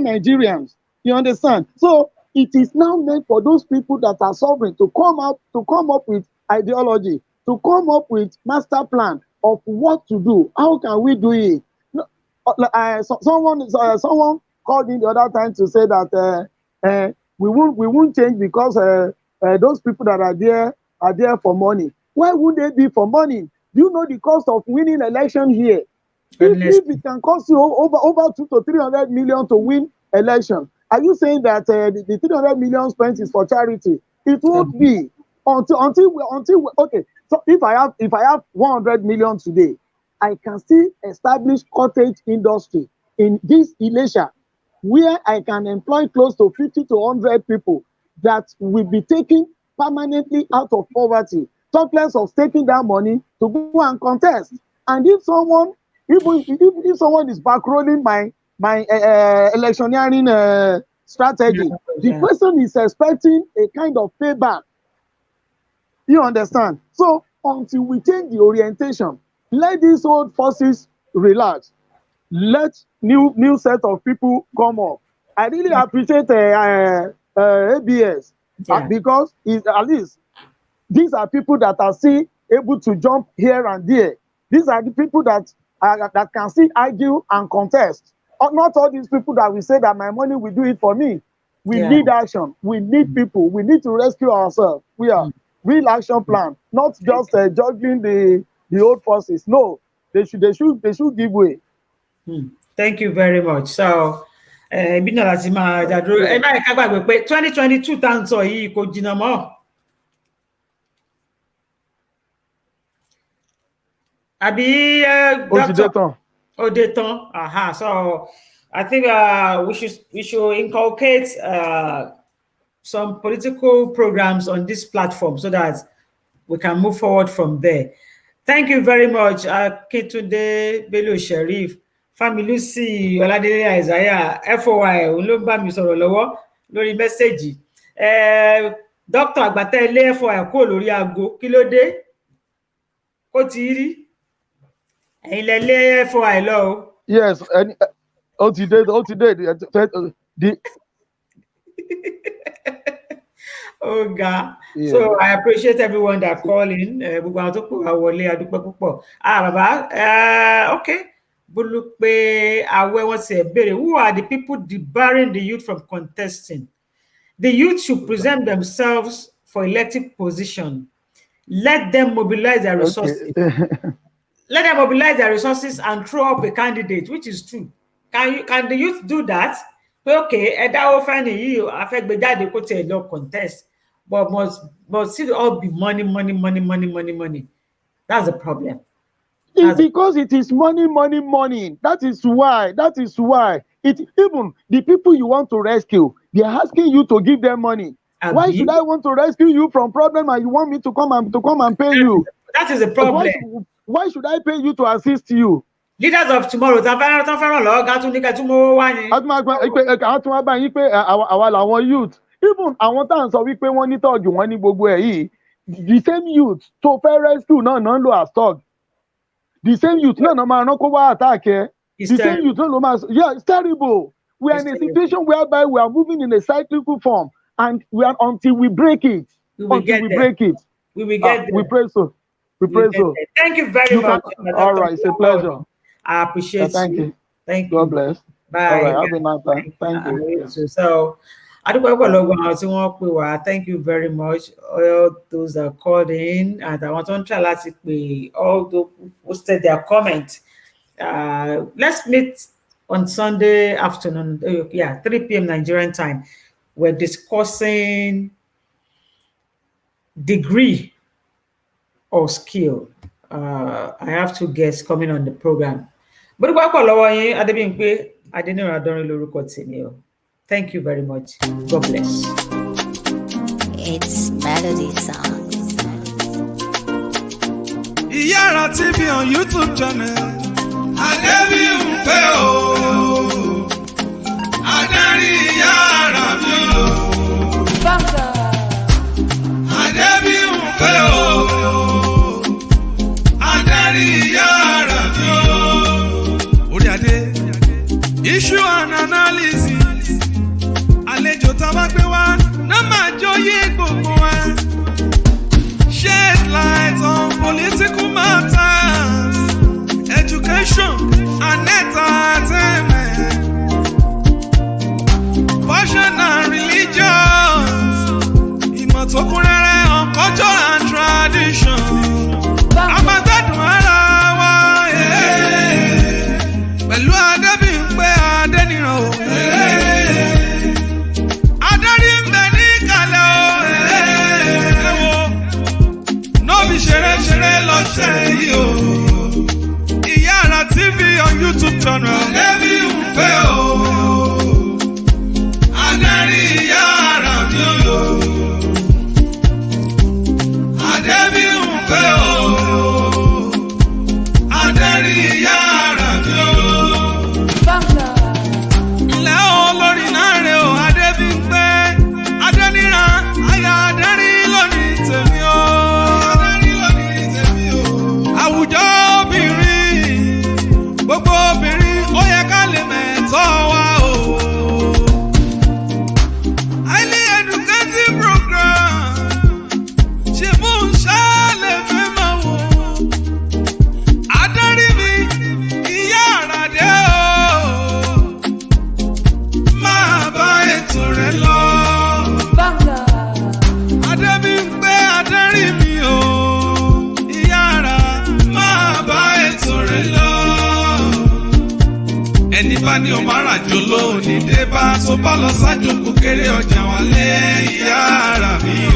Nigerians. You understand? So it is now meant for those people that are sovereign to come up with ideology, to come up with master plan of what to do. How can we do it? Someone called in the other time to say that we won't change because those people that are there for money. Why would they be for money? Do you know the cost of winning election here? If it can cost you over 200 to 300 million to win election, are you saying that the 300 million spent is for charity? It won't be until we, okay. So if I have 100 million today, I can still establish cottage industry in this Elisha, where I can employ close to 50 to 100 people that will be taken permanently out of poverty. Talk less of taking that money to go and contest. And if someone, if someone is backrolling my electioneering strategy, the person is expecting a kind of payback. You understand? So until we change the orientation, let these old forces relax. Let new set of people come up. I really appreciate ABS because at least these are people that are still able to jump here and there. These are the people that can still argue and contest. Not all these people that will say that my money will do it for me. We need action. We need people. We need to rescue ourselves. We are real action plan, not just juggling the old forces. No, they should give way. Thank you very much. So, 2022 tá ń sọ yìí kò jìnnà mọ́. Abi, Doctor Odeton. Aha. So I think we should inculcate some political programs on this platform so that we can move forward from there. Thank you very much, Akintunde Bello Sheriff, Familusi Oladele Isaiah, FOI, òun ló bá mi sọ̀rọ̀ lọ́wọ́ lórí mẹ́sẹ̀gì. Dr. Àgbàtà ilé FOI kúrò lórí aago, kí ló dé? Ó ti rí? Ẹ̀yin lẹ lé FOI lọ o. Yes, ó ti dé. Oh God. Yeah. So I appreciate everyone that call in. Gbogbo àwọn tó pè wá wọlé, a dúpẹ́ púpọ̀. Bàbá, okay. Bulupe Awe wants to say, who are the people debarring the youth from contesting? The youth should present themselves for elective position. Let them mobilize their resources. Okay. Let them mobilize their resources and throw up a candidate, which is true. Can the youth do that? Okay, Edawo Fani, I feel the could say no contest, but must still all be money. That's the problem. It's because it is money. That is why. Even the people you want to rescue, they are asking you to give them money. Why should I want to rescue you from problem and you want me to come and pay you? That is the problem. Why should I pay you to assist you? Leaders of tomorrow, our youth, even àwọn tá à ń sọ wípé wọ́n ní tọ́ọ̀gì wọ́n ní gbogbo ẹ̀ yìí, the same youth tó fẹ́ rescue náà ń lò as tọ́ọ̀gì. The same youth náà máa rán kó wá attack ẹ. The same youth náà ló máa, yeah, it's terrible. We are in a situation whereby we are moving in a cyclical form, and until we break it. We will get there. We pray so. Thank you very much. All right, it's a pleasure. I appreciate you. Thank you. God bless. Bye. All right, have a nice time. Thank you. So, thank you very much. All those that called in, and I want to try to pay all those who posted their comment. Let's meet on Sunday afternoon, 3 p.m. Nigerian time. We're discussing degree or skill. I have 2 guests coming on the program. But thank you very much. God bless. It's Melody Songs. Iyara TV on YouTube channel. Adebi Umpe o. Adari Iyara mi o. Banga. Adebi Umpe o. Adari Iyara mi o. Orí adé. Issue and analysis. Àlejò tá bá gbé wá ná máa jóyè gbogbo wa. Shed light on political matters, education and entertainment, fashion and religions, ìmọ̀ tó kún rẹ́rẹ́ on culture and tradition. Àmọ̀tẹ́dùn ara wa pẹ̀lú Adébímpé Adéníran o. Adarí ń bẹ ní ìkàlẹ̀ o. Nóbi ṣeré lọ́sẹ̀ yìí o. Iyara TV on YouTube channel. Adébímpé o. Adarí Iyara mi o. Adébímpé o. Adarí Iyara mi o. Banga. Ilẹ̀ olórí náà rè o. Adébímpé Adéníran aya Adarí lónìí tèmi o. Àwùjọ obìnrin, gbogbo obìnrin ó yẹ ká lè mẹ̀tọ́ wa o. Highly educative program ṣe mú ṣáàlẹ̀ fẹ́ máa wò. Adarí mi Iyara dé o. Máa bá ètò rẹ̀ lọ. Banga. Adébímpé Adarí mi o. Iyara máa bá ètò rẹ̀ lọ. Ẹni bá ní ọmọ àràjò lónìí dé bá tó bá lọ sájò kò kéré ọjà wálé Iyara mi o.